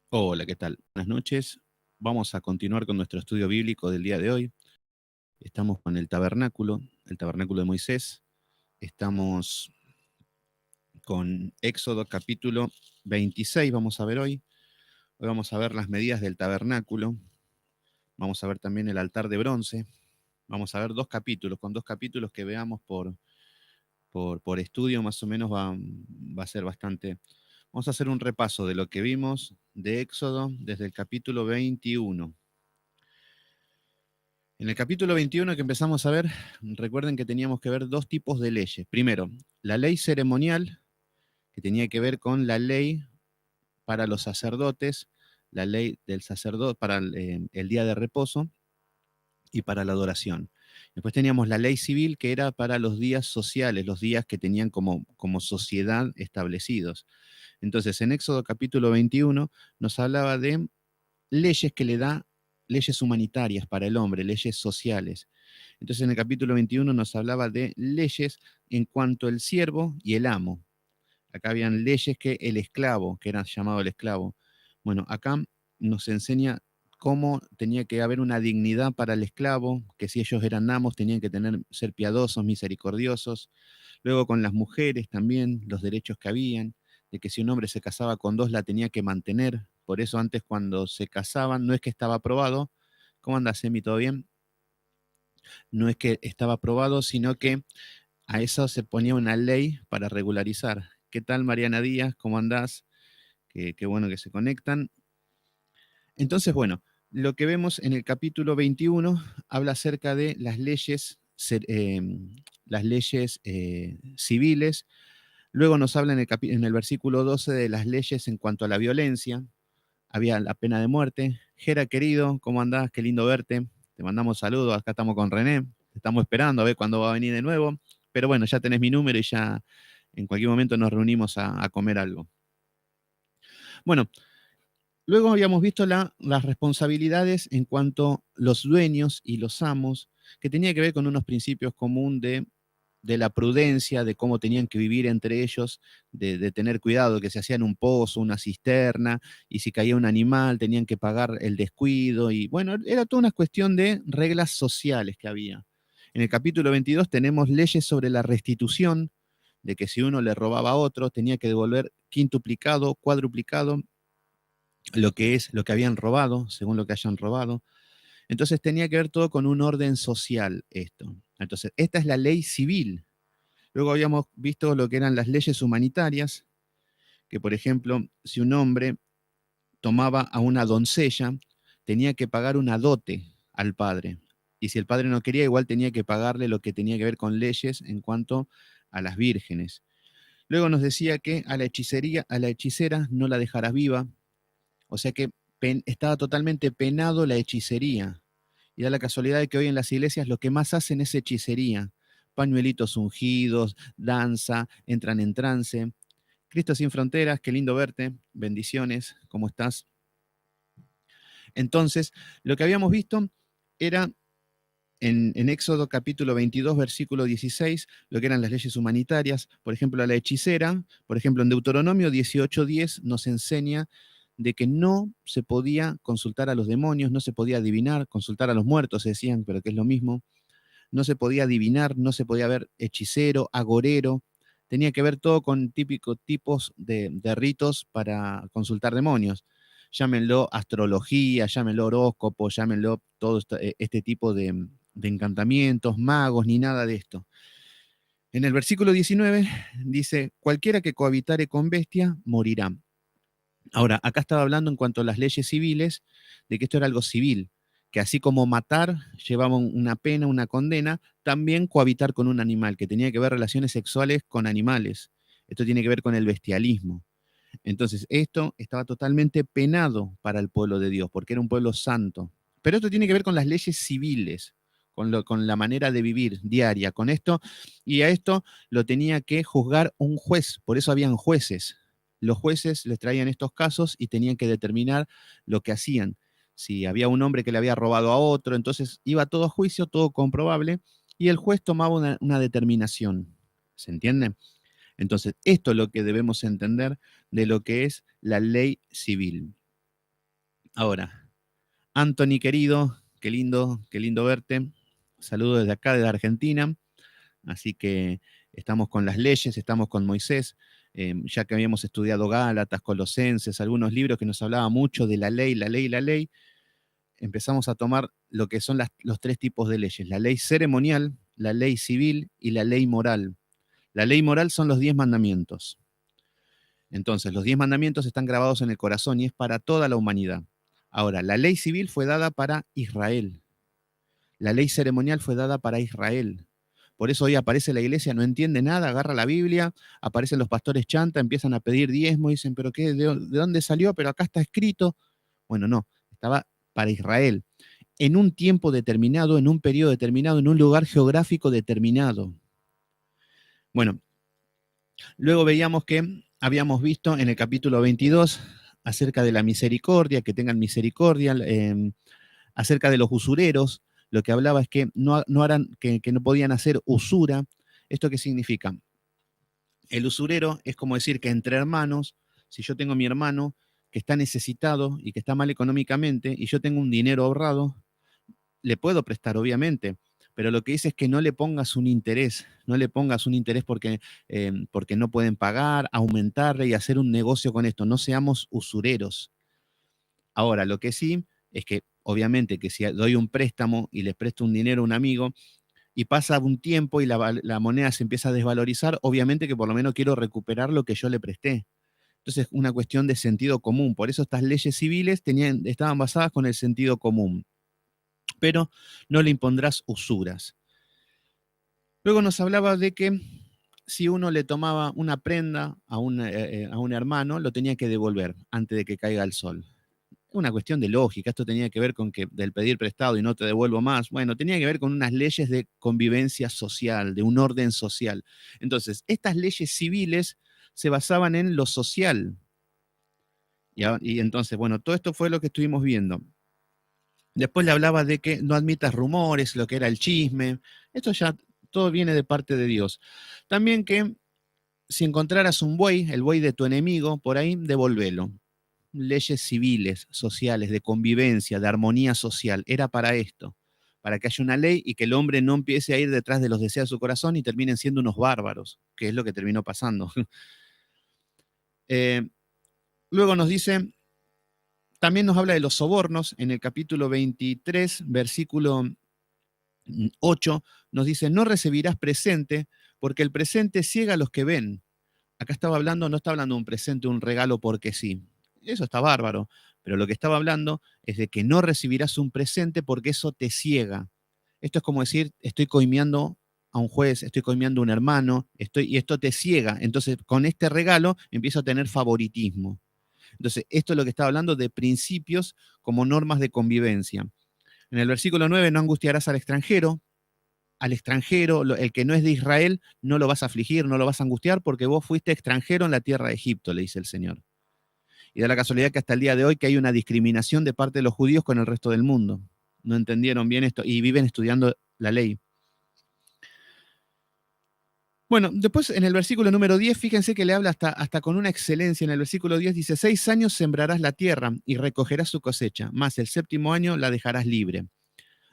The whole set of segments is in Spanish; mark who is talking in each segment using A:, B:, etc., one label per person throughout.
A: Hola, ¿qué tal? Buenas noches. Vamos a continuar con nuestro estudio bíblico del día de hoy. Estamos con el tabernáculo de Moisés. Estamos con Éxodo capítulo 26, vamos a ver hoy. Hoy vamos a ver las medidas del tabernáculo. Vamos a ver también el altar de bronce. Vamos a ver dos capítulos, con dos capítulos que veamos por estudio, más o menos va a ser bastante. Vamos a hacer un repaso de lo que vimos de Éxodo desde el capítulo 21. En el capítulo 21 que empezamos a ver, recuerden que teníamos que ver dos tipos de leyes. Primero, la ley ceremonial, que tenía que ver con la ley para los sacerdotes, la ley del sacerdote para el día de reposo y para la adoración. Después teníamos la ley civil, que era para los días sociales, los días que tenían como sociedad establecidos. Entonces, en Éxodo capítulo 21 nos hablaba de leyes que le da, leyes humanitarias para el hombre, leyes sociales. Entonces en el capítulo 21 nos hablaba de leyes en cuanto al siervo y el amo. Acá habían leyes que el esclavo, que era llamado el esclavo. Bueno, acá nos enseña cómo tenía que haber una dignidad para el esclavo, que si ellos eran amos tenían que ser piadosos, misericordiosos. Luego con las mujeres también, los derechos que habían, de que si un hombre se casaba con dos la tenía que mantener. Por eso antes cuando se casaban no es que estaba aprobado. ¿Cómo andas, Emi? ¿Todo bien? No es que estaba aprobado, sino que a eso se ponía una ley para regularizar. ¿Qué tal, Mariana Díaz? ¿Cómo andás? Qué bueno que se conectan. Entonces, bueno, lo que vemos en el capítulo 21 habla acerca de las leyes civiles. Luego nos habla en el versículo 12 de las leyes en cuanto a la violencia. Había la pena de muerte. Jera, querido, ¿cómo andás? Qué lindo verte. Te mandamos saludos. Acá estamos con René. Te estamos esperando a ver cuándo va a venir de nuevo. Pero bueno, ya tenés mi número y ya en cualquier momento nos reunimos a comer algo. Bueno, luego habíamos visto las responsabilidades en cuanto a los dueños y los amos, que tenía que ver con unos principios comunes de la prudencia, de cómo tenían que vivir entre ellos, de tener cuidado, que se hacían un pozo, una cisterna, y si caía un animal tenían que pagar el descuido, y bueno, era toda una cuestión de reglas sociales que había. En el capítulo 22 tenemos leyes sobre la restitución, de que si uno le robaba a otro, tenía que devolver quintuplicado, cuadruplicado, lo que habían robado, según lo que hayan robado. Entonces tenía que ver todo con un orden social esto. Entonces, esta es la ley civil. Luego habíamos visto lo que eran las leyes humanitarias, que por ejemplo, si un hombre tomaba a una doncella, tenía que pagar una dote al padre. Y si el padre no quería, igual tenía que pagarle lo que tenía que ver con leyes en cuanto a las vírgenes. Luego nos decía que a la hechicera no la dejarás viva, o sea que estaba totalmente penado la hechicería. Y da la casualidad de que hoy en las iglesias lo que más hacen es hechicería. Pañuelitos ungidos, danza, entran en trance. Cristo sin fronteras, qué lindo verte. Bendiciones, ¿cómo estás? Entonces, lo que habíamos visto era en Éxodo capítulo 22, versículo 16, lo que eran las leyes humanitarias. Por ejemplo, a la hechicera, por ejemplo, en Deuteronomio 18:10 nos enseña de que no se podía consultar a los demonios, no se podía adivinar, consultar a los muertos, se decían, pero que es lo mismo. No se podía adivinar, no se podía ver hechicero, agorero. Tenía que ver todo con típicos tipos de ritos para consultar demonios. Llámenlo astrología, llámenlo horóscopo, llámenlo todo este tipo de encantamientos, magos, ni nada de esto. En el versículo 19 dice, cualquiera que cohabitare con bestia morirá. Ahora, acá estaba hablando en cuanto a las leyes civiles, de que esto era algo civil, que así como matar llevaba una pena, una condena, también cohabitar con un animal, que tenía que ver relaciones sexuales con animales. Esto tiene que ver con el bestialismo. Entonces, esto estaba totalmente penado para el pueblo de Dios, porque era un pueblo santo. Pero esto tiene que ver con las leyes civiles, con la manera de vivir diaria, con esto, y a esto lo tenía que juzgar un juez, por eso habían jueces. Los jueces les traían estos casos y tenían que determinar lo que hacían. Si había un hombre que le había robado a otro, entonces iba todo a juicio, todo comprobable, y el juez tomaba una determinación. ¿Se entiende? Entonces, esto es lo que debemos entender de lo que es la ley civil. Ahora, Anthony querido, qué lindo verte. Saludo desde acá, desde Argentina. Así que estamos con las leyes, estamos con Moisés, ya que habíamos estudiado Gálatas, Colosenses, algunos libros que nos hablaban mucho de la ley, la ley, la ley. Empezamos a tomar lo que son los tres tipos de leyes: la ley ceremonial, la ley civil y la ley moral. La ley moral son los 10 mandamientos. Entonces, los 10 mandamientos están grabados en el corazón y es para toda la humanidad. Ahora, la ley civil fue dada para Israel. La ley ceremonial fue dada para Israel. Por eso hoy aparece la iglesia, no entiende nada, agarra la Biblia, aparecen los pastores chanta, empiezan a pedir diezmo y dicen, ¿pero qué? ¿De dónde salió? Pero acá está escrito. Bueno, no, estaba para Israel, en un tiempo determinado, en un periodo determinado, en un lugar geográfico determinado. Bueno, luego veíamos que habíamos visto en el capítulo 22 acerca de la misericordia, que tengan misericordia, acerca de los usureros. Lo que hablaba es que que no podían hacer usura. ¿Esto qué significa? El usurero es como decir que entre hermanos, si yo tengo a mi hermano que está necesitado y que está mal económicamente y yo tengo un dinero ahorrado, le puedo prestar, obviamente, pero lo que dice es que no le pongas un interés, no le pongas un interés porque no pueden pagar, aumentarle y hacer un negocio con esto. No seamos usureros. Ahora, lo que sí es que, obviamente, que si doy un préstamo y le presto un dinero a un amigo y pasa un tiempo y la moneda se empieza a desvalorizar, obviamente que por lo menos quiero recuperar lo que yo le presté. Entonces, una cuestión de sentido común. Por eso estas leyes civiles estaban basadas con el sentido común. Pero no le impondrás usuras. Luego nos hablaba de que si uno le tomaba una prenda a un hermano, lo tenía que devolver antes de que caiga el sol. Una cuestión de lógica, esto tenía que ver con que del pedir prestado y no te devuelvo más, bueno, tenía que ver con unas leyes de convivencia social, de un orden social. Entonces, estas leyes civiles se basaban en lo social. Y entonces, bueno, todo esto fue lo que estuvimos viendo. Después le hablaba de que no admitas rumores, lo que era el chisme. Esto ya todo viene de parte de Dios. También que si encontraras un buey, el buey de tu enemigo, por ahí, devolvelo. Leyes civiles, sociales, de convivencia, de armonía social. Era para esto, para que haya una ley y que el hombre no empiece a ir detrás de los deseos de su corazón y terminen siendo unos bárbaros, que es lo que terminó pasando. Eh, luego nos dice, también nos habla de los sobornos, en el capítulo 23, versículo 8, nos dice, no recibirás presente, porque el presente ciega a los que ven. Acá estaba hablando, no está hablando de un presente, un regalo porque sí. Eso está bárbaro, pero lo que estaba hablando es de que no recibirás un presente porque eso te ciega. Esto es como decir, estoy coimeando a un juez, estoy coimeando a un hermano, y esto te ciega. Entonces, con este regalo empiezo a tener favoritismo. Entonces, esto es lo que está hablando de principios como normas de convivencia. En el versículo 9, no angustiarás al extranjero, el que no es de Israel, no lo vas a afligir, no lo vas a angustiar, porque vos fuiste extranjero en la tierra de Egipto, le dice el Señor. Y da la casualidad que hasta el día de hoy que hay una discriminación de parte de los judíos con el resto del mundo. No entendieron bien esto y viven estudiando la ley. Bueno, después en el versículo número 10, fíjense que le habla hasta con una excelencia. En el versículo 10 dice, 6 años sembrarás la tierra y recogerás su cosecha, más el séptimo año la dejarás libre.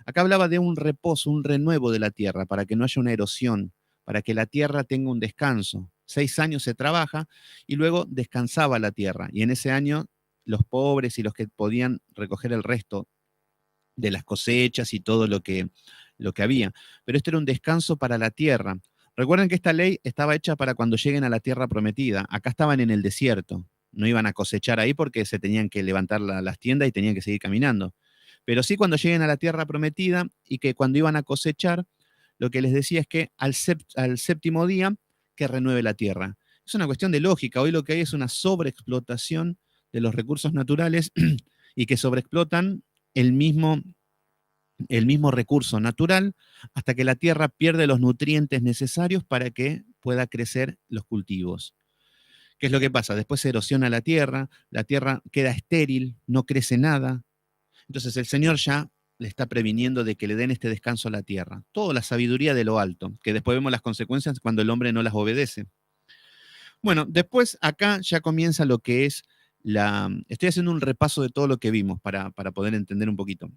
A: Acá hablaba de un reposo, un renuevo de la tierra, para que no haya una erosión, para que la tierra tenga un descanso. 6 años se trabaja y luego descansaba la tierra. Y en ese año los pobres y los que podían recoger el resto de las cosechas y todo lo que había. Pero esto era un descanso para la tierra. Recuerden que esta ley estaba hecha para cuando lleguen a la tierra prometida. Acá estaban en el desierto. No iban a cosechar ahí porque se tenían que levantar las tiendas y tenían que seguir caminando. Pero sí cuando lleguen a la tierra prometida y que cuando iban a cosechar, lo que les decía es que al séptimo día que renueve la tierra. Es una cuestión de lógica. Hoy lo que hay es una sobreexplotación de los recursos naturales y que sobreexplotan el mismo, el mismo recurso natural hasta que la tierra pierde los nutrientes necesarios para que pueda crecer los cultivos. ¿Qué es lo que pasa? Después se erosiona la tierra queda estéril, no crece nada. Entonces el Señor ya le está previniendo de que le den este descanso a la tierra. Toda la sabiduría de lo alto, que después vemos las consecuencias cuando el hombre no las obedece. Bueno, después acá ya comienza lo que es Estoy haciendo un repaso de todo lo que vimos para poder entender un poquito.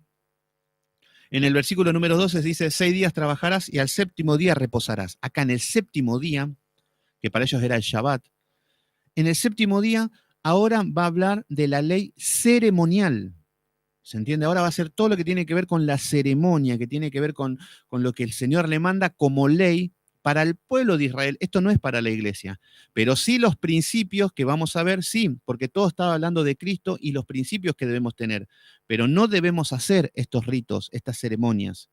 A: En el versículo número 12 dice, 6 días trabajarás y al séptimo día reposarás. Acá en el séptimo día, que para ellos era el Shabbat, en el séptimo día ahora va a hablar de la ley ceremonial. ¿Se entiende? Ahora va a ser todo lo que tiene que ver con la ceremonia, que tiene que ver con lo que el Señor le manda como ley para el pueblo de Israel. Esto no es para la iglesia, pero sí los principios que vamos a ver, sí, porque todo estaba hablando de Cristo y los principios que debemos tener, pero no debemos hacer estos ritos, estas ceremonias.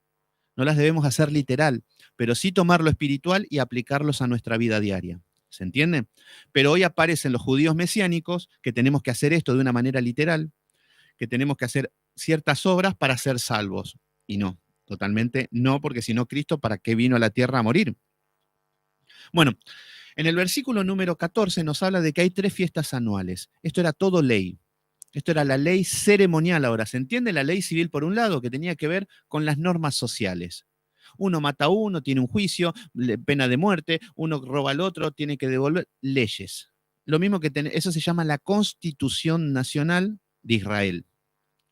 A: No las debemos hacer literal, pero sí tomar lo espiritual y aplicarlos a nuestra vida diaria. ¿Se entiende? Pero hoy aparecen los judíos mesiánicos que tenemos que hacer esto de una manera literal, que tenemos que hacer ciertas obras para ser salvos. Y no, totalmente no, porque si no, Cristo, ¿para qué vino a la tierra a morir? Bueno, en el versículo número 14 nos habla de que hay 3 fiestas anuales. Esto era todo ley. Esto era la ley ceremonial ahora. ¿Se entiende? La ley civil por un lado, que tenía que ver con las normas sociales. Uno mata a uno, tiene un juicio, pena de muerte, uno roba al otro, tiene que devolver leyes. Lo mismo que eso se llama la Constitución Nacional de Israel,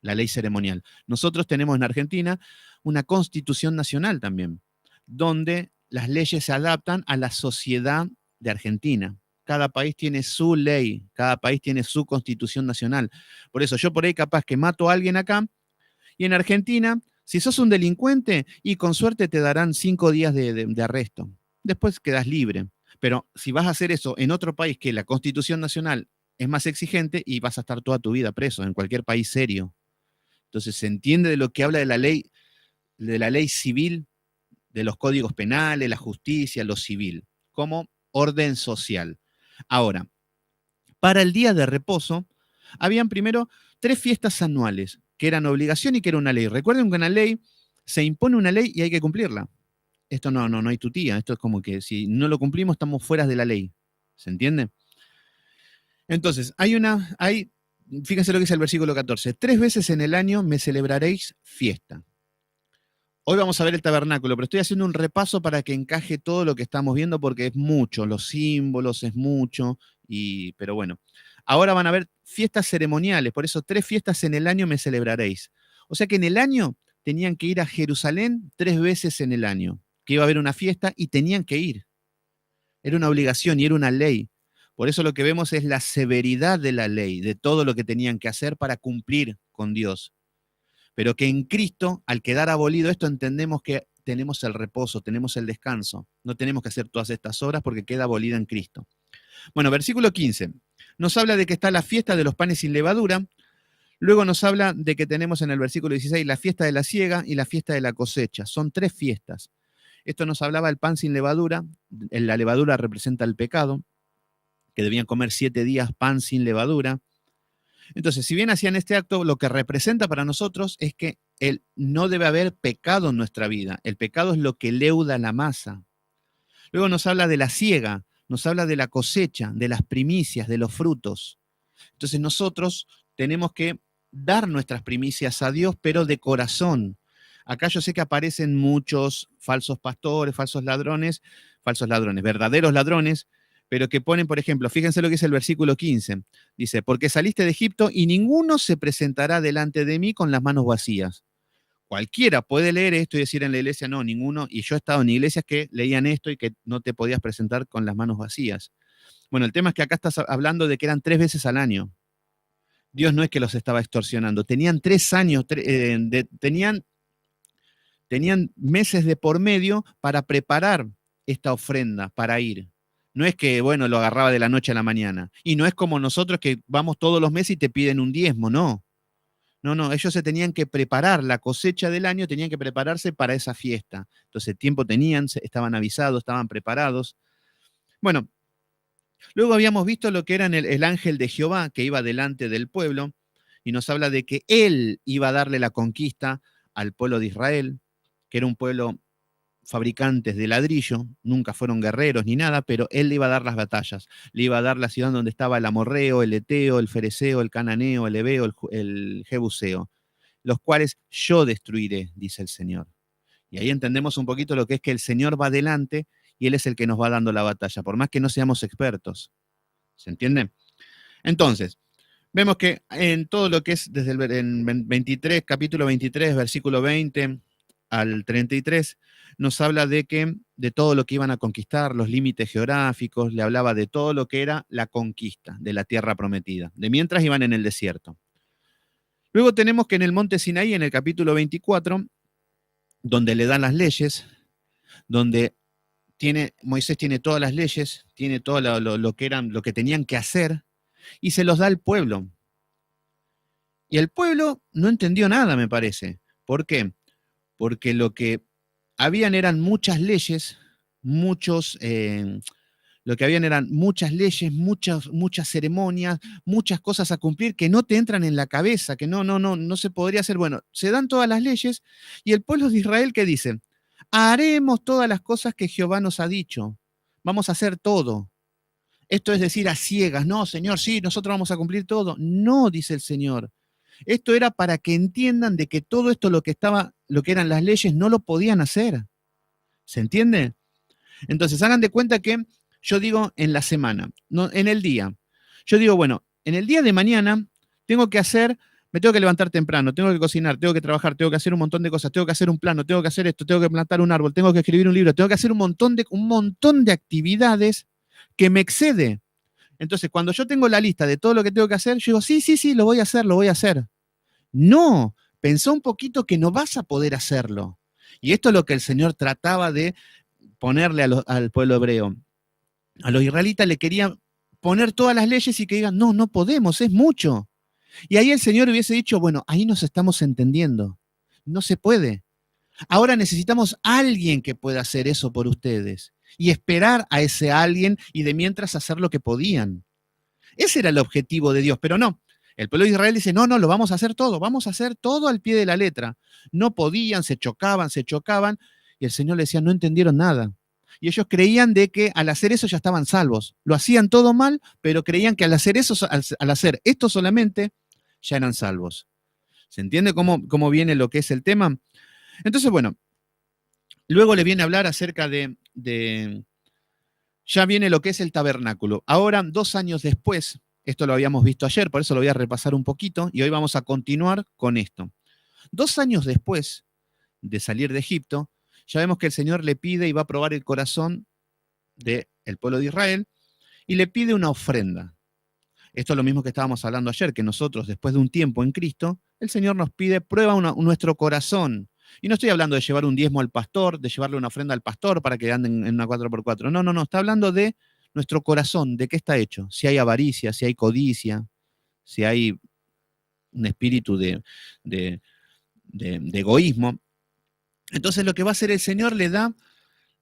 A: la ley ceremonial. Nosotros tenemos en Argentina una Constitución Nacional también, donde las leyes se adaptan a la sociedad de Argentina. Cada país tiene su ley, cada país tiene su constitución nacional. Por eso yo por ahí capaz que mato a alguien acá y en Argentina, si sos un delincuente y con suerte te darán 5 días de arresto. Después quedas libre. Pero si vas a hacer eso en otro país que la constitución nacional es más exigente y vas a estar toda tu vida preso en cualquier país serio. Entonces se entiende de lo que habla de la ley civil, de los códigos penales, la justicia, lo civil, como orden social. Ahora, para el día de reposo, habían primero 3 fiestas anuales, que eran obligación y que era una ley. Recuerden que en la ley se impone una ley y hay que cumplirla. Esto no hay tutía, esto es como que si no lo cumplimos estamos fuera de la ley. ¿Se entiende? Entonces, fíjense lo que dice el versículo 14, 3 veces en el año me celebraréis fiesta. Hoy vamos a ver el tabernáculo, pero estoy haciendo un repaso para que encaje todo lo que estamos viendo porque es mucho, los símbolos es mucho, pero bueno. Ahora van a haber fiestas ceremoniales, por eso 3 fiestas en el año me celebraréis. O sea que en el año tenían que ir a Jerusalén 3 veces en el año, que iba a haber una fiesta y tenían que ir. Era una obligación y era una ley. Por eso lo que vemos es la severidad de la ley, de todo lo que tenían que hacer para cumplir con Dios. Pero que en Cristo, al quedar abolido esto, entendemos que tenemos el reposo, tenemos el descanso. No tenemos que hacer todas estas obras porque queda abolida en Cristo. Bueno, versículo 15. Nos habla de que está la fiesta de los panes sin levadura. Luego nos habla de que tenemos en el versículo 16 la fiesta de la siega y la fiesta de la cosecha. Son 3 fiestas. Esto nos hablaba del pan sin levadura. La levadura representa el pecado, que debían comer 7 días pan sin levadura. Entonces, si bien hacían este acto, lo que representa para nosotros es que no debe haber pecado en nuestra vida. El pecado es lo que leuda la masa. Luego nos habla de la siega, nos habla de la cosecha, de las primicias, de los frutos. Entonces nosotros tenemos que dar nuestras primicias a Dios, pero de corazón. Acá yo sé que aparecen muchos falsos pastores, falsos ladrones, verdaderos ladrones, pero que ponen, por ejemplo, fíjense lo que dice el versículo 15. Dice, porque saliste de Egipto y ninguno se presentará delante de mí con las manos vacías. Cualquiera puede leer esto y decir en la iglesia, no, ninguno, y yo he estado en iglesias que leían esto y que no te podías presentar con las manos vacías. Bueno, el tema es que acá estás hablando de que eran 3 veces al año. Dios no es que los estaba extorsionando, tenían 3 años, tenían meses de por medio para preparar esta ofrenda, para ir. No es que, bueno, lo agarraba de la noche a la mañana. Y no es como nosotros que vamos todos los meses y te piden un diezmo, no. No, ellos se tenían que preparar, la cosecha del año tenían que prepararse para esa fiesta. Entonces, tiempo tenían, estaban avisados, estaban preparados. Bueno, luego habíamos visto lo que era el ángel de Jehová que iba delante del pueblo y nos habla de que él iba a darle la conquista al pueblo de Israel, que era un pueblo fabricantes de ladrillo, nunca fueron guerreros ni nada, pero él le iba a dar las batallas, le iba a dar la ciudad donde estaba el amorreo, el eteo, el fereceo, el cananeo, el hebeo, el jebuseo, los cuales yo destruiré, dice el Señor. Y ahí entendemos un poquito lo que es que el Señor va adelante y Él es el que nos va dando la batalla, por más que no seamos expertos. ¿Se entiende? Entonces, Vemos que en todo lo que es desde el 23, capítulo 23, versículo 20 al 33, nos habla de todo lo que iban a conquistar, los límites geográficos, le hablaba de todo lo que era la conquista de la tierra prometida, de mientras iban en el desierto. Luego tenemos que en el monte Sinaí, en el capítulo 24, donde le dan las leyes, donde Moisés tiene todas las leyes, tiene todo lo que tenían que hacer, y se los da al pueblo. Y el pueblo no entendió nada, me parece. ¿Por qué? Porque lo que habían eran muchas leyes, lo que habían eran muchas leyes, muchas ceremonias, muchas cosas a cumplir que no te entran en la cabeza, que no se podría hacer. Bueno, se dan todas las leyes y el pueblo de Israel que dice, haremos todas las cosas que Jehová nos ha dicho, vamos a hacer todo. Esto es decir a ciegas, no, Señor, sí, nosotros vamos a cumplir todo. No, dice el Señor. Esto era para que entiendan de que todo esto lo que eran las leyes, no lo podían hacer. ¿Se entiende? Entonces, hagan de cuenta que yo digo en la semana, no, en el día. Yo digo, bueno, en el día de mañana me tengo que levantar temprano, tengo que cocinar, tengo que trabajar, tengo que hacer un montón de cosas, tengo que hacer un plano, tengo que hacer esto, tengo que plantar un árbol, tengo que escribir un libro, tengo que hacer un montón de actividades que me excede. Entonces, cuando yo tengo la lista de todo lo que tengo que hacer, yo digo, sí, lo voy a hacer, lo voy a hacer. No, pensó un poquito que no vas a poder hacerlo. Y esto es lo que el Señor trataba de ponerle al pueblo hebreo. A los israelitas le querían poner todas las leyes y que digan, no podemos, es mucho. Y ahí el Señor hubiese dicho, bueno, ahí nos estamos entendiendo. No se puede. Ahora necesitamos a alguien que pueda hacer eso por ustedes y esperar a ese alguien y de mientras hacer lo que podían. Ese era el objetivo de Dios, pero no. El pueblo de Israel dice, no, lo vamos a hacer todo al pie de la letra. No podían, se chocaban, y el Señor le decía, no entendieron nada. Y ellos creían de que al hacer eso ya estaban salvos. Lo hacían todo mal, pero creían que al hacer eso, al hacer esto solamente, ya eran salvos. ¿Se entiende cómo viene lo que es el tema? Entonces, bueno, luego le viene a hablar acerca ya viene lo que es el tabernáculo. Ahora, 2 años después, esto lo habíamos visto ayer, por eso lo voy a repasar un poquito, y hoy vamos a continuar con esto. 2 años después de salir de Egipto, ya vemos que el Señor le pide y va a probar el corazón del pueblo de Israel, y le pide una ofrenda. Esto es lo mismo que estábamos hablando ayer, que nosotros, después de un tiempo en Cristo, el Señor nos pide, prueba nuestro corazón. Y no estoy hablando de llevar un diezmo al pastor, de llevarle una ofrenda al pastor para que anden en una 4x4. No. Está hablando de nuestro corazón, de qué está hecho. Si hay avaricia, si hay codicia, si hay un espíritu de egoísmo. Entonces lo que va a hacer el Señor le da,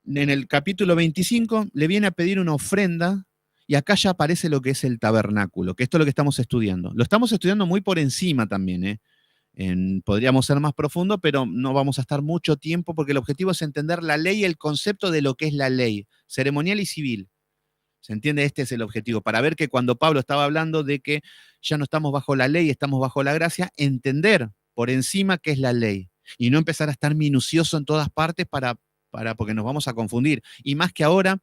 A: en el capítulo 25, le viene a pedir una ofrenda. Y acá ya aparece lo que es el tabernáculo, que esto es lo que estamos estudiando. Lo estamos estudiando muy por encima también, ¿eh? Podríamos ser más profundo, pero no vamos a estar mucho tiempo porque el objetivo es entender la ley y el concepto de lo que es la ley, ceremonial y civil. ¿Se entiende? Este es el objetivo, para ver que cuando Pablo estaba hablando de que ya no estamos bajo la ley, estamos bajo la gracia, entender por encima qué es la ley y no empezar a estar minucioso en todas partes porque nos vamos a confundir. Y más que ahora,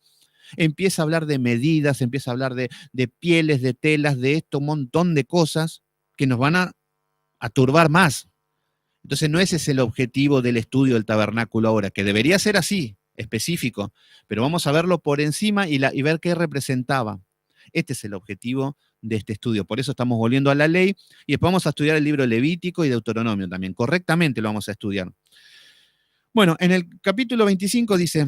A: empieza a hablar de medidas, empieza a hablar de pieles, de telas, de esto, un montón de cosas que nos van a turbar más. Entonces no ese es el objetivo del estudio del tabernáculo ahora, que debería ser así, específico, pero vamos a verlo por encima y ver qué representaba. Este es el objetivo de este estudio. Por eso estamos volviendo a la ley y después vamos a estudiar el libro Levítico y Deuteronomio también. Correctamente lo vamos a estudiar. Bueno, en el capítulo 25 dice,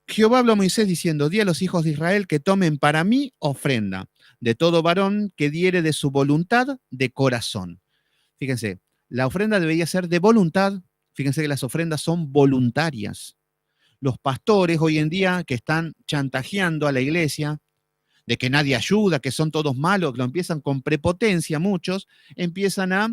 A: Jehová habló a Moisés diciendo, di a los hijos de Israel que tomen para mí ofrenda de todo varón que diere de su voluntad de corazón. Fíjense, la ofrenda debería ser de voluntad. Fíjense que las ofrendas son voluntarias. Los pastores hoy en día que están chantajeando a la iglesia, de que nadie ayuda, que son todos malos, lo empiezan con prepotencia muchos, empiezan a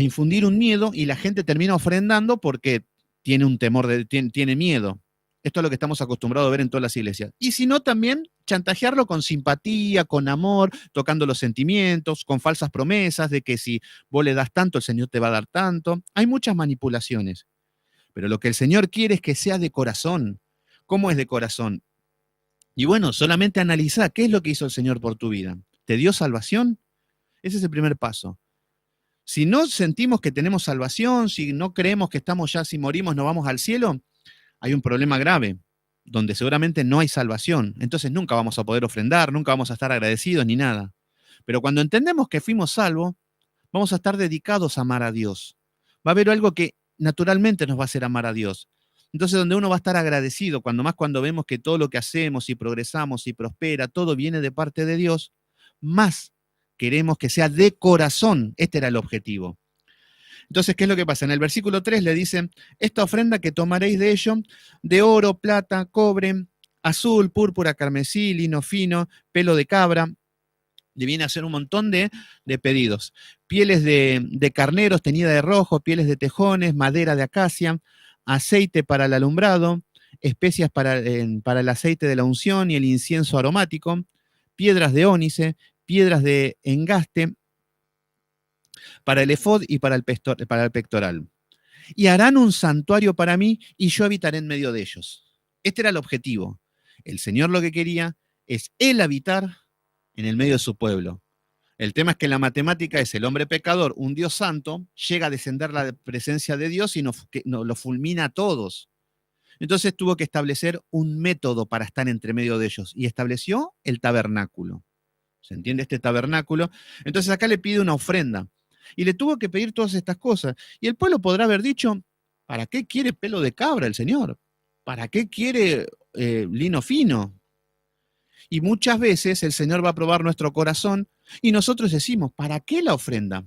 A: infundir un miedo y la gente termina ofrendando porque tiene un temor, tiene miedo. Esto es lo que estamos acostumbrados a ver en todas las iglesias. Y si no, también chantajearlo con simpatía, con amor, tocando los sentimientos, con falsas promesas de que si vos le das tanto, el Señor te va a dar tanto. Hay muchas manipulaciones. Pero lo que el Señor quiere es que sea de corazón. ¿Cómo es de corazón? Y bueno, solamente analiza qué es lo que hizo el Señor por tu vida. ¿Te dio salvación? Ese es el primer paso. Si no sentimos que tenemos salvación, si no creemos que estamos ya, si morimos, no vamos al cielo, hay un problema grave, donde seguramente no hay salvación. Entonces nunca vamos a poder ofrendar, nunca vamos a estar agradecidos ni nada. Pero cuando entendemos que fuimos salvos, vamos a estar dedicados a amar a Dios. Va a haber algo que naturalmente nos va a hacer amar a Dios. Entonces, donde uno va a estar agradecido, cuando vemos que todo lo que hacemos y progresamos y prospera, todo viene de parte de Dios, más queremos que sea de corazón. Este era el objetivo. Entonces, ¿qué es lo que pasa? En el versículo 3 le dicen, esta ofrenda que tomaréis de ello, de oro, plata, cobre, azul, púrpura, carmesí, lino fino, pelo de cabra, le viene a hacer un montón de pedidos. Pieles de carneros teñida de rojo, pieles de tejones, madera de acacia, aceite para el alumbrado, especias para el aceite de la unción y el incienso aromático, piedras de ónice, piedras de engaste, para el efod y para el pectoral. Y harán un santuario para mí y yo habitaré en medio de ellos. Este era el objetivo. El Señor lo que quería es él habitar en el medio de su pueblo. El tema es que la matemática es el hombre pecador, un Dios santo, llega a descender la presencia de Dios y nos lo fulmina a todos. Entonces tuvo que establecer un método para estar entre medio de ellos y estableció el tabernáculo. ¿Se entiende este tabernáculo? Entonces acá le pide una ofrenda y le tuvo que pedir todas estas cosas. Y el pueblo podrá haber dicho, ¿para qué quiere pelo de cabra el Señor? ¿Para qué quiere lino fino? Y muchas veces el Señor va a probar nuestro corazón y nosotros decimos, ¿para qué la ofrenda?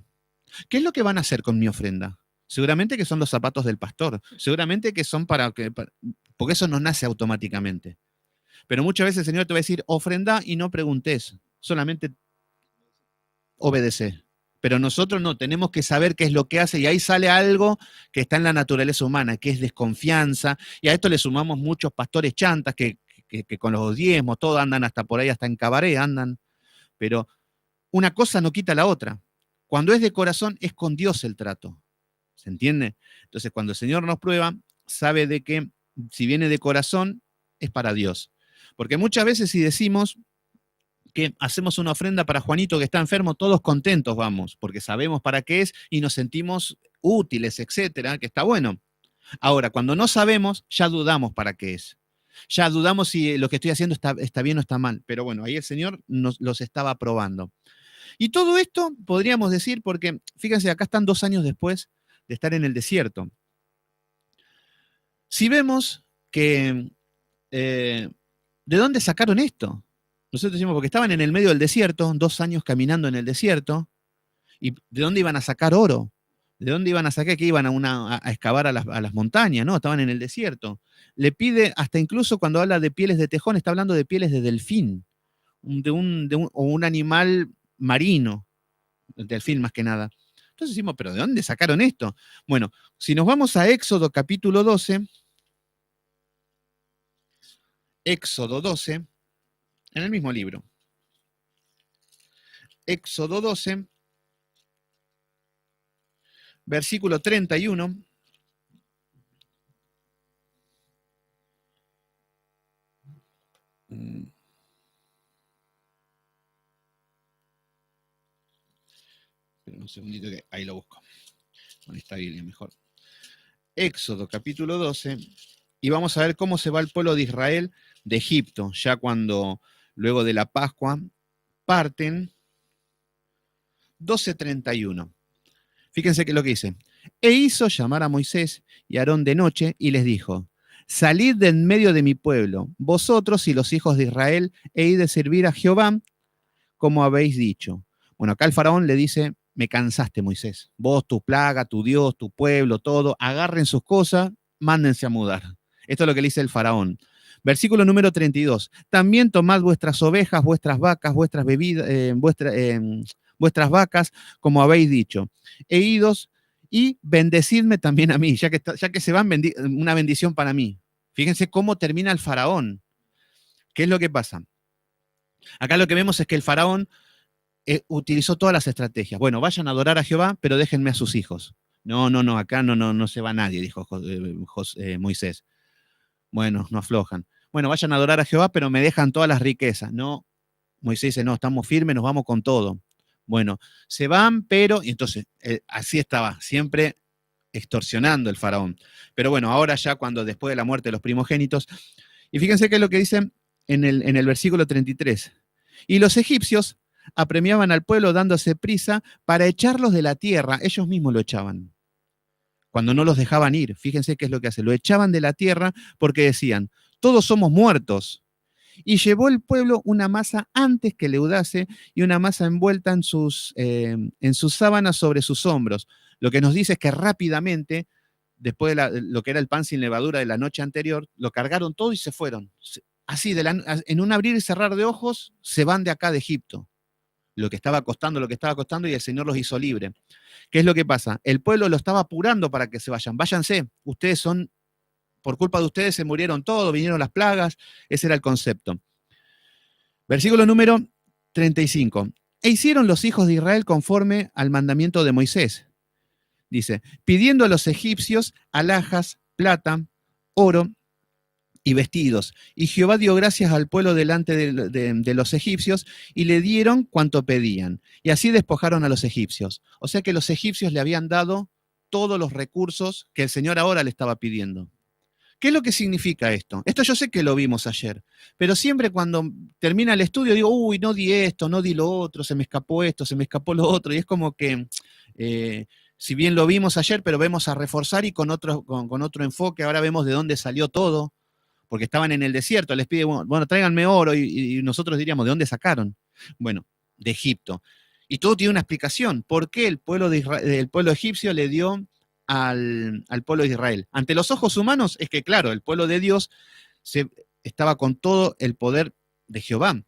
A: ¿Qué es lo que van a hacer con mi ofrenda? Seguramente que son los zapatos del pastor, seguramente que son porque eso no nace automáticamente. Pero muchas veces el Señor te va a decir, ofrenda y no preguntes, solamente obedece. Pero nosotros no, tenemos que saber qué es lo que hace y ahí sale algo que está en la naturaleza humana, que es desconfianza. Y a esto le sumamos muchos pastores chantas que con los diezmos, todos andan hasta por ahí, hasta en cabaret andan. Pero una cosa no quita la otra. Cuando es de corazón, es con Dios el trato. ¿Se entiende? Entonces, cuando el Señor nos prueba, sabe de que si viene de corazón, es para Dios. Porque muchas veces si decimos que hacemos una ofrenda para Juanito que está enfermo, todos contentos vamos, porque sabemos para qué es y nos sentimos útiles, etcétera, que está bueno. Ahora, cuando no sabemos, ya dudamos para qué es. Ya dudamos si lo que estoy haciendo está bien o está mal. Pero bueno, ahí el Señor nos los estaba probando. Y todo esto podríamos decir, porque fíjense, acá están 2 años después de estar en el desierto. Si vemos que, ¿de dónde sacaron esto? Nosotros decimos, porque estaban en el medio del desierto, 2 años caminando en el desierto, ¿y de dónde iban a sacar oro? ¿De dónde iban a sacar que iban a excavar a las montañas? No, estaban en el desierto. Le pide, hasta incluso cuando habla de pieles de tejón, está hablando de pieles de delfín, o un animal marino, el delfín más que nada. Entonces decimos, ¿pero de dónde sacaron esto? Bueno, si nos vamos a Éxodo capítulo 12, Éxodo 12, en el mismo libro, Éxodo 12, versículo 31. Espera un segundito que ahí lo busco. Con esta Biblia mejor. Éxodo capítulo 12. Y vamos a ver cómo se va el pueblo de Israel de Egipto, ya cuando luego de la Pascua parten. 12:31. Fíjense que es lo que dice. E hizo llamar a Moisés y a Aarón de noche y les dijo, salid de en medio de mi pueblo, vosotros y los hijos de Israel, e id de servir a Jehová, como habéis dicho. Bueno, acá el faraón le dice, me cansaste, Moisés. Vos, tu plaga, tu Dios, tu pueblo, todo, agarren sus cosas, mándense a mudar. Esto es lo que le dice el faraón. Versículo número 32. También tomad vuestras ovejas, vuestras vacas, vuestras bebidas, vuestras vacas, como habéis dicho. E idos y bendecidme también a mí, ya que se van, una bendición para mí. Fíjense cómo termina el faraón. ¿Qué es lo que pasa? Acá lo que vemos es que el faraón utilizó todas las estrategias. Bueno, vayan a adorar a Jehová, pero déjenme a sus hijos. No, no, no, acá no se va nadie, dijo Moisés. Bueno, no aflojan. Bueno, vayan a adorar a Jehová, pero me dejan todas las riquezas. No, Moisés dice, no, estamos firmes, nos vamos con todo. Bueno, se van, pero, y entonces, así estaba, siempre extorsionando el faraón. Pero bueno, ahora ya cuando después de la muerte de los primogénitos, y fíjense qué es lo que dicen en el versículo 33. Y los egipcios apremiaban al pueblo dándose prisa para echarlos de la tierra, ellos mismos lo echaban. Cuando no los dejaban ir, fíjense qué es lo que hacen, lo echaban de la tierra porque decían, todos somos muertos. Y llevó el pueblo una masa antes que leudase y una masa envuelta en sus sábanas sobre sus hombros. Lo que nos dice es que rápidamente, después de lo que era el pan sin levadura de la noche anterior, lo cargaron todo y se fueron. Así, en un abrir y cerrar de ojos, se van de acá de Egipto. Lo que estaba costando, y el Señor los hizo libre. ¿Qué es lo que pasa? El pueblo lo estaba apurando para que se vayan. Váyanse, ustedes son, por culpa de ustedes se murieron todos, vinieron las plagas, ese era el concepto. Versículo número 35. E hicieron los hijos de Israel conforme al mandamiento de Moisés. Dice, pidiendo a los egipcios alhajas, plata, oro y vestidos. Y Jehová dio gracias al pueblo delante de los egipcios y le dieron cuanto pedían. Y así despojaron a los egipcios. O sea que los egipcios le habían dado todos los recursos que el Señor ahora le estaba pidiendo. ¿Qué es lo que significa esto? Esto yo sé que lo vimos ayer, pero siempre cuando termina el estudio digo, uy, no di esto, no di lo otro, se me escapó esto, se me escapó lo otro, y es como que, si bien lo vimos ayer, pero vemos a reforzar y con otro enfoque, ahora vemos de dónde salió todo, porque estaban en el desierto, les pide, bueno, tráiganme oro, y nosotros diríamos, ¿de dónde sacaron? Bueno, de Egipto. Y todo tiene una explicación. ¿Por qué el pueblo egipcio le dio al pueblo de Israel? Ante los ojos humanos es que, claro, el pueblo de Dios estaba con todo el poder de Jehová.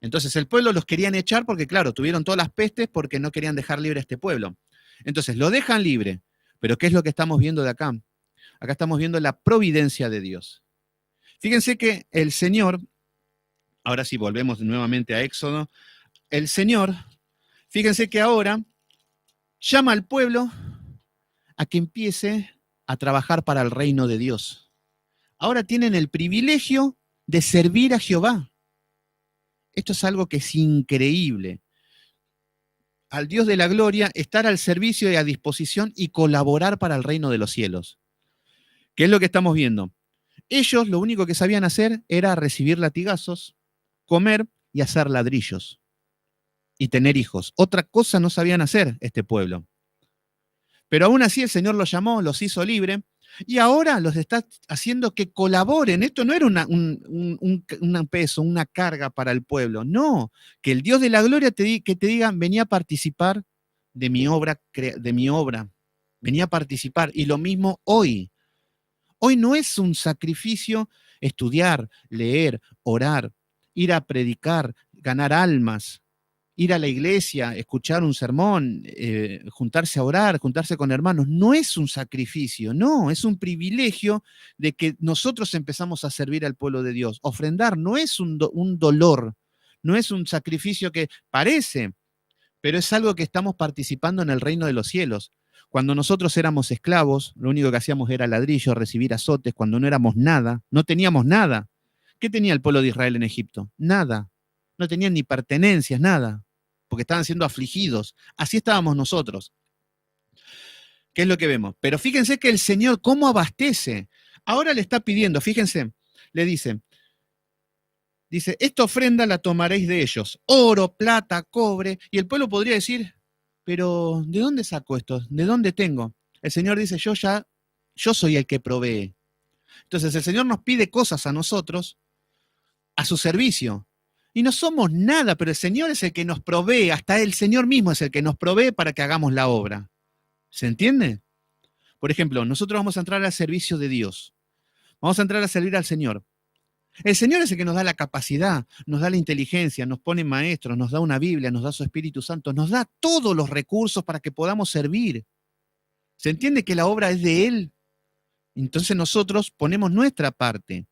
A: Entonces el pueblo los querían echar porque, claro, tuvieron todas las pestes porque no querían dejar libre a este pueblo. Entonces lo dejan libre. Pero ¿qué es lo que estamos viendo de acá? Acá estamos viendo la providencia de Dios. Fíjense que el Señor, ahora sí volvemos nuevamente a Éxodo, el Señor, fíjense que ahora llama al pueblo a que empiece a trabajar para el reino de Dios. Ahora tienen el privilegio de servir a Jehová. Esto es algo que es increíble. Al Dios de la gloria, estar al servicio y a disposición y colaborar para el reino de los cielos. ¿Qué es lo que estamos viendo? Ellos lo único que sabían hacer era recibir latigazos, comer y hacer ladrillos y tener hijos. Otra cosa no sabían hacer este pueblo. Pero aún así el Señor los llamó, los hizo libre y ahora los está haciendo que colaboren. Esto no era un peso, una carga para el pueblo. No, que el Dios de la gloria que te diga, venía a participar de mi obra, venía a participar. Y lo mismo hoy. Hoy no es un sacrificio estudiar, leer, orar, ir a predicar, ganar almas, ir a la iglesia, escuchar un sermón, juntarse a orar, juntarse con hermanos. No es un sacrificio, no, es un privilegio de que nosotros empezamos a servir al pueblo de Dios. Ofrendar no es un dolor, no es un sacrificio que parece, pero es algo que estamos participando en el reino de los cielos. Cuando nosotros éramos esclavos, lo único que hacíamos era ladrillo, recibir azotes, cuando no éramos nada, no teníamos nada. ¿Qué tenía el pueblo de Israel en Egipto? Nada. No tenían ni pertenencias, nada, porque estaban siendo afligidos. Así estábamos nosotros. ¿Qué es lo que vemos? Pero fíjense que el Señor, ¿cómo abastece? Ahora le está pidiendo, fíjense, le dice, esta ofrenda la tomaréis de ellos, oro, plata, cobre, y el pueblo podría decir, pero ¿de dónde saco esto? ¿De dónde tengo? El Señor dice, yo soy el que provee. Entonces el Señor nos pide cosas a nosotros, a su servicio, y no somos nada, pero el Señor es el que nos provee, hasta el Señor mismo es el que nos provee para que hagamos la obra. ¿Se entiende? Por ejemplo, nosotros vamos a entrar al servicio de Dios, vamos a entrar a servir al Señor. El Señor es el que nos da la capacidad, nos da la inteligencia, nos pone maestros, nos da una Biblia, nos da su Espíritu Santo, nos da todos los recursos para que podamos servir. ¿Se entiende que la obra es de Él? Entonces nosotros ponemos nuestra parte.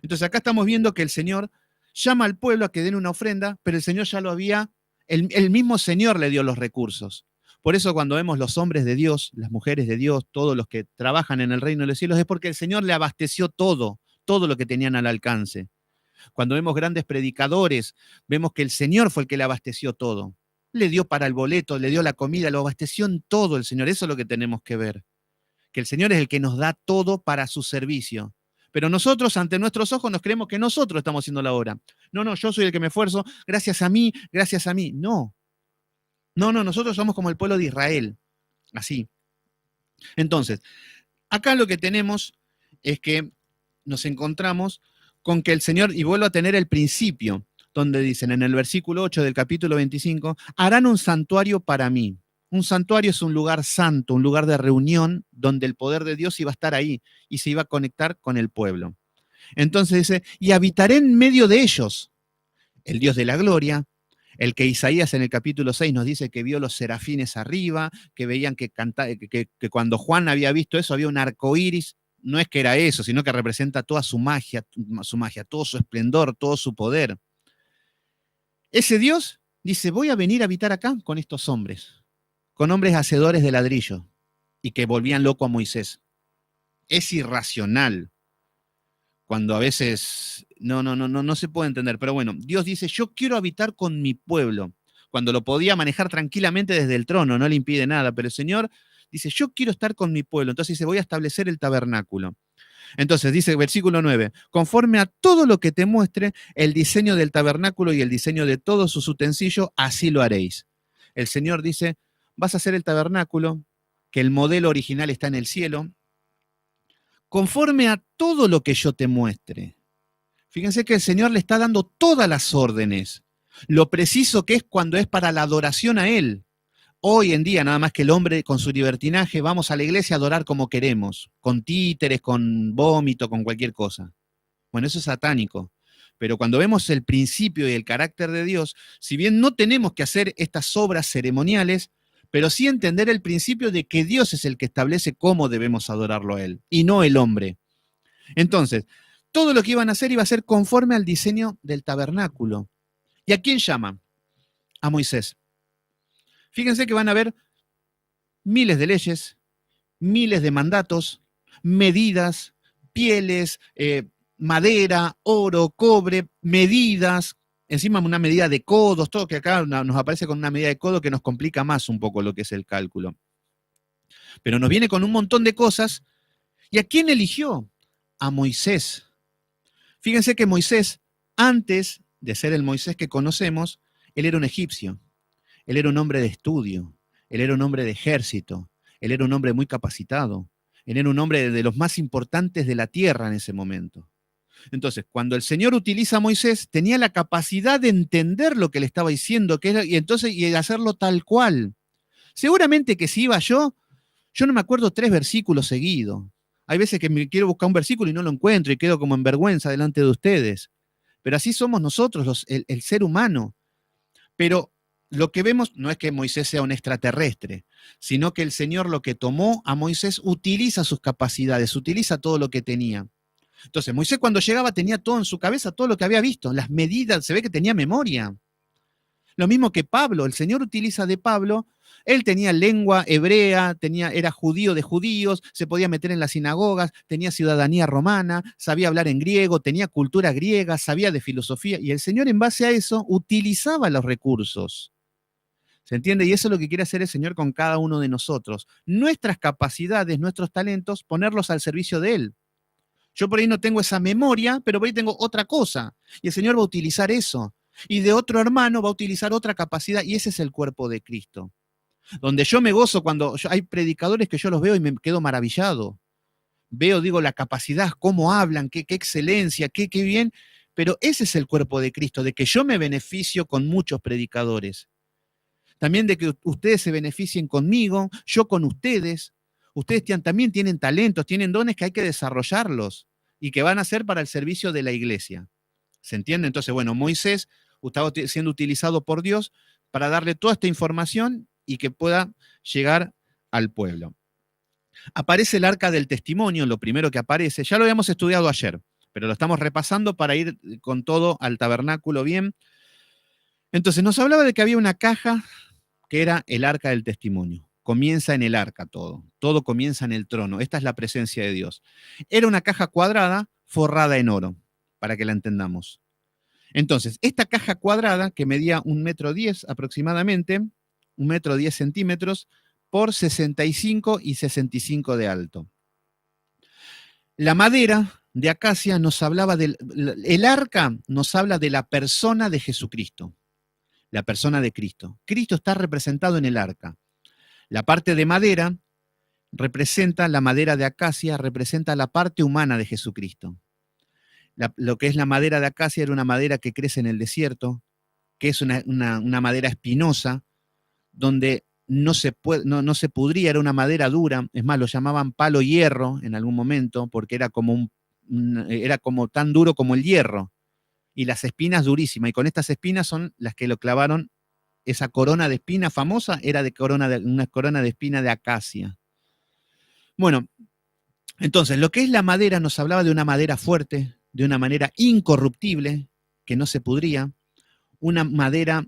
A: Entonces acá estamos viendo que el Señor llama al pueblo a que den una ofrenda, pero el Señor ya lo había, el mismo Señor le dio los recursos. Por eso cuando vemos los hombres de Dios, las mujeres de Dios, todos los que trabajan en el reino de los cielos, es porque el Señor le abasteció todo lo que tenían al alcance. Cuando vemos grandes predicadores, vemos que el Señor fue el que le abasteció todo. Le dio para el boleto, le dio la comida, lo abasteció en todo el Señor. Eso es lo que tenemos que ver. Que el Señor es el que nos da todo para su servicio. Pero nosotros, ante nuestros ojos, nos creemos que nosotros estamos haciendo la obra. No, no, yo soy el que me esfuerzo, gracias a mí, gracias a mí. No, no, no, nosotros somos como el pueblo de Israel. Así. Entonces, acá lo que tenemos es que nos encontramos con que el Señor, y vuelvo a tener el principio, donde dicen en el versículo 8 del capítulo 25, harán un santuario para mí. Un santuario es un lugar santo, un lugar de reunión donde el poder de Dios iba a estar ahí y se iba a conectar con el pueblo. Entonces dice, y habitaré en medio de ellos, el Dios de la gloria, el que Isaías en el capítulo 6 nos dice que vio los serafines arriba, que veían que cuando Juan había visto eso había un arco iris. No es que era eso, sino que representa toda su magia, todo su esplendor, todo su poder. Ese Dios dice, voy a venir a habitar acá con estos hombres, con hombres hacedores de ladrillo y que volvían loco a Moisés. Es irracional cuando a veces no se puede entender. Pero bueno, Dios dice, yo quiero habitar con mi pueblo, cuando lo podía manejar tranquilamente desde el trono, no le impide nada, pero el Señor dice, yo quiero estar con mi pueblo. Entonces dice, voy a establecer el tabernáculo. Entonces dice versículo 9, conforme a todo lo que te muestre, el diseño del tabernáculo y el diseño de todos sus utensilios, así lo haréis. El Señor dice, vas a hacer el tabernáculo, que el modelo original está en el cielo, conforme a todo lo que yo te muestre. Fíjense que el Señor le está dando todas las órdenes, lo preciso que es cuando es para la adoración a Él. Hoy en día, nada más que el hombre con su libertinaje, vamos a la iglesia a adorar como queremos, con títeres, con vómito, con cualquier cosa. Bueno, eso es satánico. Pero cuando vemos el principio y el carácter de Dios, si bien no tenemos que hacer estas obras ceremoniales, pero sí entender el principio de que Dios es el que establece cómo debemos adorarlo a Él, y no el hombre. Entonces, todo lo que iban a hacer iba a ser conforme al diseño del tabernáculo. ¿Y a quién llaman? A Moisés. Fíjense que van a haber miles de leyes, miles de mandatos, medidas, pieles, madera, oro, cobre, medidas, encima una medida de codos, todo que acá nos aparece con una medida de codo que nos complica más un poco lo que es el cálculo. Pero nos viene con un montón de cosas. ¿Y a quién eligió? A Moisés. Fíjense que Moisés, antes de ser el Moisés que conocemos, él era un egipcio, él era un hombre de estudio, él era un hombre de ejército, él era un hombre muy capacitado, él era un hombre de los más importantes de la tierra en ese momento. Entonces, cuando el Señor utiliza a Moisés, tenía la capacidad de entender lo que le estaba diciendo, y de hacerlo tal cual. Seguramente que si iba yo no me acuerdo 3 versículos seguidos. Hay veces que me quiero buscar un versículo y no lo encuentro y quedo como en vergüenza delante de ustedes. Pero así somos nosotros, el ser humano. Pero lo que vemos no es que Moisés sea un extraterrestre, sino que el Señor lo que tomó a Moisés utiliza sus capacidades, utiliza todo lo que tenía. Entonces, Moisés cuando llegaba tenía todo en su cabeza, todo lo que había visto, las medidas, se ve que tenía memoria. Lo mismo que Pablo, el Señor utiliza de Pablo, él tenía lengua hebrea, era judío de judíos, se podía meter en las sinagogas, tenía ciudadanía romana, sabía hablar en griego, tenía cultura griega, sabía de filosofía, y el Señor en base a eso utilizaba los recursos. ¿Se entiende? Y eso es lo que quiere hacer el Señor con cada uno de nosotros. Nuestras capacidades, nuestros talentos, ponerlos al servicio de Él. Yo por ahí no tengo esa memoria, pero por ahí tengo otra cosa. Y el Señor va a utilizar eso. Y de otro hermano va a utilizar otra capacidad. Y ese es el cuerpo de Cristo. Donde yo me gozo cuando hay predicadores que yo los veo y me quedo maravillado. Veo, digo, la capacidad, cómo hablan, qué excelencia, qué bien. Pero ese es el cuerpo de Cristo, de que yo me beneficio con muchos predicadores. También de que ustedes se beneficien conmigo, yo con ustedes. Ustedes también tienen talentos, tienen dones que hay que desarrollarlos y que van a ser para el servicio de la iglesia. ¿Se entiende? Entonces, bueno, Moisés estaba siendo utilizado por Dios para darle toda esta información y que pueda llegar al pueblo. Aparece el arca del testimonio, lo primero que aparece. Ya lo habíamos estudiado ayer, pero lo estamos repasando para ir con todo al tabernáculo bien. Entonces, nos hablaba de que había una caja que era el arca del testimonio. Comienza en el arca todo comienza en el trono. Esta es la presencia de Dios. Era una caja cuadrada forrada en oro, para que la entendamos. Entonces, esta caja cuadrada, que medía 1,10 m aproximadamente, 1,10 m por 65 y 65 de alto. La madera de acacia nos hablaba el arca nos habla de la persona de Jesucristo, la persona de Cristo. Cristo está representado en el arca. La parte de madera representa, la madera de acacia representa la parte humana de Jesucristo. Lo que es la madera de acacia era una madera que crece en el desierto, que es una madera espinosa, donde no se pudría, era una madera dura, es más, lo llamaban palo hierro en algún momento, porque era como era como tan duro como el hierro, y las espinas durísimas, y con estas espinas son las que lo clavaron, esa corona de espina famosa era una corona de espina de acacia. Bueno, entonces, lo que es la madera nos hablaba de una madera fuerte, de una madera incorruptible, que no se pudría, una madera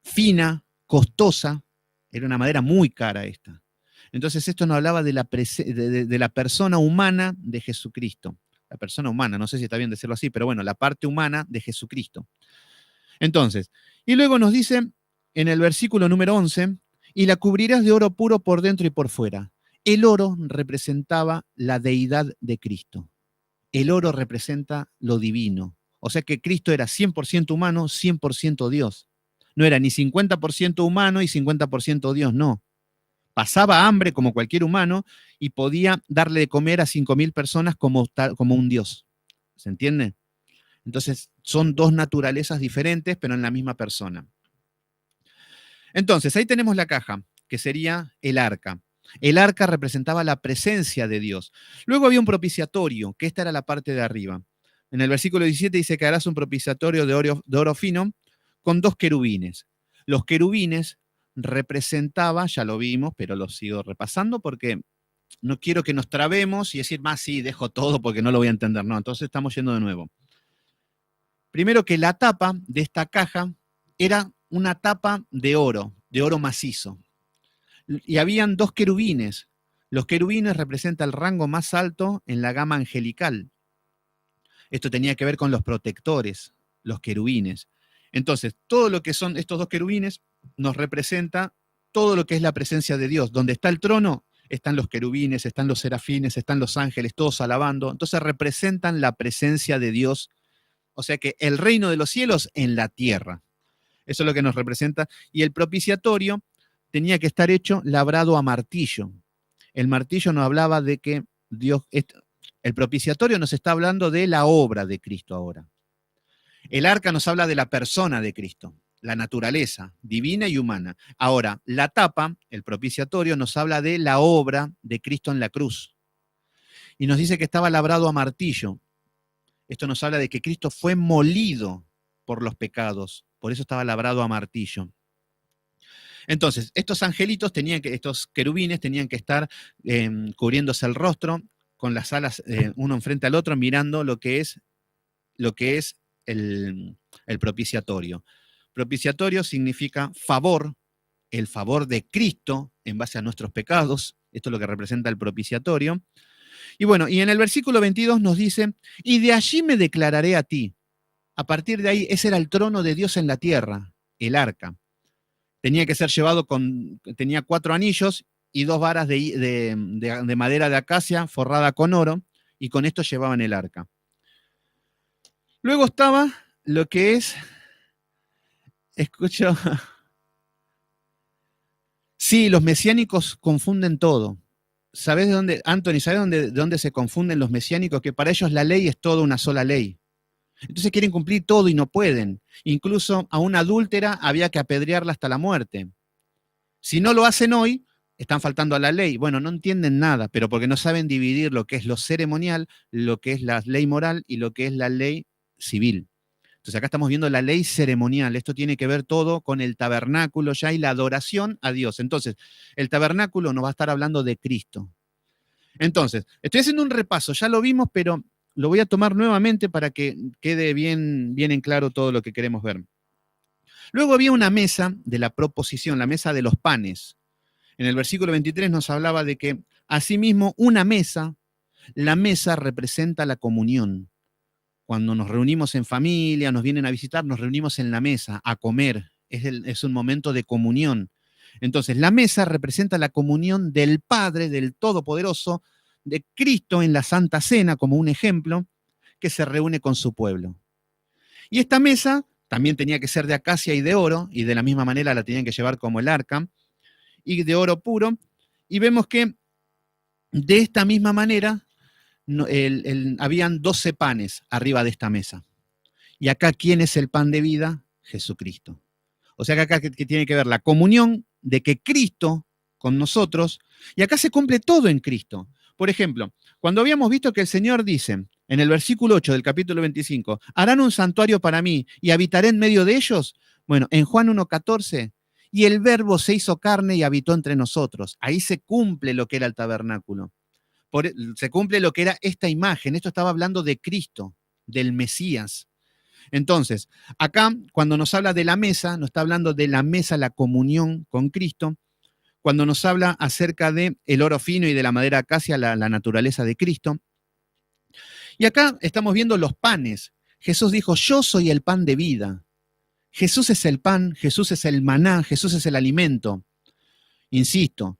A: fina, costosa, era una madera muy cara esta. Entonces esto nos hablaba de la persona humana de Jesucristo. La persona humana, no sé si está bien decirlo así, pero bueno, la parte humana de Jesucristo. Entonces, y luego nos dice en el versículo número 11, y la cubrirás de oro puro por dentro y por fuera. El oro representaba la deidad de Cristo. El oro representa lo divino. O sea que Cristo era 100% humano, 100% Dios. No era ni 50% humano y 50% Dios, no. Pasaba hambre como cualquier humano y podía darle de comer a 5.000 personas como un Dios. ¿Se entiende? Entonces, son dos naturalezas diferentes, pero en la misma persona. Entonces, ahí tenemos la caja, que sería el arca. El arca representaba la presencia de Dios. Luego había un propiciatorio, que esta era la parte de arriba. En el versículo 17 dice que harás un propiciatorio de oro fino con 2 querubines. Los querubines representaba, ya lo vimos, pero lo sigo repasando porque no quiero que nos trabemos y decir, más sí, dejo todo porque no lo voy a entender. No, entonces estamos yendo de nuevo. Primero que la tapa de esta caja era una tapa de oro macizo. Y habían 2 querubines. Los querubines representan el rango más alto en la gama angelical. Esto tenía que ver con los protectores, los querubines. Entonces, todo lo que son estos 2 querubines nos representa todo lo que es la presencia de Dios. Donde está el trono, están los querubines, están los serafines, están los ángeles, todos alabando. Entonces representan la presencia de Dios. O sea que el reino de los cielos en la tierra. Eso es lo que nos representa. Y el propiciatorio tenía que estar hecho labrado a martillo. El martillo nos hablaba de que Dios, el propiciatorio nos está hablando de la obra de Cristo ahora. El arca nos habla de la persona de Cristo, la naturaleza divina y humana. Ahora, la tapa, el propiciatorio, nos habla de la obra de Cristo en la cruz. Y nos dice que estaba labrado a martillo. Esto nos habla de que Cristo fue molido por los pecados, por eso estaba labrado a martillo. Entonces, estos angelitos estos querubines tenían que estar cubriéndose el rostro, con las alas uno enfrente al otro, mirando lo que es el propiciatorio. Propiciatorio significa favor, el favor de Cristo en base a nuestros pecados. Esto es lo que representa el propiciatorio. Y bueno, y en el versículo 22 nos dice, y de allí me declararé a ti. A partir de ahí, ese era el trono de Dios en la tierra, el arca. Tenía que ser llevado tenía 4 anillos y 2 varas de madera de acacia forrada con oro, y con esto llevaban el arca. Luego estaba lo que es, escucho, sí, los mesiánicos confunden todo. ¿Sabes de dónde, Anthony, sabes de dónde se confunden los mesiánicos? Que para ellos la ley es toda una sola ley. Entonces quieren cumplir todo y no pueden. Incluso a una adúltera había que apedrearla hasta la muerte. Si no lo hacen hoy, están faltando a la ley. Bueno, no entienden nada, pero porque no saben dividir lo que es lo ceremonial, lo que es la ley moral y lo que es la ley civil. Entonces acá estamos viendo la ley ceremonial. Esto tiene que ver todo con el tabernáculo ya y la adoración a Dios. Entonces, el tabernáculo nos va a estar hablando de Cristo. Entonces, estoy haciendo un repaso, ya lo vimos, pero lo voy a tomar nuevamente para que quede bien en claro todo lo que queremos ver. Luego había una mesa de la proposición, la mesa de los panes. En el versículo 23 nos hablaba de que, asimismo, la mesa representa la comunión. cuando nos reunimos en familia, nos vienen a visitar, nos reunimos en la mesa a comer. Es un momento de comunión. Entonces, la mesa representa la comunión del Padre, del Todopoderoso, de Cristo en la Santa Cena, como un ejemplo, que se reúne con su pueblo. Y esta mesa también tenía que ser de acacia y de oro, y de la misma manera la tenían que llevar como el arca, y de oro puro. Y vemos que de esta misma manera habían 12 panes arriba de esta mesa. Y acá, ¿quién es el pan de vida? Jesucristo. O sea que acá que tiene que ver la comunión de que Cristo con nosotros, y acá se cumple todo en Cristo. Por ejemplo, cuando habíamos visto que el Señor dice, en el versículo 8 del capítulo 25, harán un santuario para mí y habitaré en medio de ellos. Bueno, en Juan 1:14, y el verbo se hizo carne y habitó entre nosotros. Ahí se cumple lo que era el tabernáculo. Se cumple lo que era esta imagen. Esto estaba hablando de Cristo, del Mesías. Entonces, acá, cuando nos habla de la mesa, nos está hablando de la mesa, la comunión con Cristo. Cuando nos habla acerca del oro fino y de la madera acacia, la naturaleza de Cristo. Y acá estamos viendo los panes. Jesús dijo, yo soy el pan de vida. Jesús es el pan, Jesús es el maná, Jesús es el alimento. Insisto,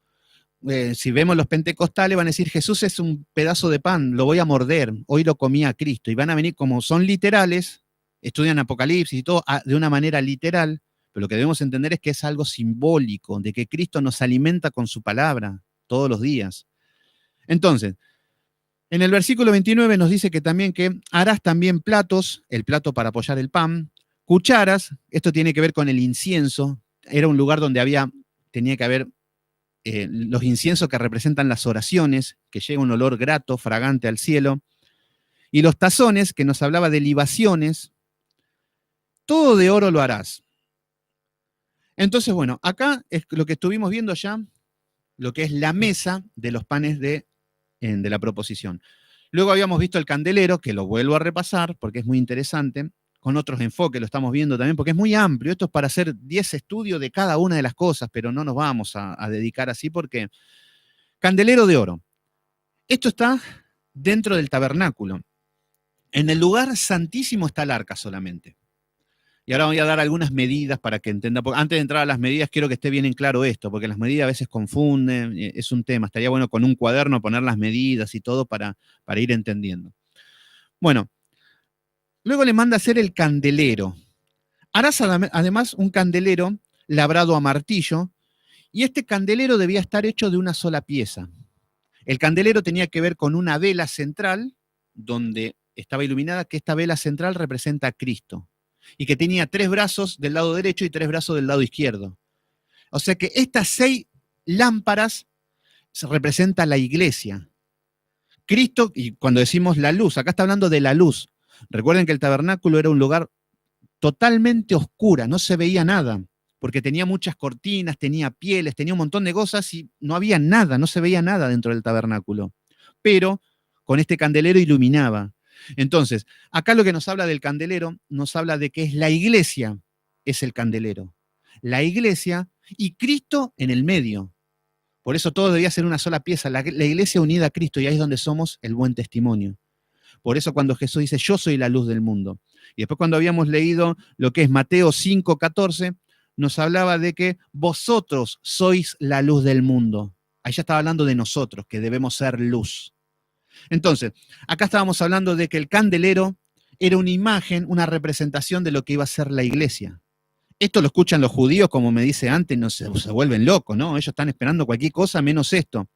A: si vemos los pentecostales van a decir, Jesús es un pedazo de pan, lo voy a morder, hoy lo comía Cristo. Y van a venir, como son literales, estudian Apocalipsis y todo de una manera literal, pero lo que debemos entender es que es algo simbólico, de que Cristo nos alimenta con su palabra todos los días. Entonces, en el versículo 29 nos dice que también que harás también platos, el plato para apoyar el pan, cucharas, esto tiene que ver con el incienso, era un lugar donde tenía que haber los inciensos que representan las oraciones, que llega un olor grato, fragante al cielo, y los tazones, que nos hablaba de libaciones, todo de oro lo harás. Entonces, bueno, acá es lo que estuvimos viendo ya, lo que es la mesa de los panes de la proposición. Luego habíamos visto el candelero, que lo vuelvo a repasar porque es muy interesante, con otros enfoques lo estamos viendo también, porque es muy amplio. Esto es para hacer 10 estudios de cada una de las cosas, pero no nos vamos a dedicar así porque... Candelero de oro. Esto está dentro del tabernáculo. En el lugar santísimo está el arca solamente. Y ahora voy a dar algunas medidas para que entienda. Porque antes de entrar a las medidas, quiero que esté bien en claro esto, porque las medidas a veces confunden, es un tema. Estaría bueno con un cuaderno poner las medidas y todo para ir entendiendo. Bueno, luego le manda a hacer el candelero. Harás además un candelero labrado a martillo, y este candelero debía estar hecho de una sola pieza. El candelero tenía que ver con una vela central, donde estaba iluminada, que esta vela central representa a Cristo, y que tenía 3 brazos del lado derecho y 3 brazos del lado izquierdo. O sea que estas 6 lámparas representan la iglesia. Cristo, y cuando decimos la luz, acá está hablando de la luz. Recuerden que el tabernáculo era un lugar totalmente oscura, no se veía nada, porque tenía muchas cortinas, tenía pieles, tenía un montón de cosas y no había nada, no se veía nada dentro del tabernáculo. Pero con este candelero iluminaba. Entonces, acá lo que nos habla del candelero, nos habla de que es la iglesia, es el candelero. La iglesia y Cristo en el medio. Por eso todo debía ser una sola pieza, la iglesia unida a Cristo, y ahí es donde somos el buen testimonio. Por eso cuando Jesús dice, yo soy la luz del mundo. Y después cuando habíamos leído lo que es Mateo 5:14, nos hablaba de que vosotros sois la luz del mundo. Ahí ya estaba hablando de nosotros, que debemos ser luz. Entonces, acá estábamos hablando de que el candelero era una imagen, una representación de lo que iba a ser la iglesia. Esto lo escuchan los judíos, como me dice antes, no se vuelven locos, ¿no? Ellos están esperando cualquier cosa menos esto.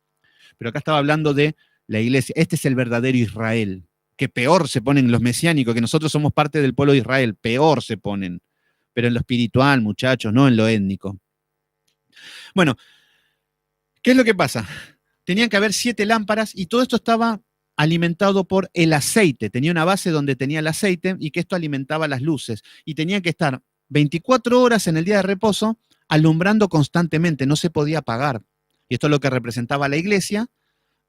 A: Pero acá estaba hablando de la iglesia. Este es el verdadero Israel, que peor se ponen los mesiánicos, que nosotros somos parte del pueblo de Israel, peor se ponen. Pero en lo espiritual, muchachos, no en lo étnico. Bueno, ¿qué es lo que pasa? Tenían que haber 7 lámparas y todo esto estaba alimentado por el aceite. Tenía una base donde tenía el aceite y que esto alimentaba las luces. Y tenían que estar 24 horas en el día de reposo alumbrando constantemente, no se podía apagar. Y esto es lo que representaba la iglesia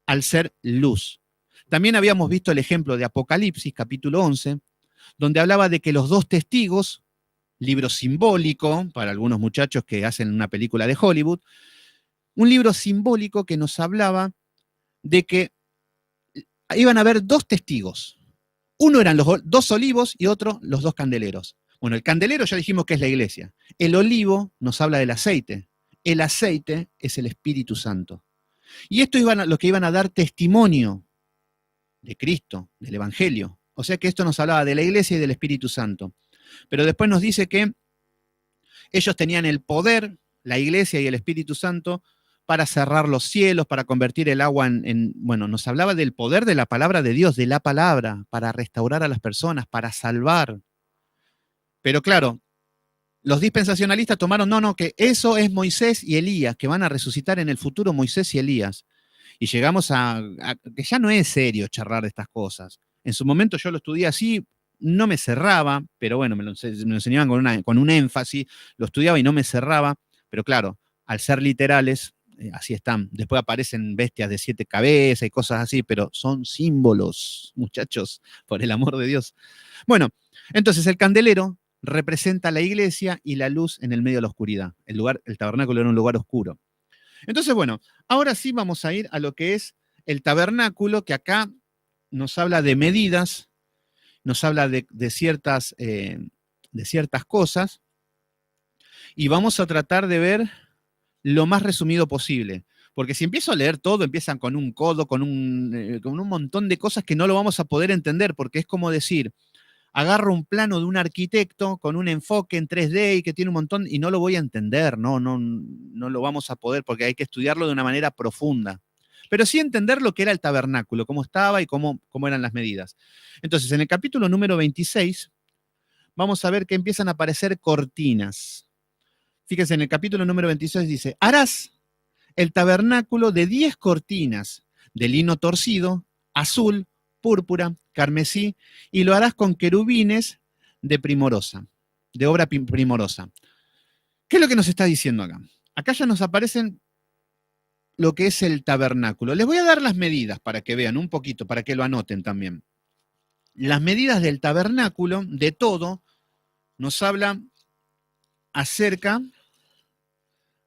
A: al ser luz. También habíamos visto el ejemplo de Apocalipsis, capítulo 11, donde hablaba de que los 2 testigos, libro simbólico, para algunos muchachos que hacen una película de Hollywood, un libro simbólico que nos hablaba de que iban a haber 2 testigos. Uno eran los dos olivos y otro los dos candeleros. Bueno, el candelero ya dijimos que es la iglesia. El olivo nos habla del aceite. El aceite es el Espíritu Santo. Y esto los que iban a dar testimonio de Cristo, del Evangelio. O sea que esto nos hablaba de la iglesia y del Espíritu Santo. Pero después nos dice que ellos tenían el poder, la iglesia y el Espíritu Santo, para cerrar los cielos, para convertir el agua bueno, nos hablaba del poder de la palabra de Dios, de la palabra, para restaurar a las personas, para salvar. Pero claro, los dispensacionalistas tomaron, no, que eso es Moisés y Elías, que van a resucitar en el futuro Moisés y Elías. Y llegamos a que ya no es serio charlar de estas cosas. En su momento yo lo estudié así, no me cerraba, pero bueno, me lo enseñaban con un énfasis, lo estudiaba y no me cerraba, pero claro, al ser literales, así están. Después aparecen bestias de 7 cabezas y cosas así, pero son símbolos, muchachos, por el amor de Dios. Bueno, entonces el candelero representa la iglesia y la luz en el medio de la oscuridad. El tabernáculo era un lugar oscuro. Entonces, bueno, ahora sí vamos a ir a lo que es el tabernáculo, que acá nos habla de medidas, nos habla de ciertas cosas, y vamos a tratar de ver lo más resumido posible. Porque si empiezo a leer todo, empiezan con un codo, con un montón de cosas que no lo vamos a poder entender, porque es como decir, agarro un plano de un arquitecto con un enfoque en 3D y que tiene un montón, y no lo voy a entender, no lo vamos a poder, porque hay que estudiarlo de una manera profunda. Pero sí entender lo que era el tabernáculo, cómo estaba y cómo eran las medidas. Entonces, en el capítulo número 26, vamos a ver que empiezan a aparecer cortinas. Fíjense, en el capítulo número 26 dice, harás el tabernáculo de 10 cortinas de lino torcido, azul, púrpura, carmesí, y lo harás con querubines de primorosa, de obra primorosa. ¿Qué es lo que nos está diciendo acá? Acá ya nos aparecen lo que es el tabernáculo. Les voy a dar las medidas para que vean un poquito, para que lo anoten también. Las medidas del tabernáculo, de todo, nos habla acerca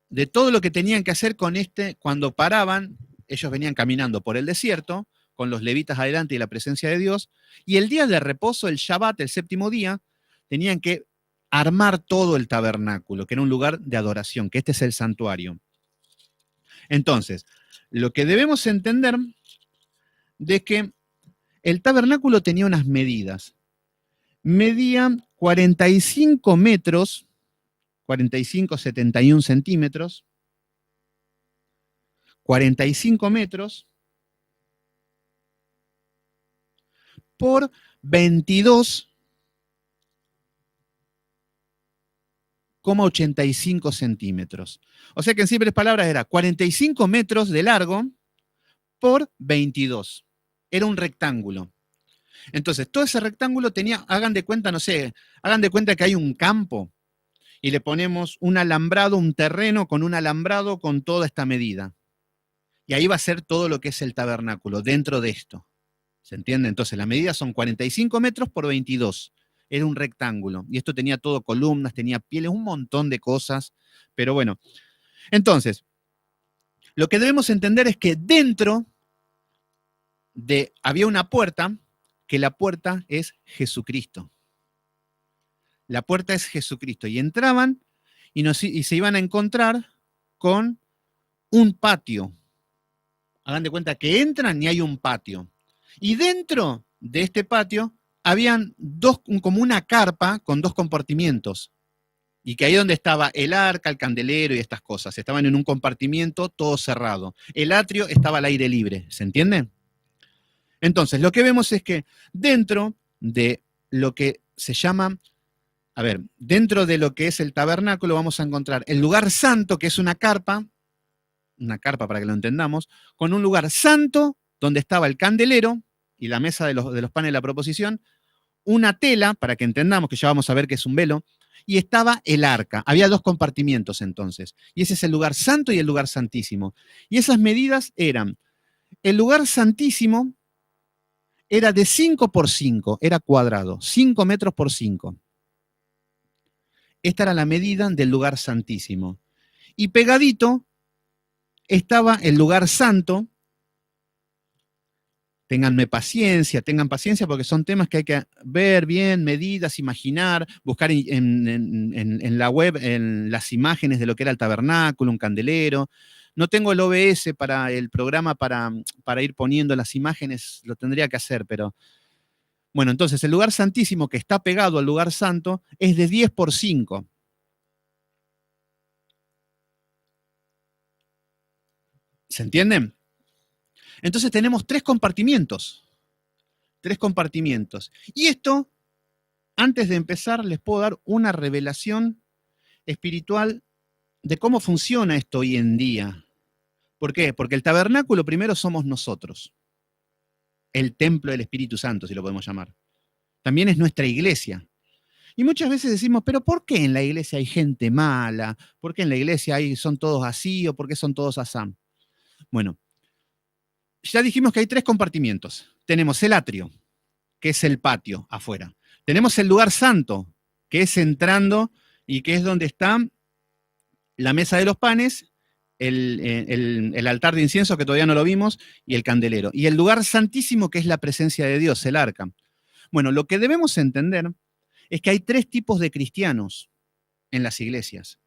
A: de todo lo que tenían que hacer con cuando paraban. Ellos venían caminando por el desierto, con los levitas adelante y la presencia de Dios, y el día de reposo, el Shabbat, el séptimo día, tenían que armar todo el tabernáculo, que era un lugar de adoración, que este es el santuario. Entonces, lo que debemos entender de que el tabernáculo tenía unas medidas. Medía 45 metros, 45, 71 centímetros, 45 metros por 22,85 centímetros. O sea que en simples palabras era 45 metros de largo por 22. Era un rectángulo. Entonces, todo ese rectángulo tenía, hagan de cuenta, no sé, hagan de cuenta que hay un campo y le ponemos un alambrado, un terreno con un alambrado con toda esta medida. Y ahí va a ser todo lo que es el tabernáculo, dentro de esto. ¿Se entiende? Entonces, las medidas son 45 metros por 22. Era un rectángulo. Y esto tenía todo columnas, tenía pieles, un montón de cosas. Pero bueno, entonces, lo que debemos entender es que dentro había una puerta, que la puerta es Jesucristo. La puerta es Jesucristo. Y entraban y se iban a encontrar con un patio. Hagan de cuenta que entran y hay un patio. Y dentro de este patio habían como una carpa con 2 compartimientos. Y que ahí donde estaba el arca, el candelero y estas cosas. Estaban en un compartimiento todo cerrado. El atrio estaba al aire libre. ¿Se entiende? Entonces, lo que vemos es que dentro de lo que se llama, dentro de lo que es el tabernáculo vamos a encontrar el lugar santo, que es una carpa para que lo entendamos, con un lugar santo donde estaba el candelero y la mesa de los panes de la proposición, una tela, para que entendamos que ya vamos a ver que es un velo, y estaba el arca. Había 2 compartimientos entonces, y ese es el lugar santo y el lugar santísimo. Y esas medidas eran, el lugar santísimo era de 5 por 5, era cuadrado, 5 metros por 5. Esta era la medida del lugar santísimo. Y pegadito estaba el lugar santo, tengan paciencia porque son temas que hay que ver bien, medidas, imaginar, buscar en la web, en las imágenes de lo que era el tabernáculo, un candelero. No tengo el OBS para el programa para ir poniendo las imágenes, lo tendría que hacer, pero bueno, entonces el lugar santísimo que está pegado al lugar santo es de 10 por 5. ¿Se entienden? Entonces tenemos tres compartimientos. Y esto, antes de empezar, les puedo dar una revelación espiritual de cómo funciona esto hoy en día. ¿Por qué? Porque el tabernáculo primero somos nosotros. El templo del Espíritu Santo, si lo podemos llamar. También es nuestra iglesia. Y muchas veces decimos, pero ¿por qué en la iglesia hay gente mala? ¿Por qué en la iglesia son todos así o por qué son todos asam? Bueno, ya dijimos que hay tres compartimientos. Tenemos el atrio, que es el patio afuera. Tenemos el lugar santo, que es entrando y que es donde está la mesa de los panes, el altar de incienso, que todavía no lo vimos, y el candelero. Y el lugar santísimo, que es la presencia de Dios, el arca. Bueno, lo que debemos entender es que hay tres tipos de cristianos en las iglesias,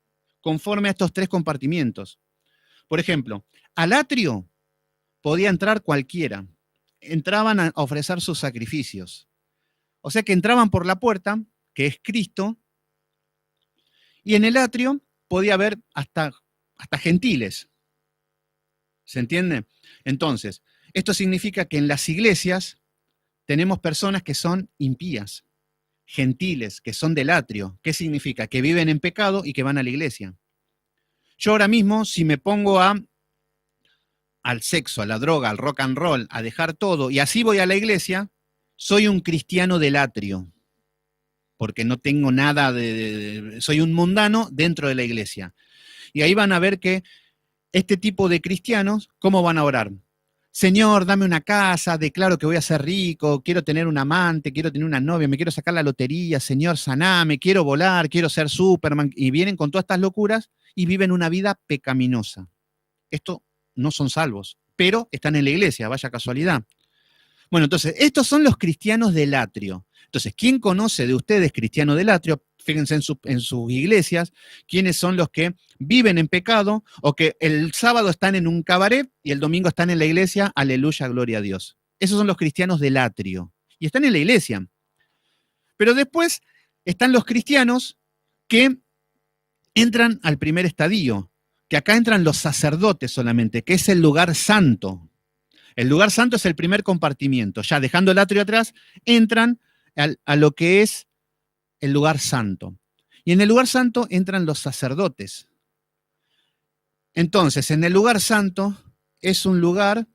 A: conforme a estos tres compartimientos. Por ejemplo, al atrio podía entrar cualquiera. Entraban a ofrecer sus sacrificios. O sea que entraban por la puerta, que es Cristo, y en el atrio podía haber hasta gentiles. ¿Se entiende? Entonces, esto significa que en las iglesias tenemos personas que son impías, gentiles, que son del atrio. ¿Qué significa? Que viven en pecado y que van a la iglesia. Yo ahora mismo, si me pongo al sexo, a la droga, al rock and roll, a dejar todo, y así voy a la iglesia, soy un cristiano del atrio, porque no tengo nada soy un mundano dentro de la iglesia. Y ahí van a ver que este tipo de cristianos, ¿cómo van a orar? Señor, dame una casa, declaro que voy a ser rico, quiero tener un amante, quiero tener una novia, me quiero sacar la lotería, Señor, saname, quiero volar, quiero ser Superman, y vienen con todas estas locuras y viven una vida pecaminosa. Esto no son salvos, pero están en la iglesia, vaya casualidad. Bueno, entonces, estos son los cristianos del atrio. Entonces, ¿quién conoce de ustedes cristiano del atrio? Fíjense en sus iglesias, quiénes son los que viven en pecado o que el sábado están en un cabaret y el domingo están en la iglesia, aleluya, gloria a Dios. Esos son los cristianos del atrio y están en la iglesia. Pero después están los cristianos que entran al primer estadio, que acá entran los sacerdotes solamente, que es el lugar santo. El lugar santo es el primer compartimiento. Ya dejando el atrio atrás, entran a lo que es el lugar santo. Y en el lugar santo entran los sacerdotes. Entonces, en el lugar santo es un lugar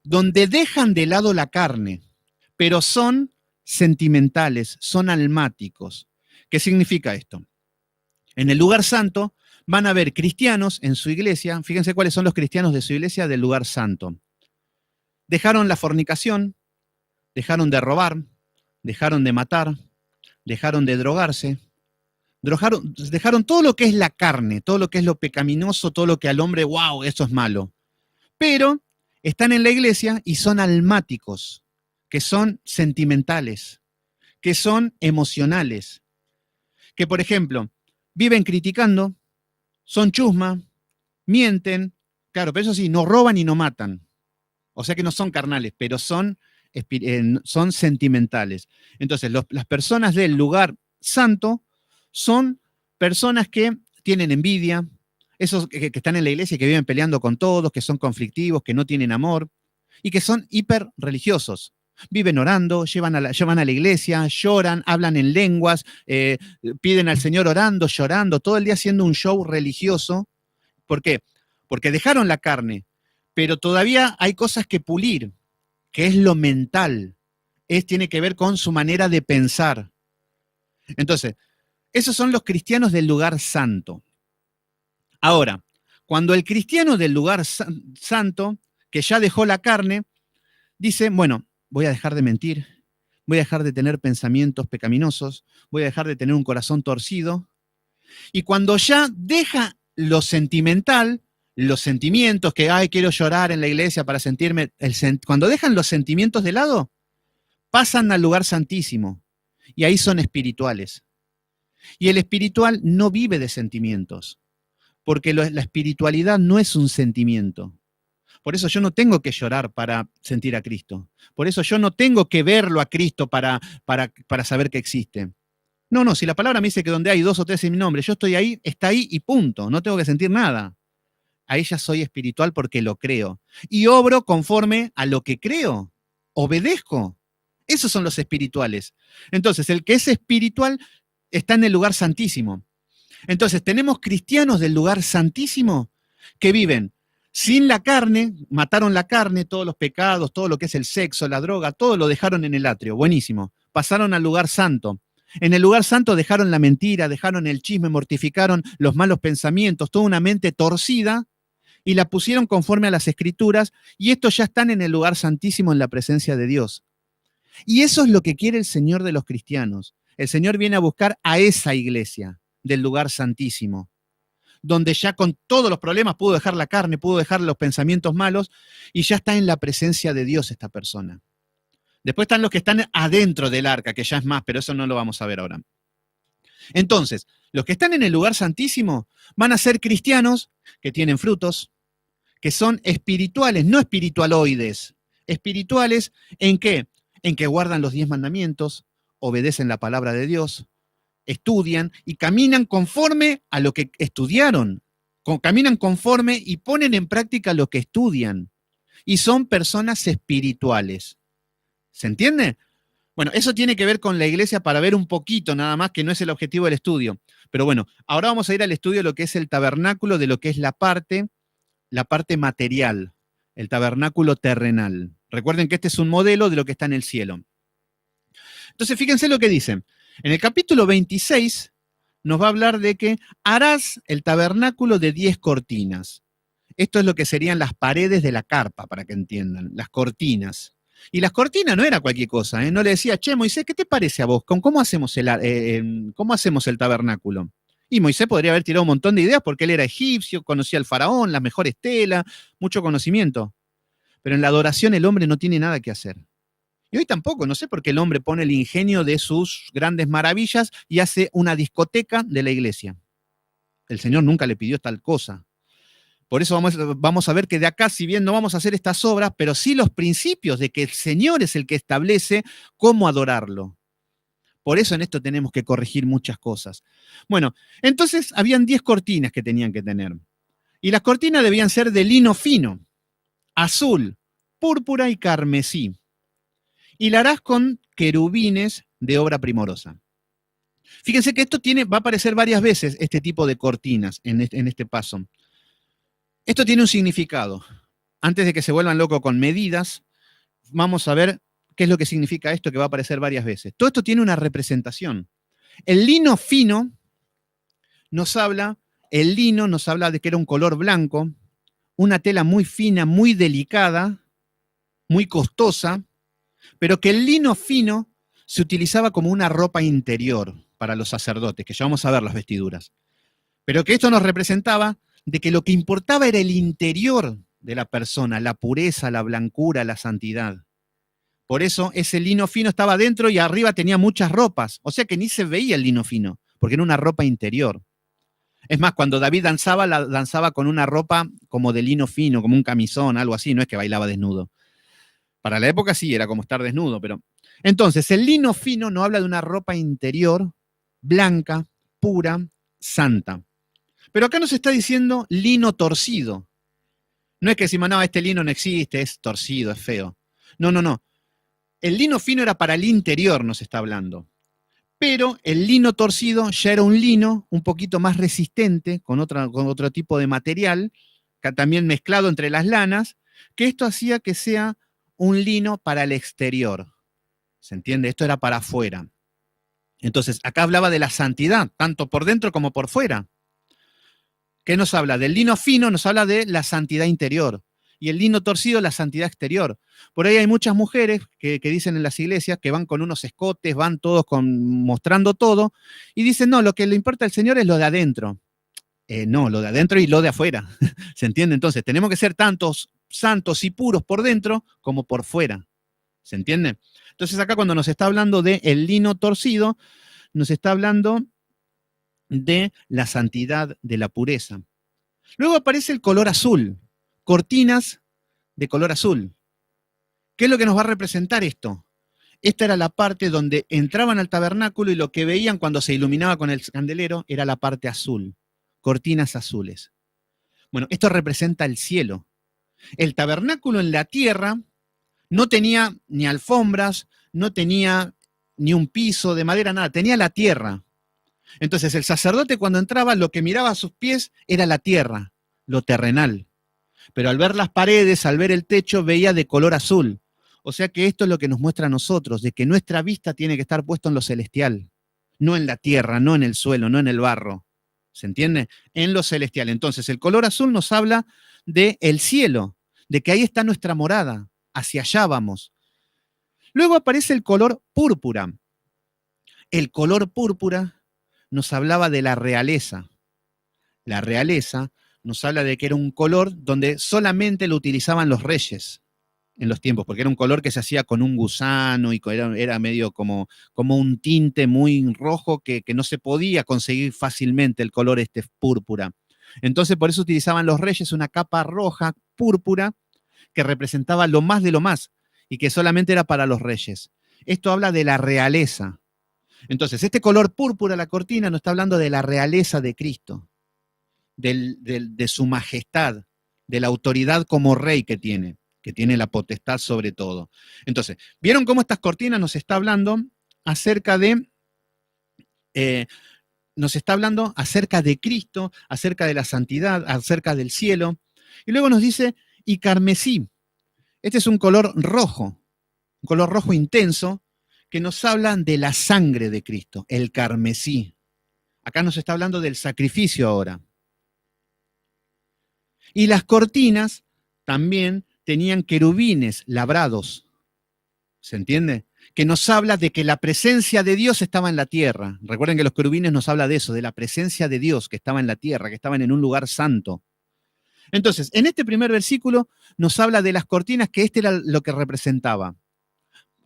A: donde dejan de lado la carne, pero son sentimentales, son almáticos. ¿Qué significa esto? En el lugar santo van a haber cristianos en su iglesia. Fíjense cuáles son los cristianos de su iglesia del lugar santo. Dejaron la fornicación, dejaron de robar, dejaron de matar, dejaron de drogarse, dejaron todo lo que es la carne, todo lo que es lo pecaminoso, todo lo que al hombre, wow, eso es malo. Pero están en la iglesia y son almáticos, que son sentimentales, que son emocionales, que por ejemplo, viven criticando, son chusma, mienten, claro, pero eso sí, no roban y no matan. O sea que no son carnales, pero son sentimentales. Entonces, las personas del lugar santo son personas que tienen envidia, esos que están en la iglesia y que viven peleando con todos, que son conflictivos, que no tienen amor y que son hiper religiosos. Viven orando, llevan a la iglesia, lloran, hablan en lenguas, piden al Señor orando, llorando, todo el día haciendo un show religioso. ¿Por qué? Porque dejaron la carne, pero todavía hay cosas que pulir, que es lo mental, tiene que ver con su manera de pensar. Entonces, esos son los cristianos del lugar santo. Ahora, cuando el cristiano del lugar santo, que ya dejó la carne, dice, bueno, voy a dejar de mentir, voy a dejar de tener pensamientos pecaminosos, voy a dejar de tener un corazón torcido, y cuando ya deja lo sentimental, los sentimientos, que, ay, quiero llorar en la iglesia para sentirme, cuando dejan los sentimientos de lado, pasan al lugar santísimo y ahí son espirituales. Y el espiritual no vive de sentimientos, porque la espiritualidad no es un sentimiento. Por eso yo no tengo que llorar para sentir a Cristo. Por eso yo no tengo que verlo a Cristo para saber que existe. No, no, si la palabra me dice que donde hay 2 o 3 en mi nombre, yo estoy ahí, está ahí y punto. No tengo que sentir nada. Ahí ya soy espiritual porque lo creo. Y obro conforme a lo que creo. Obedezco. Esos son los espirituales. Entonces, el que es espiritual está en el lugar santísimo. Entonces, tenemos cristianos del lugar santísimo que viven sin la carne, mataron la carne, todos los pecados, todo lo que es el sexo, la droga, todo lo dejaron en el atrio. Buenísimo. Pasaron al lugar santo. En el lugar santo dejaron la mentira, dejaron el chisme, mortificaron los malos pensamientos, toda una mente torcida y la pusieron conforme a las escrituras y estos ya están en el lugar santísimo en la presencia de Dios. Y eso es lo que quiere el Señor de los cristianos. El Señor viene a buscar a esa iglesia del lugar santísimo, donde ya con todos los problemas pudo dejar la carne, pudo dejar los pensamientos malos y ya está en la presencia de Dios esta persona. Después están los que están adentro del arca, que ya es más, pero eso no lo vamos a ver ahora. Entonces, los que están en el lugar santísimo van a ser cristianos que tienen frutos, que son espirituales, no espiritualoides. Espirituales, ¿en qué? En que guardan los 10 mandamientos, obedecen la palabra de Dios, estudian y caminan conforme a lo que estudiaron. Caminan conforme y ponen en práctica lo que estudian. Y son personas espirituales. ¿Se entiende? Bueno, eso tiene que ver con la iglesia para ver un poquito nada más, que no es el objetivo del estudio. Pero bueno, ahora vamos a ir al estudio de lo que es el tabernáculo, de lo que es la parte material, el tabernáculo terrenal. Recuerden que este es un modelo de lo que está en el cielo. Entonces, fíjense lo que dice. En el capítulo 26 nos va a hablar de que harás el tabernáculo de 10 cortinas. Esto es lo que serían las paredes de la carpa, para que entiendan, las cortinas. Y las cortinas no era cualquier cosa, ¿eh? No le decía, che, Moisés, ¿qué te parece a vos? ¿Cómo hacemos el tabernáculo? Y Moisés podría haber tirado un montón de ideas porque él era egipcio, conocía al faraón, las mejores telas, mucho conocimiento. Pero en la adoración el hombre no tiene nada que hacer. Y hoy tampoco, no sé por qué el hombre pone el ingenio de sus grandes maravillas y hace una discoteca de la iglesia. El Señor nunca le pidió tal cosa. Por eso vamos a ver que de acá, si bien no vamos a hacer estas obras, pero sí los principios de que el Señor es el que establece cómo adorarlo. Por eso en esto tenemos que corregir muchas cosas. Bueno, entonces habían 10 cortinas que tenían que tener. Y las cortinas debían ser de lino fino, azul, púrpura y carmesí. Y la harás con querubines de obra primorosa. Fíjense que esto va a aparecer varias veces, este tipo de cortinas en este paso. Esto tiene un significado. Antes de que se vuelvan locos con medidas, vamos a ver qué es lo que significa esto que va a aparecer varias veces. Todo esto tiene una representación. El lino fino nos habla de que era un color blanco, una tela muy fina, muy delicada, muy costosa, pero que el lino fino se utilizaba como una ropa interior para los sacerdotes, que ya vamos a ver las vestiduras. Pero que esto nos representaba de que lo que importaba era el interior de la persona, la pureza, la blancura, la santidad. Por eso ese lino fino estaba adentro y arriba tenía muchas ropas, o sea que ni se veía el lino fino, porque era una ropa interior. Es más, cuando David danzaba, danzaba con una ropa como de lino fino, como un camisón, algo así, no es que bailaba desnudo. Para la época sí, era como estar desnudo, pero... Entonces, el lino fino no habla de una ropa interior, blanca, pura, santa. Pero acá nos está diciendo lino torcido. No es que decimos, no, este lino no existe, es torcido, es feo. No, no, no. El lino fino era para el interior, nos está hablando. Pero el lino torcido ya era un lino un poquito más resistente, con otro tipo de material, también mezclado entre las lanas, que esto hacía que sea un lino para el exterior. ¿Se entiende? Esto era para afuera. Entonces, acá hablaba de la santidad, tanto por dentro como por fuera. ¿Qué nos habla? Del lino fino nos habla de la santidad interior. Y el lino torcido, la santidad exterior. Por ahí hay muchas mujeres que dicen en las iglesias que van con unos escotes, van todos mostrando todo, y dicen, no, lo que le importa al Señor es lo de adentro. No, lo de adentro y lo de afuera. ¿Se entiende? Entonces, tenemos que ser tantos santos y puros por dentro como por fuera. ¿Se entiende? Entonces, acá cuando nos está hablando de el lino torcido, nos está hablando de la santidad, de la pureza. Luego aparece el color azul, cortinas de color azul. ¿Qué es lo que nos va a representar esto? Esta era la parte donde entraban al tabernáculo y lo que veían cuando se iluminaba con el candelero era la parte azul, cortinas azules. Bueno, esto representa el cielo. El tabernáculo en la tierra no tenía ni alfombras, no tenía ni un piso de madera, nada, tenía la tierra. Entonces el sacerdote cuando entraba lo que miraba a sus pies era la tierra, lo terrenal. Pero al ver las paredes, al ver el techo, veía de color azul. O sea que esto es lo que nos muestra a nosotros, de que nuestra vista tiene que estar puesta en lo celestial, no en la tierra, no en el suelo, no en el barro. ¿Se entiende? En lo celestial. Entonces el color azul nos habla del cielo, de que ahí está nuestra morada, hacia allá vamos. Luego aparece el color púrpura. El color púrpura nos hablaba de la realeza. La realeza nos habla de que era un color donde solamente lo utilizaban los reyes en los tiempos, porque era un color que se hacía con un gusano y era medio como un tinte muy rojo que no se podía conseguir fácilmente el color este púrpura. Entonces por eso utilizaban los reyes una capa roja, púrpura, que representaba lo más de lo más y que solamente era para los reyes. Esto habla de la realeza. Entonces, este color púrpura, la cortina, nos está hablando de la realeza de Cristo, de su majestad, de la autoridad como rey que tiene la potestad sobre todo. Entonces, ¿vieron cómo estas cortinas nos está hablando acerca de, Cristo, acerca de la santidad, acerca del cielo? Y luego nos dice, y carmesí. Este es un color rojo intenso, que nos habla de la sangre de Cristo, el carmesí. Acá nos está hablando del sacrificio ahora. Y las cortinas también tenían querubines labrados. ¿Se entiende? Que nos habla de que la presencia de Dios estaba en la tierra. Recuerden que los querubines nos habla de eso, de la presencia de Dios que estaba en la tierra, que estaban en un lugar santo. Entonces, en este primer versículo nos habla de las cortinas, que este era lo que representaba.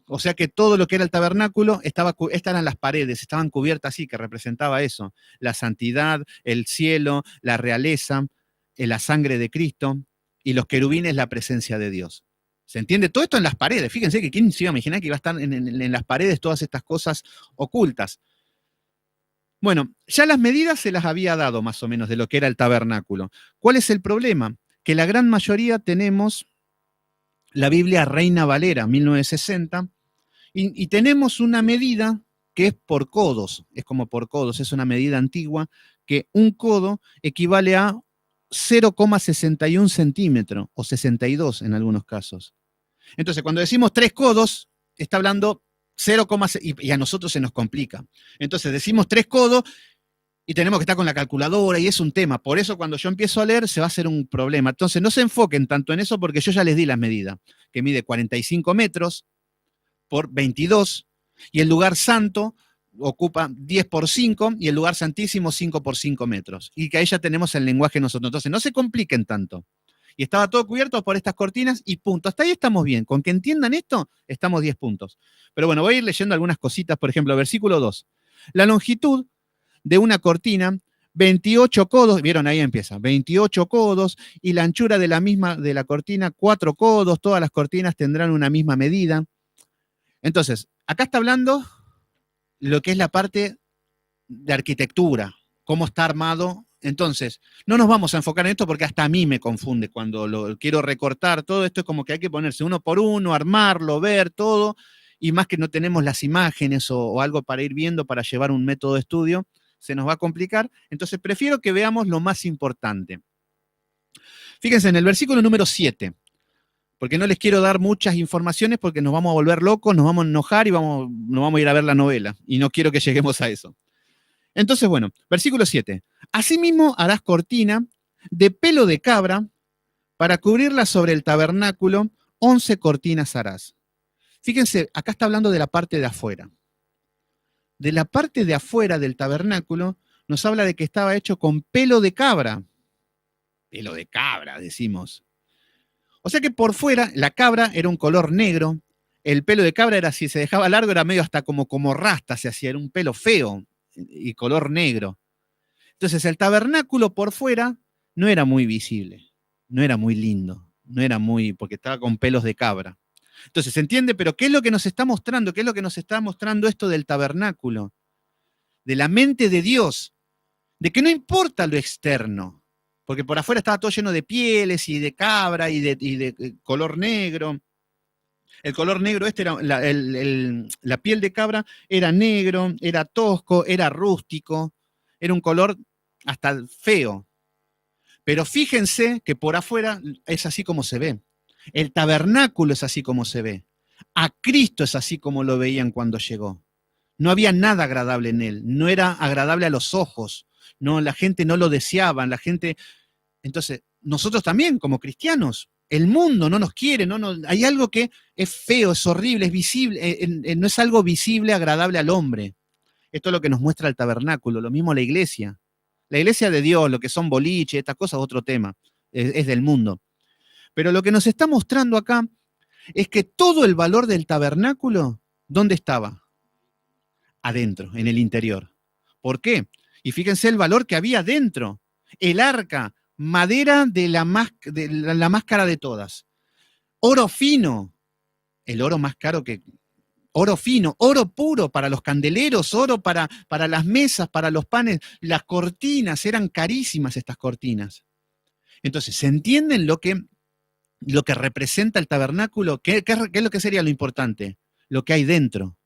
A: O sea que todo lo que era el tabernáculo estas eran las paredes, estaban cubiertas así, que representaba eso, la santidad, el cielo, la realeza, la sangre de Cristo, y los querubines la presencia de Dios. ¿Se entiende? Todo esto en las paredes. Fíjense que quién se iba a imaginar que iba a estar en las paredes todas estas cosas ocultas. Bueno, ya las medidas se las había dado más o menos de lo que era el tabernáculo. ¿Cuál es el problema? Que la gran mayoría tenemos la Biblia Reina Valera, 1960, y tenemos una medida que es por codos, es como por codos, es una medida antigua, que un codo equivale a 0,61 centímetros o 62 en algunos casos. Entonces, cuando decimos 3 codos, está hablando 0, y a nosotros se nos complica. Entonces, decimos 3 codos y tenemos que estar con la calculadora y es un tema. Por eso, cuando yo empiezo a leer, se va a hacer un problema. Entonces, no se enfoquen tanto en eso porque yo ya les di las medidas, que mide 45 metros por 22, y el lugar santo ocupa 10 por 5 y el lugar santísimo 5 por 5 metros. Y que ahí ya tenemos el lenguaje nosotros. Entonces, no se compliquen tanto. Y estaba todo cubierto por estas cortinas y punto. Hasta ahí estamos bien. Con que entiendan esto, estamos 10 puntos. Pero bueno, voy a ir leyendo algunas cositas. Por ejemplo, versículo 2. La longitud de una cortina, 28 codos, vieron ahí empieza, 28 codos, y la anchura de la cortina, 4 codos. Todas las cortinas tendrán una misma medida. Entonces, acá está hablando lo que es la parte de arquitectura, cómo está armado. Entonces, no nos vamos a enfocar en esto porque hasta a mí me confunde cuando lo quiero recortar. Todo esto es como que hay que ponerse uno por uno, armarlo, ver todo, y más que no tenemos las imágenes o algo para ir viendo para llevar un método de estudio, se nos va a complicar. Entonces, prefiero que veamos lo más importante. Fíjense en el versículo número 7. Porque no les quiero dar muchas informaciones porque nos vamos a volver locos, nos vamos a enojar y nos vamos a ir a ver la novela. Y no quiero que lleguemos a eso. Entonces, bueno, versículo 7. Asimismo harás cortina de pelo de cabra para cubrirla sobre el tabernáculo, 11 cortinas harás. Fíjense, acá está hablando de la parte de afuera. De la parte de afuera del tabernáculo nos habla de que estaba hecho con pelo de cabra. Pelo de cabra, decimos. O sea que por fuera la cabra era un color negro, el pelo de cabra era, si se dejaba largo, era medio hasta como rasta, se hacía, era un pelo feo y color negro. Entonces el tabernáculo por fuera no era muy visible, no era muy lindo, no era muy, porque estaba con pelos de cabra. Entonces, ¿se entiende? Pero ¿qué es lo que nos está mostrando? ¿Qué es lo que nos está mostrando esto del tabernáculo? De la mente de Dios, de que no importa lo externo, porque por afuera estaba todo lleno de pieles y de cabra y de color negro. El color negro este era, la piel de cabra era negro, era tosco, era rústico, era un color hasta feo. Pero fíjense que por afuera es así como se ve. El tabernáculo es así como se ve. A Cristo es así como lo veían cuando llegó. No había nada agradable en él, no era agradable a los ojos, no, la gente no lo deseaba, la gente. Entonces, nosotros también, como cristianos, el mundo no nos quiere, hay algo que es feo, es horrible, es visible, no es algo visible, agradable al hombre. Esto es lo que nos muestra el tabernáculo, lo mismo la iglesia. La iglesia de Dios, lo que son boliches, estas cosas, otro tema, es del mundo. Pero lo que nos está mostrando acá es que todo el valor del tabernáculo, ¿dónde estaba? Adentro, en el interior. ¿Por qué? Y fíjense el valor que había dentro. El arca, madera de la más cara de todas. Oro fino, el oro más caro que... Oro fino, oro puro para los candeleros, oro para las mesas, para los panes, las cortinas, eran carísimas estas cortinas. Entonces, ¿se entienden lo que representa el tabernáculo? ¿Qué es lo que sería lo importante? Lo que hay dentro.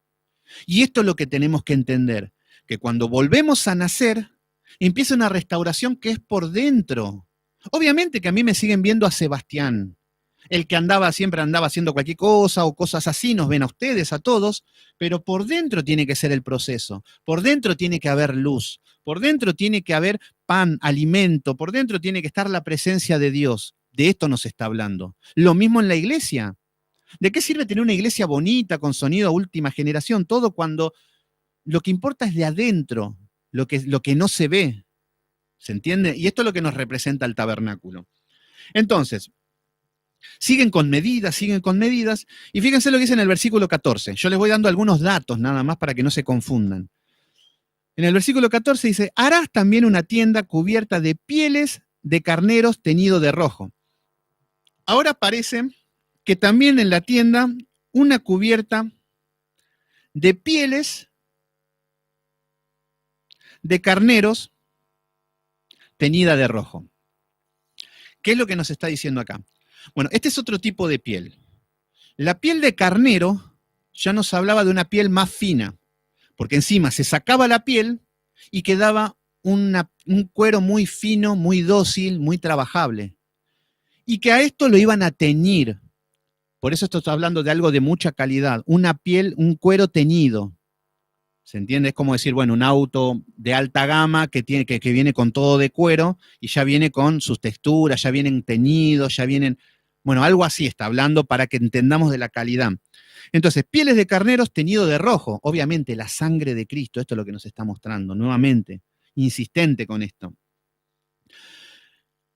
A: Y esto es lo que tenemos que entender, que cuando volvemos a nacer, empieza una restauración que es por dentro. Obviamente que a mí me siguen viendo a Sebastián, el que siempre andaba haciendo cualquier cosa o cosas así, nos ven a ustedes, a todos, pero por dentro tiene que ser el proceso, por dentro tiene que haber luz, por dentro tiene que haber pan, alimento, por dentro tiene que estar la presencia de Dios. De esto nos está hablando. Lo mismo en la iglesia. ¿De qué sirve tener una iglesia bonita, con sonido última generación? Todo cuando lo que importa es de adentro, lo que no se ve. ¿Se entiende? Y esto es lo que nos representa el tabernáculo. Entonces, siguen con medidas, y fíjense lo que dice en el versículo 14. Yo les voy dando algunos datos nada más para que no se confundan. En el versículo 14 dice, harás también una tienda cubierta de pieles de carneros teñido de rojo. Ahora parece que también en la tienda una cubierta de pieles de carneros teñida de rojo. ¿Qué es lo que nos está diciendo acá? Bueno, este es otro tipo de piel. La piel de carnero ya nos hablaba de una piel más fina, porque encima se sacaba la piel y quedaba un cuero muy fino, muy dócil, muy trabajable. Y que a esto lo iban a teñir. Por eso esto está hablando de algo de mucha calidad. Una piel, un cuero teñido. ¿Se entiende? Es como decir, bueno, un auto de alta gama que viene con todo de cuero y ya viene con sus texturas, ya vienen teñidos, ya vienen... Bueno, algo así está hablando para que entendamos de la calidad. Entonces, pieles de carneros teñido de rojo. Obviamente, la sangre de Cristo, esto es lo que nos está mostrando nuevamente. Insistente con esto.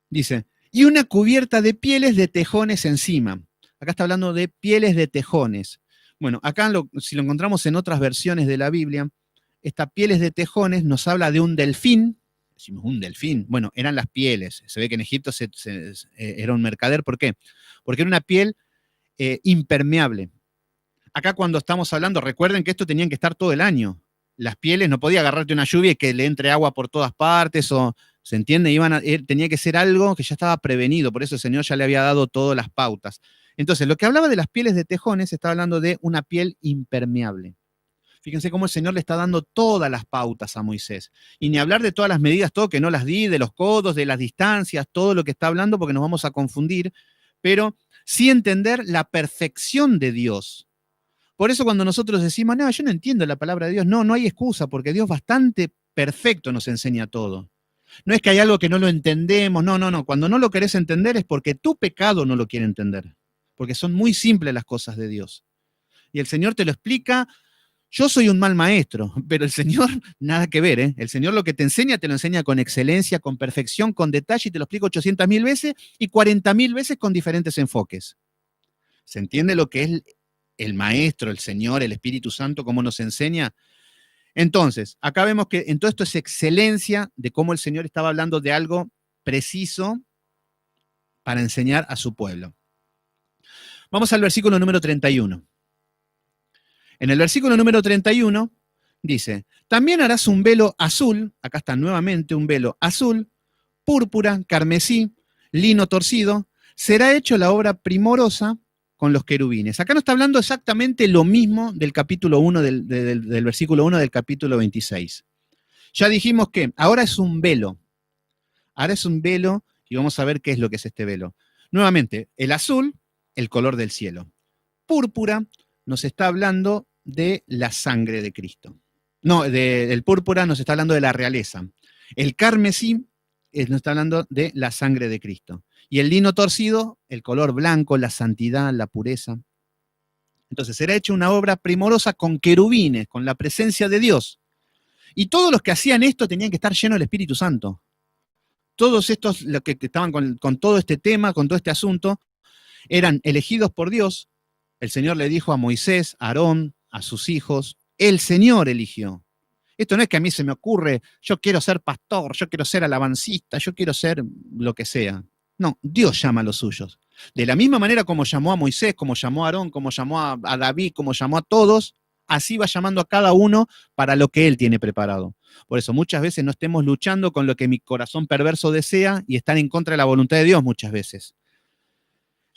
A: Dice, y una cubierta de pieles de tejones encima. Acá está hablando de pieles de tejones. Bueno, acá si lo encontramos en otras versiones de la Biblia, estas pieles de tejones nos habla de un delfín. Decimos, un delfín. Bueno, eran las pieles. Se ve que en Egipto era un mercader. ¿Por qué? Porque era una piel impermeable. Acá cuando estamos hablando, recuerden que esto tenían que estar todo el año. Las pieles, no podía agarrarte una lluvia y que le entre agua por todas partes, o, ¿se entiende? Tenía que ser algo que ya estaba prevenido, por eso el Señor ya le había dado todas las pautas. Entonces, lo que hablaba de las pieles de tejones, estaba hablando de una piel impermeable. Fíjense cómo el Señor le está dando todas las pautas a Moisés. Y ni hablar de todas las medidas, todo que no las di, de los codos, de las distancias, todo lo que está hablando, porque nos vamos a confundir, pero sí entender la perfección de Dios. Por eso cuando nosotros decimos, no, yo no entiendo la palabra de Dios, no hay excusa, porque Dios bastante perfecto nos enseña todo. No es que hay algo que no lo entendemos, no. Cuando no lo querés entender es porque tu pecado no lo quiere entender, porque son muy simples las cosas de Dios. Y el Señor te lo explica Yo soy un mal maestro, pero el Señor nada que ver, ¿eh? El Señor lo que te lo enseña con excelencia, con perfección, con detalle, y te lo explico 800.000 veces y 40.000 veces con diferentes enfoques. ¿Se entiende lo que es el Maestro, el Señor, el Espíritu Santo, cómo nos enseña? Entonces, acá vemos que en todo esto es excelencia de cómo el Señor estaba hablando de algo preciso para enseñar a su pueblo. Vamos al versículo número 31. En el versículo número 31 dice, también harás un velo azul, acá está nuevamente un velo azul, púrpura, carmesí, lino torcido, será hecho la obra primorosa con los querubines. Acá no está hablando exactamente lo mismo del capítulo 1, del versículo 1 del capítulo 26. Ya dijimos que ahora es un velo, y vamos a ver qué es lo que es este velo. Nuevamente, el azul, el color del cielo. Púrpura nos está hablando de la sangre de Cristo. No, el púrpura nos está hablando de la realeza. El carmesí nos está hablando de la sangre de Cristo. Y el lino torcido, el color blanco, la santidad, la pureza. Entonces será hecha una obra primorosa con querubines, con la presencia de Dios. Y todos los que hacían esto tenían que estar llenos del Espíritu Santo. Todos estos, los que estaban con todo este tema, con todo este asunto, eran elegidos por Dios. El Señor le dijo a Moisés, a Aarón, a sus hijos, el Señor eligió. Esto no es que a mí se me ocurre, yo quiero ser pastor, yo quiero ser alabancista, yo quiero ser lo que sea. No, Dios llama a los suyos. De la misma manera como llamó a Moisés, como llamó a Aarón, como llamó a David, como llamó a todos, así va llamando a cada uno para lo que Él tiene preparado. Por eso muchas veces no estemos luchando con lo que mi corazón perverso desea y están en contra de la voluntad de Dios muchas veces.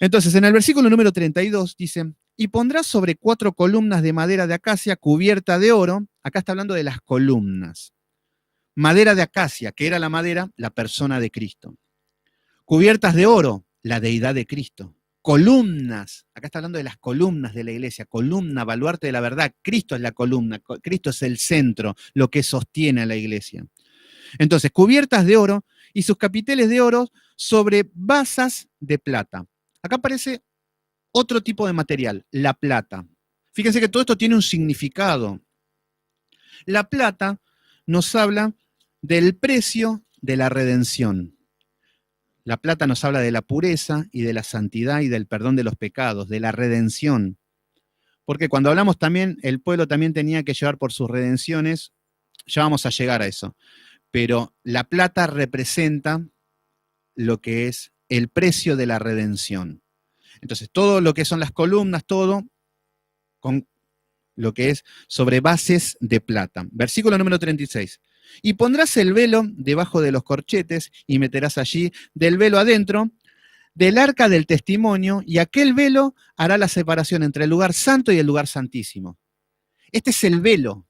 A: Entonces, en el versículo número 32 dice, y pondrás sobre 4 columnas de madera de acacia cubierta de oro. Acá está hablando de las columnas. Madera de acacia, que era la madera, la persona de Cristo. Cubiertas de oro, la deidad de Cristo. Columnas, acá está hablando de las columnas de la iglesia. Columna, baluarte de la verdad. Cristo es la columna, Cristo es el centro, lo que sostiene a la iglesia. Entonces, cubiertas de oro y sus capiteles de oro sobre basas de plata. Acá aparece otro tipo de material, la plata. Fíjense que todo esto tiene un significado. La plata nos habla del precio de la redención. La plata nos habla de la pureza y de la santidad y del perdón de los pecados, de la redención. Porque cuando hablamos también, el pueblo también tenía que llevar por sus redenciones, ya vamos a llegar a eso, pero la plata representa lo que es el precio de la redención. Entonces, todo lo que son las columnas, todo con lo que es sobre bases de plata. Versículo número 36. Y pondrás el velo debajo de los corchetes y meterás allí del velo adentro del arca del testimonio, y aquel velo hará la separación entre el lugar santo y el lugar santísimo. Este es el velo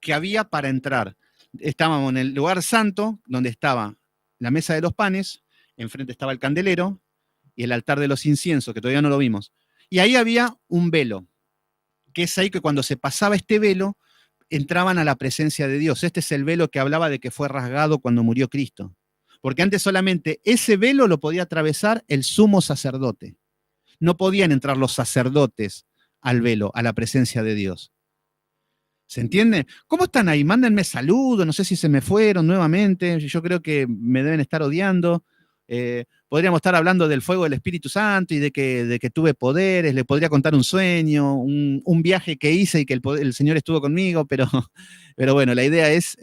A: que había para entrar. Estábamos en el lugar santo, donde estaba la mesa de los panes, enfrente estaba el candelero y el altar de los inciensos, que todavía no lo vimos. Y ahí había un velo, que es ahí que cuando se pasaba este velo, entraban a la presencia de Dios. Este es el velo que hablaba de que fue rasgado cuando murió Cristo. Porque antes solamente ese velo lo podía atravesar el sumo sacerdote. No podían entrar los sacerdotes al velo, a la presencia de Dios. ¿Se entiende? ¿Cómo están ahí? Mándenme saludos, no sé si se me fueron nuevamente, yo creo que me deben estar odiando. Podríamos estar hablando del fuego del Espíritu Santo y de que tuve poderes, le podría contar un sueño, un viaje que hice y que el Señor estuvo conmigo, pero bueno, la idea es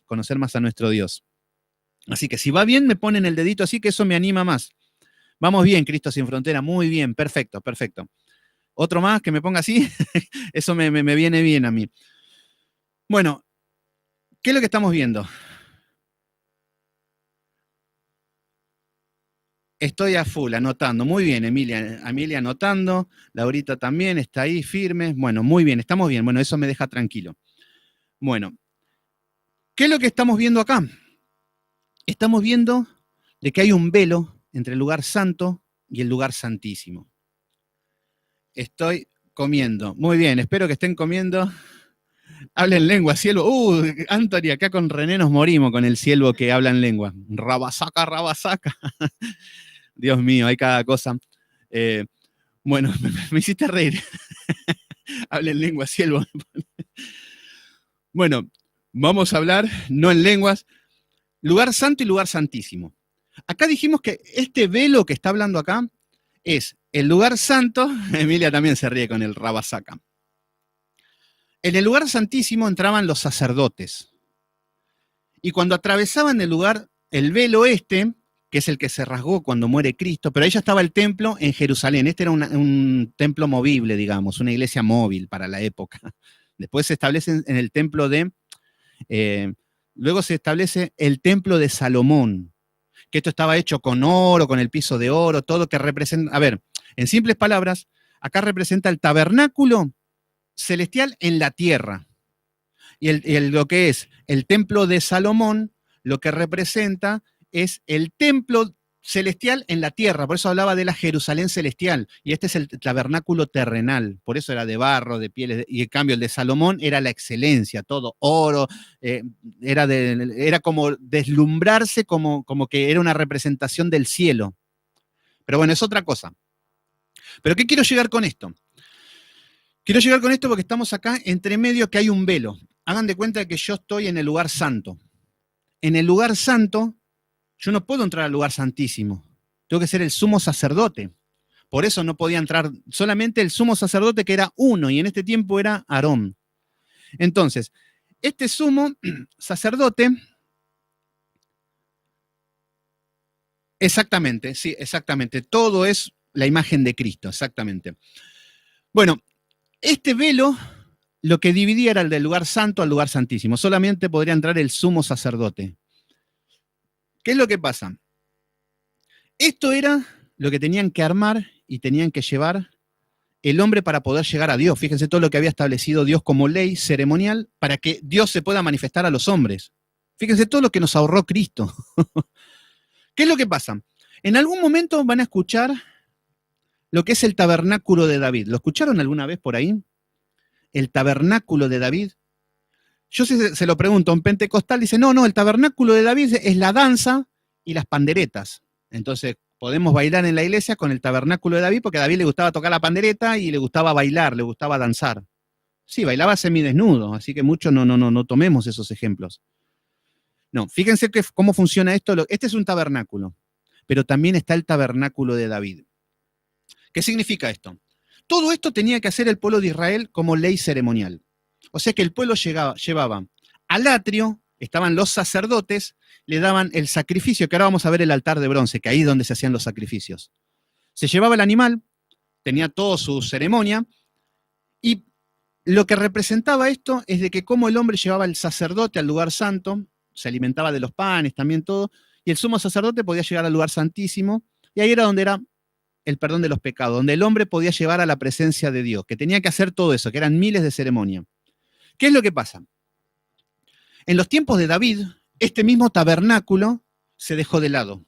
A: conocer más a nuestro Dios. Así que si va bien, me ponen el dedito así, que eso me anima más. Vamos bien, Cristo sin frontera, muy bien, perfecto, perfecto. Otro más que me ponga así, eso me viene bien a mí. Bueno, ¿qué es lo que estamos viendo? Estoy a full, anotando. Muy bien, Emilia anotando. Laurita también está ahí firme. Bueno, muy bien, estamos bien. Bueno, eso me deja tranquilo. Bueno, ¿qué es lo que estamos viendo acá? Estamos viendo de que hay un velo entre el lugar santo y el lugar santísimo. Estoy comiendo. Muy bien, espero que estén comiendo. Hablen lengua, siervo. Anthony, acá con René nos morimos con el siervo que habla en lengua. Rabasaca, rabasaca. Dios mío, hay cada cosa. Bueno, me hiciste reír. Hablen lengua, siervo. Bueno, vamos a hablar, no en lenguas, lugar santo y lugar santísimo. Acá dijimos que este velo que está hablando acá es el lugar santo. Emilia también se ríe con el Rabasaka. En el lugar santísimo entraban los sacerdotes. Y cuando atravesaban el lugar, el velo este, que es el que se rasgó cuando muere Cristo, pero ahí ya estaba el templo en Jerusalén. Este era un templo movible, digamos, una iglesia móvil para la época. Después se establece en el templo de... luego se establece el templo de Salomón, que esto estaba hecho con oro, con el piso de oro, todo que representa... A ver, en simples palabras, acá representa el tabernáculo celestial en la tierra. Y lo que es el templo de Salomón, lo que representa es el templo celestial en la tierra. Por eso hablaba de la Jerusalén celestial. Y este es el tabernáculo terrenal. Por eso era de barro, de pieles. Y en cambio el de Salomón era la excelencia, todo oro. Era como deslumbrarse como que era una representación del cielo. Pero bueno, es otra cosa. ¿Pero qué quiero llegar con esto? Quiero llegar con esto porque estamos acá entre medio que hay un velo. Hagan de cuenta que yo estoy en el lugar santo. En el lugar santo, yo no puedo entrar al lugar santísimo. Tengo que ser el sumo sacerdote. Por eso no podía entrar solamente el sumo sacerdote, que era uno, y en este tiempo era Aarón. Entonces, este sumo sacerdote, exactamente, sí, exactamente. Todo es la imagen de Cristo, exactamente. Bueno, este velo lo que dividía era el del lugar santo al lugar santísimo. Solamente podría entrar el sumo sacerdote. ¿Qué es lo que pasa? Esto era lo que tenían que armar y tenían que llevar el hombre para poder llegar a Dios. Fíjense todo lo que había establecido Dios como ley ceremonial para que Dios se pueda manifestar a los hombres. Fíjense todo lo que nos ahorró Cristo. ¿Qué es lo que pasa? En algún momento van a escuchar lo que es el tabernáculo de David. ¿Lo escucharon alguna vez por ahí? El tabernáculo de David. Yo se lo pregunto, en Pentecostal dice, no, el tabernáculo de David es la danza y las panderetas. Entonces podemos bailar en la iglesia con el tabernáculo de David porque a David le gustaba tocar la pandereta y le gustaba bailar, le gustaba danzar. Sí, bailaba semidesnudo, así que mucho no tomemos esos ejemplos. No, fíjense cómo funciona esto. Este es un tabernáculo, pero también está el tabernáculo de David. ¿Qué significa esto? Todo esto tenía que hacer el pueblo de Israel como ley ceremonial. O sea que el pueblo llevaba al atrio, estaban los sacerdotes, le daban el sacrificio, que ahora vamos a ver el altar de bronce, que ahí es donde se hacían los sacrificios. Se llevaba el animal, tenía toda su ceremonia, y lo que representaba esto es de que como el hombre llevaba el sacerdote al lugar santo, se alimentaba de los panes, también todo, y el sumo sacerdote podía llegar al lugar santísimo, y ahí era donde era el perdón de los pecados, donde el hombre podía llevar a la presencia de Dios, que tenía que hacer todo eso, que eran miles de ceremonias. ¿Qué es lo que pasa? En los tiempos de David, este mismo tabernáculo se dejó de lado.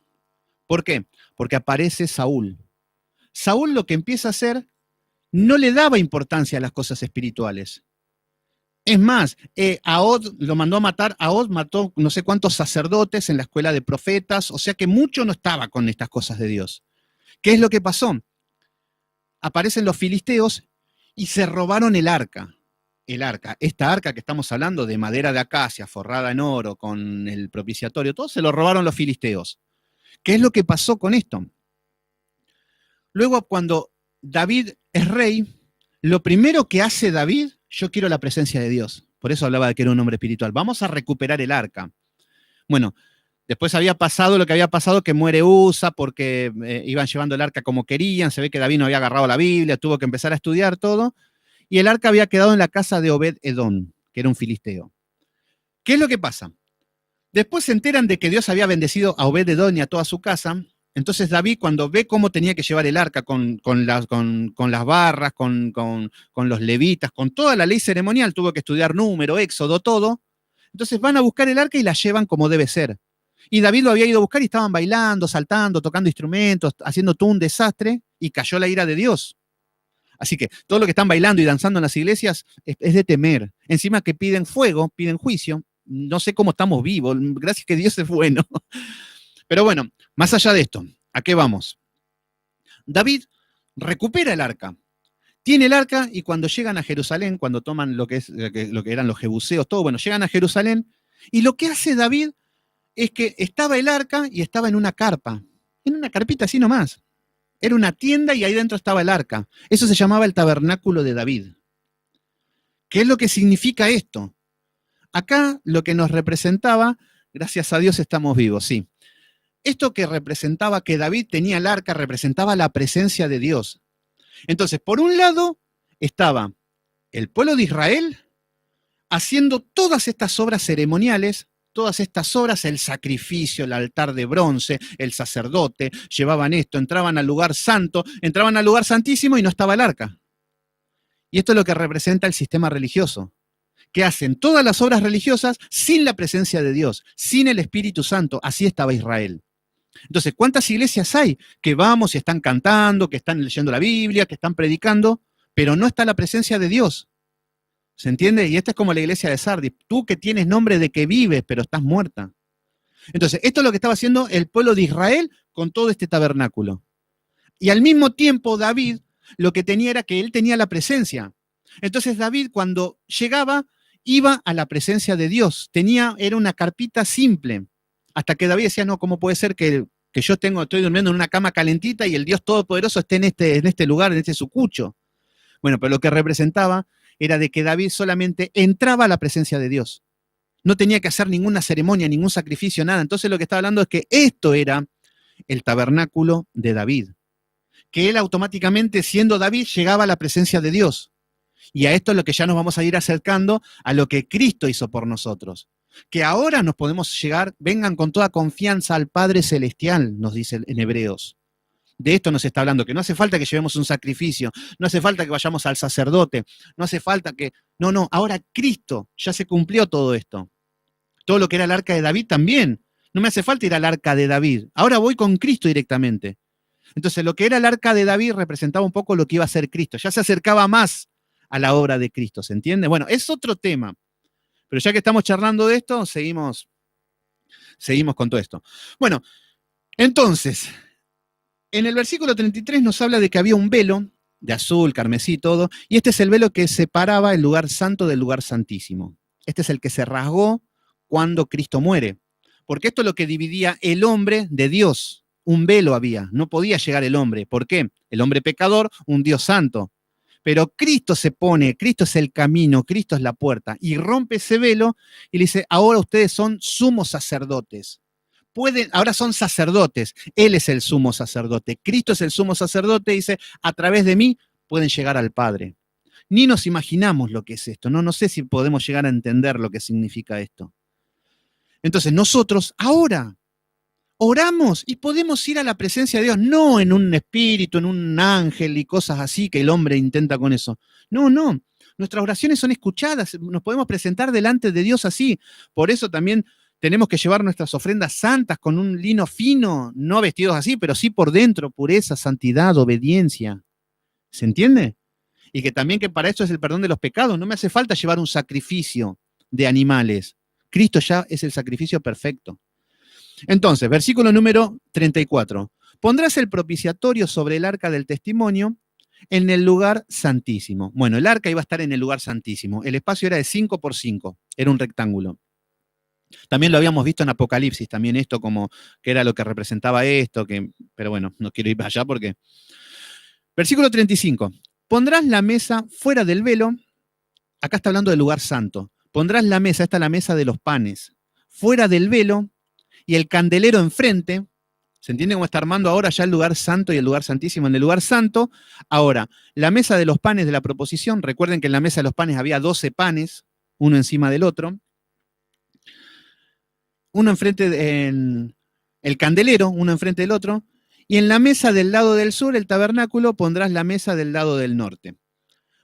A: ¿Por qué? Porque aparece Saúl. Saúl lo que empieza a hacer no le daba importancia a las cosas espirituales. Es más, Ahod lo mandó a matar, Ahod mató no sé cuántos sacerdotes en la escuela de profetas, o sea que mucho no estaba con estas cosas de Dios. ¿Qué es lo que pasó? Aparecen los filisteos y se robaron el arca. Esta arca que estamos hablando de madera de acacia, forrada en oro, con el propiciatorio, todo se lo robaron los filisteos. ¿Qué es lo que pasó con esto? Luego, cuando David es rey, lo primero que hace David, yo quiero la presencia de Dios. Por eso hablaba de que era un hombre espiritual. Vamos a recuperar el arca. Bueno, después había pasado lo que había pasado, que muere Usa porque iban llevando el arca como querían, se ve que David no había agarrado la Biblia, tuvo que empezar a estudiar todo, y el arca había quedado en la casa de Obed-Edom, que era un filisteo. ¿Qué es lo que pasa? Después se enteran de que Dios había bendecido a Obed-Edom y a toda su casa. Entonces David, cuando ve cómo tenía que llevar el arca con las barras, con los levitas, con toda la ley ceremonial, tuvo que estudiar número, éxodo, todo. Entonces van a buscar el arca y la llevan como debe ser. Y David lo había ido a buscar y estaban bailando, saltando, tocando instrumentos, haciendo todo un desastre, y cayó la ira de Dios. Así que todo lo que están bailando y danzando en las iglesias es de temer. Encima que piden fuego, piden juicio. No sé cómo estamos vivos, gracias que Dios es bueno. Pero bueno, más allá de esto, ¿a qué vamos? David recupera el arca. Tiene el arca y cuando llegan a Jerusalén, cuando toman lo que eran los jebuseos, todo, bueno, llegan a Jerusalén y lo que hace David es que estaba el arca y estaba en una carpa, en una carpita así nomás. Era una tienda y ahí dentro estaba el arca. Eso se llamaba el tabernáculo de David. ¿Qué es lo que significa esto? Acá lo que nos representaba, gracias a Dios estamos vivos, sí. Esto que representaba que David tenía el arca representaba la presencia de Dios. Entonces, por un lado estaba el pueblo de Israel haciendo todas estas obras ceremoniales, todas estas obras, el sacrificio, el altar de bronce, el sacerdote, llevaban esto, entraban al lugar santo, entraban al lugar santísimo y no estaba el arca. Y esto es lo que representa el sistema religioso, que hacen todas las obras religiosas sin la presencia de Dios, sin el Espíritu Santo. Así estaba Israel. Entonces, ¿cuántas iglesias hay que vamos y están cantando, que están leyendo la Biblia, que están predicando, pero no está la presencia de Dios? ¿Se entiende? Y esta es como la iglesia de Sardis. Tú que tienes nombre de que vives, pero estás muerta. Entonces, esto es lo que estaba haciendo el pueblo de Israel con todo este tabernáculo. Y al mismo tiempo, David lo que tenía era que él tenía la presencia. Entonces, David, cuando llegaba, iba a la presencia de Dios. Era una carpita simple. Hasta que David decía, no, ¿cómo puede ser que yo estoy durmiendo en una cama calentita y el Dios Todopoderoso esté en este lugar, en este sucucho? Bueno, pero lo que representaba era de que David solamente entraba a la presencia de Dios. No tenía que hacer ninguna ceremonia, ningún sacrificio, nada. Entonces lo que está hablando es que esto era el tabernáculo de David. Que él automáticamente, siendo David, llegaba a la presencia de Dios. Y a esto es lo que ya nos vamos a ir acercando a lo que Cristo hizo por nosotros. Que ahora nos podemos llegar, vengan con toda confianza al Padre Celestial, nos dice en Hebreos. De esto nos está hablando, que no hace falta que llevemos un sacrificio, no hace falta que vayamos al sacerdote, no hace falta que... No, ahora Cristo, ya se cumplió todo esto. Todo lo que era el arca de David también. No me hace falta ir al arca de David. Ahora voy con Cristo directamente. Entonces, lo que era el arca de David representaba un poco lo que iba a ser Cristo. Ya se acercaba más a la obra de Cristo, ¿se entiende? Bueno, es otro tema. Pero ya que estamos charlando de esto, seguimos con todo esto. Bueno, entonces, en el versículo 33 nos habla de que había un velo de azul, carmesí, todo, y este es el velo que separaba el lugar santo del lugar santísimo. Este es el que se rasgó cuando Cristo muere, porque esto es lo que dividía el hombre de Dios. Un velo había, no podía llegar el hombre. ¿Por qué? El hombre pecador, un Dios santo. Pero Cristo se pone, Cristo es el camino, Cristo es la puerta, y rompe ese velo y le dice, ahora ustedes son sumos sacerdotes. Ahora son sacerdotes, Él es el sumo sacerdote, Cristo es el sumo sacerdote, dice, a través de mí pueden llegar al Padre. Ni nos imaginamos lo que es esto, no sé si podemos llegar a entender lo que significa esto. Entonces nosotros ahora oramos y podemos ir a la presencia de Dios, no en un espíritu, en un ángel y cosas así que el hombre intenta con eso. No. Nuestras oraciones son escuchadas, nos podemos presentar delante de Dios así. Por eso también tenemos que llevar nuestras ofrendas santas con un lino fino, no vestidos así, pero sí por dentro, pureza, santidad, obediencia. ¿Se entiende? Y que también que para eso es el perdón de los pecados. No me hace falta llevar un sacrificio de animales. Cristo ya es el sacrificio perfecto. Entonces, versículo número 34. Pondrás el propiciatorio sobre el arca del testimonio en el lugar santísimo. Bueno, el arca iba a estar en el lugar santísimo. El espacio era de 5 por 5, era un rectángulo. También lo habíamos visto en Apocalipsis, también esto como que era lo que representaba esto, pero bueno, no quiero ir para allá porque... Versículo 35. Pondrás la mesa fuera del velo, acá está hablando del lugar santo. Pondrás la mesa, esta es la mesa de los panes, fuera del velo y el candelero enfrente. ¿Se entiende cómo está armando ahora ya el lugar santo y el lugar santísimo? En el lugar santo, ahora, la mesa de los panes de la proposición, recuerden que en la mesa de los panes había 12 panes, uno encima del otro. Uno enfrente, en el candelero, uno enfrente del otro, y en la mesa del lado del sur, el tabernáculo, pondrás la mesa del lado del norte.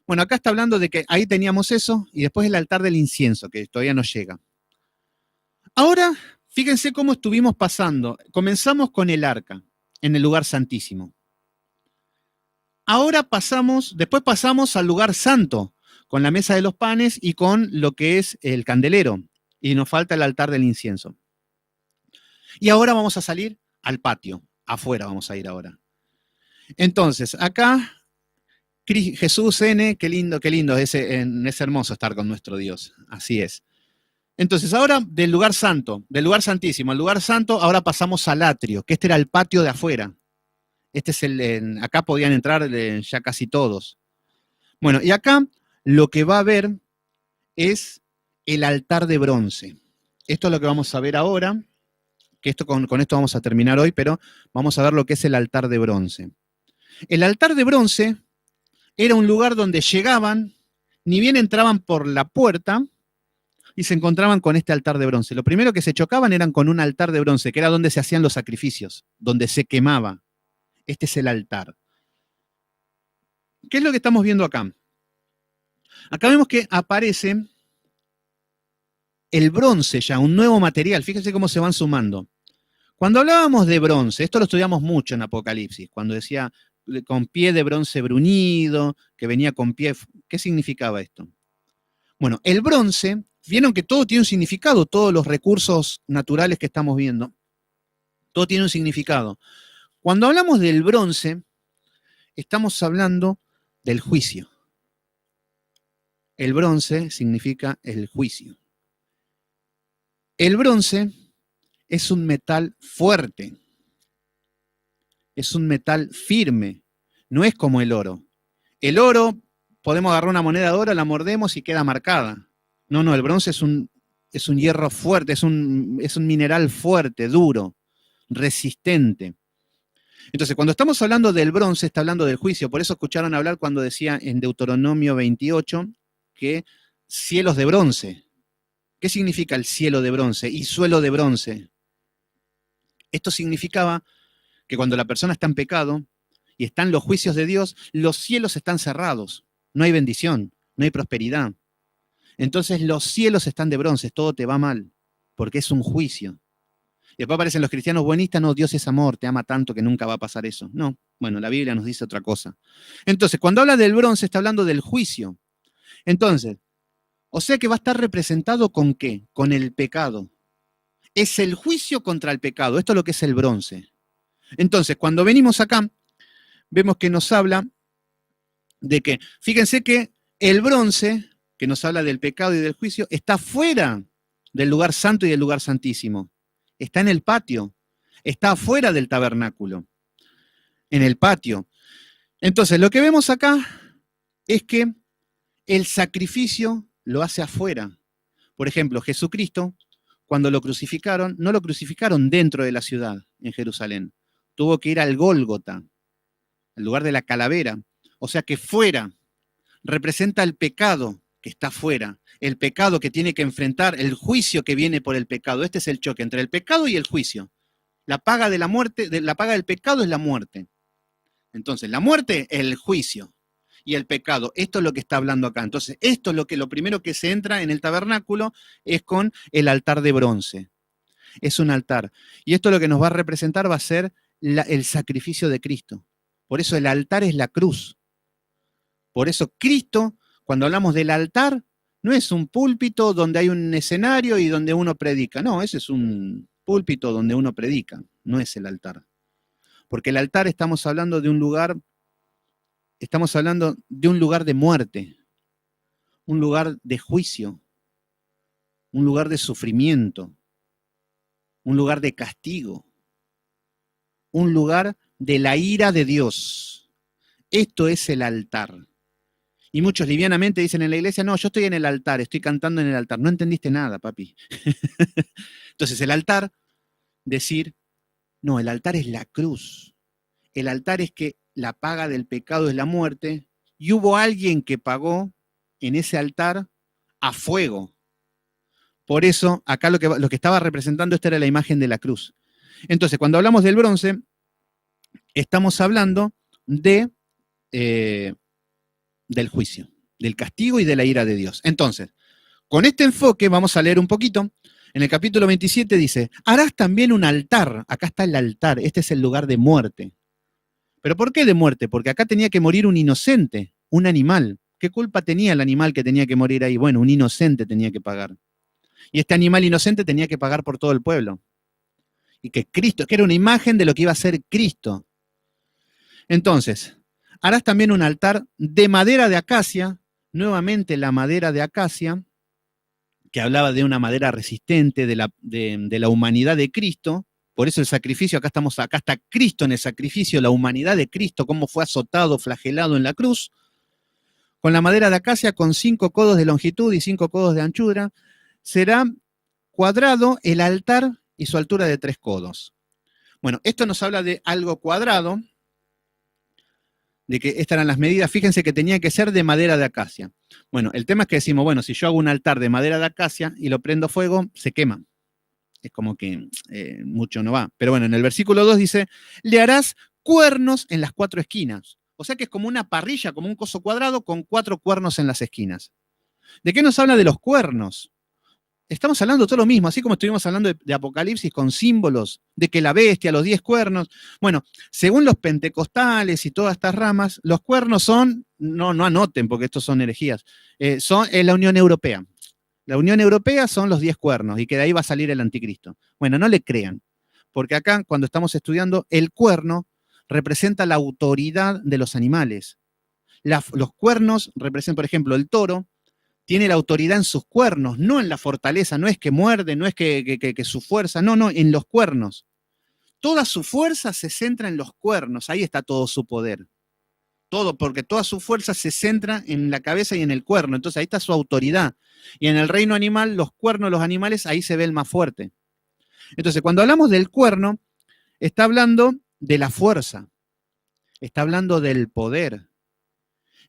A: Bueno, acá está hablando de que ahí teníamos eso, y después el altar del incienso, que todavía no llega. Ahora, fíjense cómo estuvimos pasando. Comenzamos con el arca, en el lugar santísimo. Ahora después pasamos al lugar santo, con la mesa de los panes y con lo que es el candelero. Y nos falta el altar del incienso. Y ahora vamos a salir al patio, afuera vamos a ir ahora. Entonces, acá, Jesús N, qué lindo, es hermoso estar con nuestro Dios, así es. Entonces, ahora del lugar santo, del lugar santísimo, al lugar santo, ahora pasamos al atrio, que este era el patio de afuera. Este es acá podían entrar ya casi todos. Bueno, y acá lo que va a haber es el altar de bronce. Esto es lo que vamos a ver ahora, que con esto vamos a terminar hoy, pero vamos a ver lo que es el altar de bronce. El altar de bronce era un lugar donde llegaban, ni bien entraban por la puerta, y se encontraban con este altar de bronce. Lo primero que se chocaban eran con un altar de bronce, que era donde se hacían los sacrificios, donde se quemaba. Este es el altar. ¿Qué es lo que estamos viendo acá? Acá vemos que aparece el bronce ya, un nuevo material. Fíjense cómo se van sumando. Cuando hablábamos de bronce, esto lo estudiamos mucho en Apocalipsis, cuando decía con pie de bronce bruñido, que venía con pie. ¿Qué significaba esto? Bueno, el bronce, vieron que todo tiene un significado, todos los recursos naturales que estamos viendo, todo tiene un significado. Cuando hablamos del bronce, estamos hablando del juicio. El bronce significa el juicio. El bronce es un metal fuerte, es un metal firme, no es como el oro. El oro, podemos agarrar una moneda de oro, la mordemos y queda marcada. No, el bronce es un hierro fuerte, es un mineral fuerte, duro, resistente. Entonces, cuando estamos hablando del bronce, está hablando del juicio. Por eso escucharon hablar cuando decía en Deuteronomio 28 que cielos de bronce. ¿Qué significa el cielo de bronce y suelo de bronce? Esto significaba que cuando la persona está en pecado y están los juicios de Dios, los cielos están cerrados. No hay bendición, no hay prosperidad. Entonces los cielos están de bronce, todo te va mal, porque es un juicio. Y después aparecen los cristianos buenistas, no, Dios es amor, te ama tanto que nunca va a pasar eso. No, bueno, la Biblia nos dice otra cosa. Entonces, cuando habla del bronce, está hablando del juicio. Entonces, o sea que va a estar representado ¿con qué? Con el pecado. Es el juicio contra el pecado, esto es lo que es el bronce. Entonces, cuando venimos acá, vemos que nos habla de que, fíjense que el bronce, que nos habla del pecado y del juicio, está fuera del lugar santo y del lugar santísimo. Está en el patio, está afuera del tabernáculo, en el patio. Entonces, lo que vemos acá es que el sacrificio lo hace afuera. Por ejemplo, Jesucristo, cuando lo crucificaron, no lo crucificaron dentro de la ciudad, en Jerusalén. Tuvo que ir al Gólgota, al lugar de la calavera. O sea que fuera representa el pecado que está fuera, el pecado que tiene que enfrentar, el juicio que viene por el pecado. Este es el choque entre el pecado y el juicio. La paga de la muerte, la paga del pecado es la muerte. Entonces, la muerte es el juicio y el pecado. Esto es lo que está hablando acá. Entonces, esto es lo primero que se entra en el tabernáculo es con el altar de bronce. Es un altar. Y esto lo que nos va a representar va a ser el sacrificio de Cristo. Por eso el altar es la cruz. Por eso Cristo, cuando hablamos del altar, no es un púlpito donde hay un escenario y donde uno predica. No, ese es un púlpito donde uno predica, no es el altar. Porque el altar estamos hablando de un lugar de muerte, un lugar de juicio, un lugar de sufrimiento, un lugar de castigo, un lugar de la ira de Dios. Esto es el altar. Y muchos livianamente dicen en la iglesia, no, yo estoy en el altar, estoy cantando en el altar. No entendiste nada, papi. Entonces el altar, decir, no, el altar es la cruz. El altar es que la paga del pecado es la muerte y hubo alguien que pagó en ese altar a fuego. Por eso, acá lo que estaba representando esta era la imagen de la cruz. Entonces, cuando hablamos del bronce, estamos hablando del juicio, del castigo y de la ira de Dios. Entonces, con este enfoque vamos a leer un poquito. En el capítulo 27 dice, harás también un altar. Acá está el altar, este es el lugar de muerte. ¿Pero por qué de muerte? Porque acá tenía que morir un inocente, un animal. ¿Qué culpa tenía el animal que tenía que morir ahí? Bueno, un inocente tenía que pagar. Y este animal inocente tenía que pagar por todo el pueblo. Y que Cristo, que era una imagen de lo que iba a ser Cristo. Entonces, Harás también un altar de madera de acacia, nuevamente la madera de acacia, que hablaba de una madera resistente, de la humanidad de Cristo. Por eso el sacrificio, acá está Cristo en el sacrificio, la humanidad de Cristo, cómo fue azotado, flagelado en la cruz. Con la madera de acacia, con 5 codos de longitud y 5 codos de anchura, será cuadrado el altar y su altura de 3 codos. Bueno, esto nos habla de algo cuadrado, de que estas eran las medidas. Fíjense que tenía que ser de madera de acacia. Bueno, el tema es que decimos, bueno, si yo hago un altar de madera de acacia y lo prendo fuego, se quema. Es como que mucho no va. Pero bueno, en el versículo 2 dice, le harás cuernos en las 4 esquinas. O sea que es como una parrilla, como un coso cuadrado con 4 cuernos en las esquinas. ¿De qué nos habla de los cuernos? Estamos hablando de todo lo mismo, así como estuvimos hablando de Apocalipsis con símbolos, de que la bestia, los 10 cuernos. Bueno, según los pentecostales y todas estas ramas, los cuernos son, no anoten porque estos son herejías, son la Unión Europea. La Unión Europea son los 10 cuernos y que de ahí va a salir el anticristo. Bueno, no le crean, porque acá cuando estamos estudiando, el cuerno representa la autoridad de los animales. Los cuernos representan, por ejemplo, el toro tiene la autoridad en sus cuernos, no en la fortaleza, no es que muerde, no es que su fuerza, no, en los cuernos. Toda su fuerza se centra en los cuernos, ahí está todo su poder. Todo, porque toda su fuerza se centra en la cabeza y en el cuerno, entonces ahí está su autoridad. Y en el reino animal, los cuernos, los animales, ahí se ve el más fuerte. Entonces, cuando hablamos del cuerno, está hablando de la fuerza, está hablando del poder.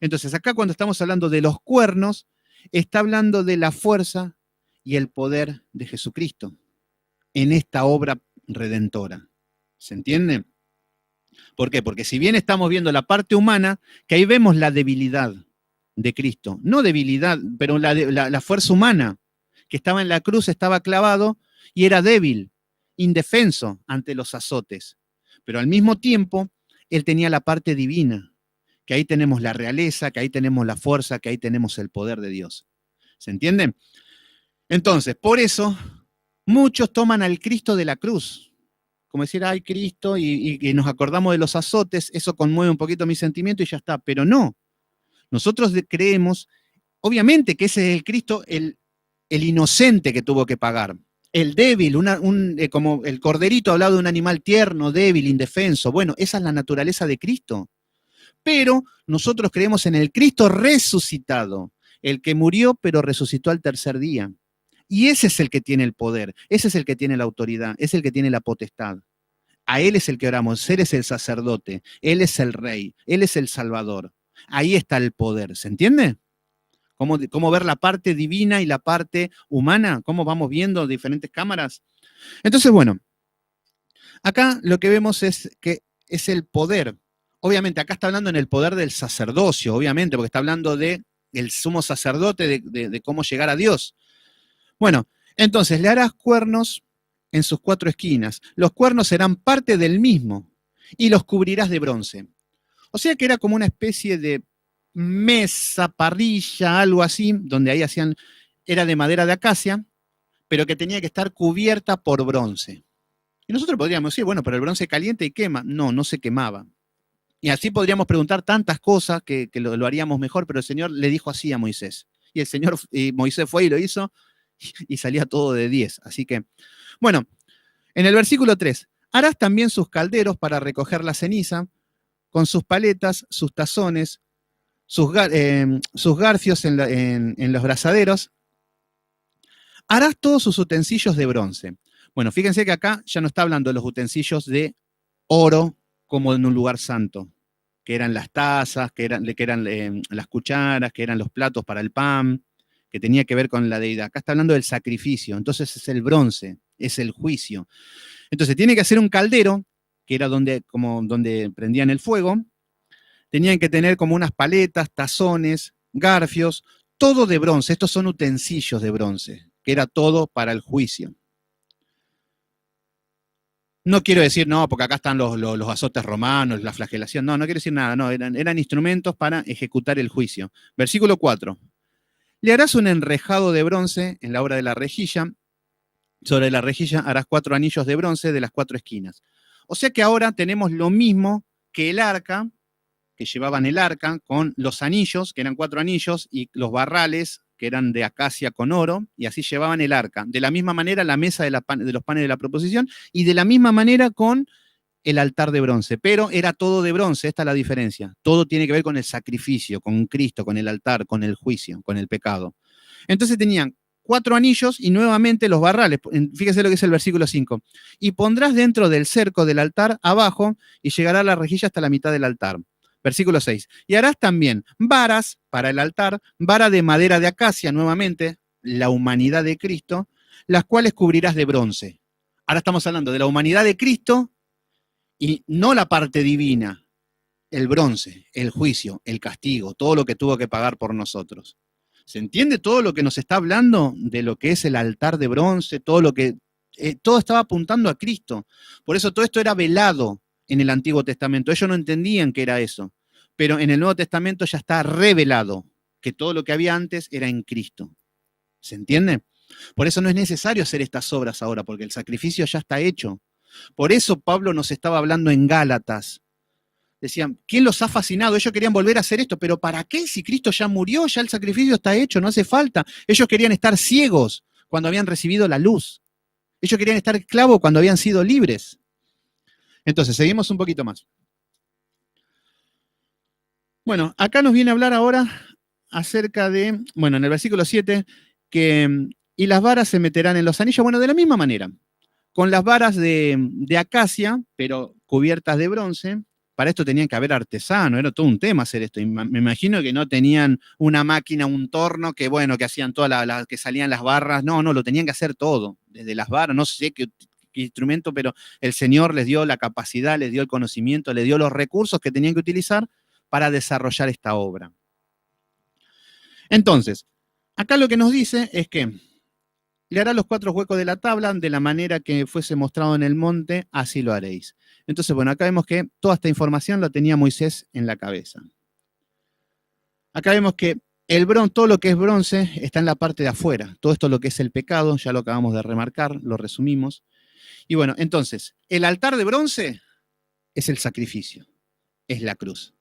A: Entonces, acá cuando estamos hablando de los cuernos, está hablando de la fuerza y el poder de Jesucristo en esta obra redentora. ¿Se entiende? ¿Por qué? Porque si bien estamos viendo la parte humana, que ahí vemos la debilidad de Cristo, no debilidad, pero la fuerza humana, que estaba en la cruz, estaba clavado y era débil, indefenso ante los azotes. Pero al mismo tiempo, él tenía la parte divina, que ahí tenemos la realeza, que ahí tenemos la fuerza, que ahí tenemos el poder de Dios. ¿Se entiende? Entonces, por eso, muchos toman al Cristo de la cruz, como decir, ay, Cristo, y nos acordamos de los azotes, eso conmueve un poquito mi sentimiento y ya está, pero no. Nosotros creemos, obviamente que ese es el Cristo, el inocente que tuvo que pagar, el débil, como el corderito hablado de un animal tierno, débil, indefenso. Bueno, esa es la naturaleza de Cristo. Pero nosotros creemos en el Cristo resucitado, el que murió pero resucitó al tercer día. Y ese es el que tiene el poder, ese es el que tiene la autoridad, es el que tiene la potestad. A Él es el que oramos, Él es el sacerdote, Él es el rey, Él es el salvador. Ahí está el poder, ¿se entiende? ¿Cómo ver la parte divina y la parte humana? ¿Cómo vamos viendo diferentes cámaras? Entonces, bueno, acá lo que vemos es que es el poder. Obviamente, acá está hablando en el poder del sacerdocio, obviamente, porque está hablando de el sumo sacerdote, de cómo llegar a Dios. Bueno, entonces le harás cuernos en sus 4 esquinas. Los cuernos serán parte del mismo y los cubrirás de bronce. O sea que era como una especie de mesa, parrilla, algo así, donde ahí hacían, era de madera de acacia, pero que tenía que estar cubierta por bronce. Y nosotros podríamos decir, bueno, pero el bronce caliente y quema. No, no se quemaba. Y así podríamos preguntar tantas cosas que lo haríamos mejor, pero el Señor le dijo así a Moisés. Y el Señor, y Moisés fue y lo hizo, y salía todo de 10. Así que, bueno, en el versículo 3, harás también sus calderos para recoger la ceniza, con sus paletas, sus tazones, sus garfios en los brazaderos. Harás todos sus utensilios de bronce. Bueno, fíjense que acá ya no está hablando de los utensilios de oro como en un lugar santo, que eran las tazas, que eran las cucharas, que eran los platos para el pan, que tenía que ver con la deidad. Acá está hablando del sacrificio, entonces es el bronce, es el juicio. Entonces tiene que hacer un caldero, que era donde prendían el fuego, tenían que tener como unas paletas, tazones, garfios, todo de bronce. Estos son utensilios de bronce, que era todo para el juicio. No quiero decir, no, porque acá están los azotes romanos, la flagelación. No, no quiero decir nada. No, eran instrumentos para ejecutar el juicio. Versículo 4. Le harás un enrejado de bronce en la obra de la rejilla. Sobre la rejilla harás 4 anillos de bronce de las 4 esquinas. O sea que ahora tenemos lo mismo que el arca, que llevaban el arca, con los anillos, que eran 4 anillos, y los barrales, que eran de acacia con oro, y así llevaban el arca. De la misma manera la mesa de los panes de la proposición, y de la misma manera con el altar de bronce, pero era todo de bronce, esta es la diferencia. Todo tiene que ver con el sacrificio, con Cristo, con el altar, con el juicio, con el pecado. Entonces tenían 4 anillos y nuevamente los barrales. Fíjese lo que es el versículo 5. Y pondrás dentro del cerco del altar abajo y llegará la rejilla hasta la mitad del altar. Versículo 6. Y harás también varas para el altar, vara de madera de acacia, nuevamente, la humanidad de Cristo, las cuales cubrirás de bronce. Ahora estamos hablando de la humanidad de Cristo y no la parte divina, el bronce, el juicio, el castigo, todo lo que tuvo que pagar por nosotros. ¿Se entiende todo lo que nos está hablando de lo que es el altar de bronce? Todo estaba apuntando a Cristo. Por eso todo esto era velado en el Antiguo Testamento. Ellos no entendían que era eso. Pero en el Nuevo Testamento ya está revelado que todo lo que había antes era en Cristo. ¿Se entiende? Por eso no es necesario hacer estas obras ahora, porque el sacrificio ya está hecho. Por eso Pablo nos estaba hablando en Gálatas. Decían, ¿quién los ha fascinado? Ellos querían volver a hacer esto, pero ¿para qué? Si Cristo ya murió, ya el sacrificio está hecho, no hace falta. Ellos querían estar ciegos cuando habían recibido la luz. Ellos querían estar esclavos cuando habían sido libres. Entonces, seguimos un poquito más. Bueno, acá nos viene a hablar ahora acerca de, bueno, en el versículo 7, que y las varas se meterán en los anillos, bueno, de la misma manera, con las varas de acacia, pero cubiertas de bronce. Para esto tenían que haber artesanos, era todo un tema hacer esto. Y me imagino que no tenían una máquina, un torno, que bueno, que hacían todas que salían las barras. No, lo tenían que hacer todo, desde las varas, no sé qué instrumento, pero el Señor les dio la capacidad, les dio el conocimiento, les dio los recursos que tenían que utilizar para desarrollar esta obra. Entonces, acá lo que nos dice es que le hará los 4 huecos de la tabla de la manera que fuese mostrado en el monte, así lo haréis. Entonces, bueno, acá vemos que toda esta información la tenía Moisés en la cabeza. Acá vemos que todo lo que es bronce está en la parte de afuera. Todo esto lo que es el pecado, ya lo acabamos de remarcar, lo resumimos. Y bueno, entonces, el altar de bronce es el sacrificio, es la cruz.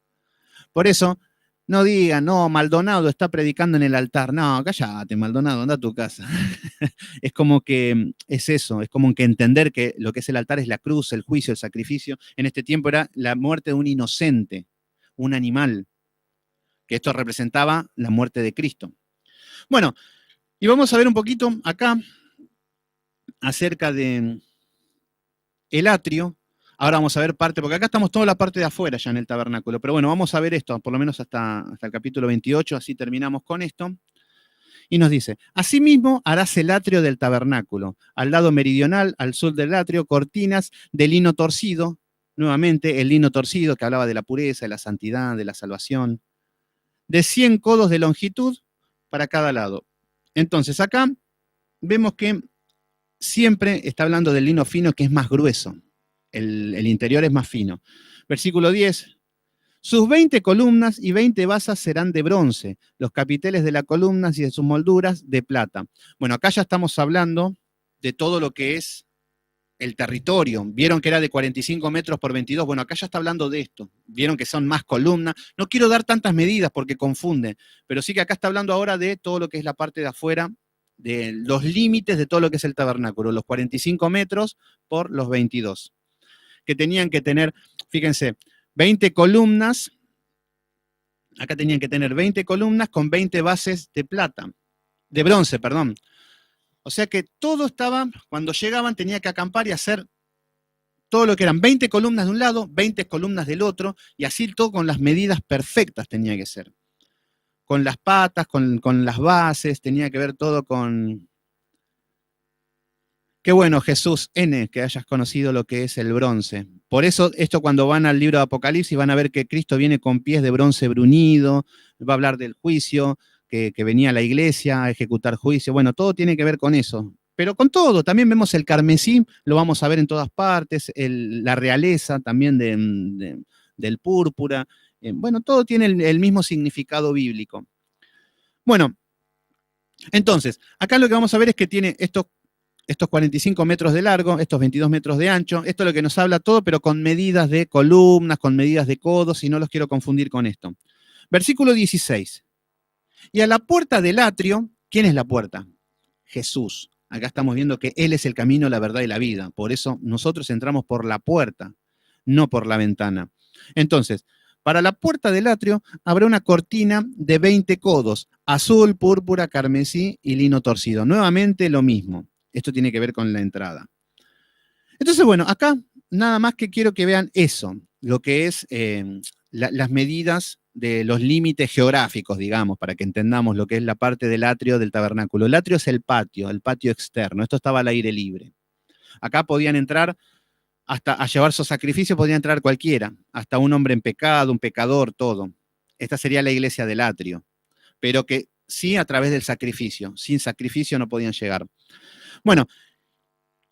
A: Por eso, no digan, no, Maldonado está predicando en el altar. No, cállate, Maldonado, anda a tu casa. Es como que es eso, es como que entender que lo que es el altar es la cruz, el juicio, el sacrificio. En este tiempo era la muerte de un inocente, un animal, que esto representaba la muerte de Cristo. Bueno, y vamos a ver un poquito acá acerca de el atrio. Ahora vamos a ver parte, porque acá estamos toda la parte de afuera ya en el tabernáculo, pero bueno, vamos a ver esto, por lo menos hasta el capítulo 28, así terminamos con esto. Y nos dice, asimismo harás el atrio del tabernáculo, al lado meridional, al sur del atrio, cortinas de lino torcido, nuevamente el lino torcido que hablaba de la pureza, de la santidad, de la salvación, de 100 codos de longitud para cada lado. Entonces acá vemos que siempre está hablando del lino fino que es más grueso, el interior es más fino. Versículo 10. Sus 20 columnas y 20 basas serán de bronce, los capiteles de las columnas y de sus molduras de plata. Bueno, acá ya estamos hablando de todo lo que es el territorio. Vieron que era de 45 metros por 22. Bueno, acá ya está hablando de esto. Vieron que son más columnas. No quiero dar tantas medidas porque confunde, pero sí que acá está hablando ahora de todo lo que es la parte de afuera, de los límites de todo lo que es el tabernáculo, los 45 metros por los 22. Que tenían que tener, fíjense, 20 columnas, acá tenían que tener 20 columnas con 20 bases de plata, de bronce, perdón. O sea que todo estaba, cuando llegaban tenía que acampar y hacer todo lo que eran 20 columnas de un lado, 20 columnas del otro, y así todo con las medidas perfectas tenía que ser. Con las patas, con las bases, tenía que ver todo con... Qué bueno, Jesús N, que hayas conocido lo que es el bronce. Por eso, esto cuando van al libro de Apocalipsis van a ver que Cristo viene con pies de bronce bruñido, va a hablar del juicio, que venía a la iglesia a ejecutar juicio. Bueno, todo tiene que ver con eso. Pero con todo, también vemos el carmesí, lo vamos a ver en todas partes, la realeza también del púrpura. Bueno, todo tiene el mismo significado bíblico. Bueno, entonces, acá lo que vamos a ver es que tiene estos estos 45 metros de largo, estos 22 metros de ancho, esto es lo que nos habla todo, pero con medidas de columnas, con medidas de codos, y no los quiero confundir con esto. Versículo 16. Y a la puerta del atrio, ¿quién es la puerta? Jesús. Acá estamos viendo que Él es el camino, la verdad y la vida. Por eso nosotros entramos por la puerta, no por la ventana. Entonces, para la puerta del atrio habrá una cortina de 20 codos, azul, púrpura, carmesí y lino torcido. Nuevamente lo mismo. Esto tiene que ver con la entrada. Entonces, bueno, acá nada más que quiero que vean eso, lo que es las medidas de los límites geográficos, digamos, para que entendamos lo que es la parte del atrio del tabernáculo. El atrio es el patio externo. Esto estaba al aire libre. Acá podían entrar, hasta a llevar su sacrificio, podía entrar cualquiera, hasta un hombre en pecado, un pecador, todo. Esta sería la iglesia del atrio, pero que sí a través del sacrificio. Sin sacrificio no podían llegar. Bueno,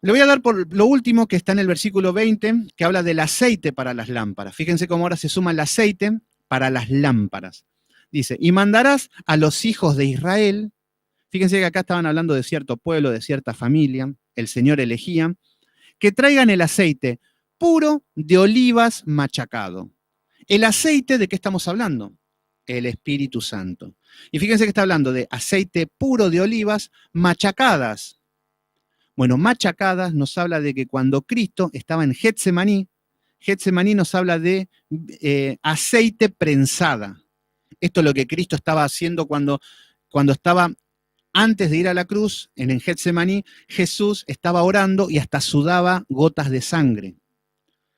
A: le voy a dar por lo último que está en el versículo 20, que habla del aceite para las lámparas. Fíjense cómo ahora se suma el aceite para las lámparas. Dice, y mandarás a los hijos de Israel. Fíjense que acá estaban hablando de cierto pueblo, de cierta familia. El Señor elegía que traigan el aceite puro de olivas machacado. ¿El aceite de qué estamos hablando? El Espíritu Santo. Y fíjense que está hablando de aceite puro de olivas machacadas. Bueno, machacadas nos habla de que cuando Cristo estaba en Getsemaní, Getsemaní nos habla de aceite prensada. Esto es lo que Cristo estaba haciendo cuando estaba antes de ir a la cruz, en Getsemaní, Jesús estaba orando y hasta sudaba gotas de sangre.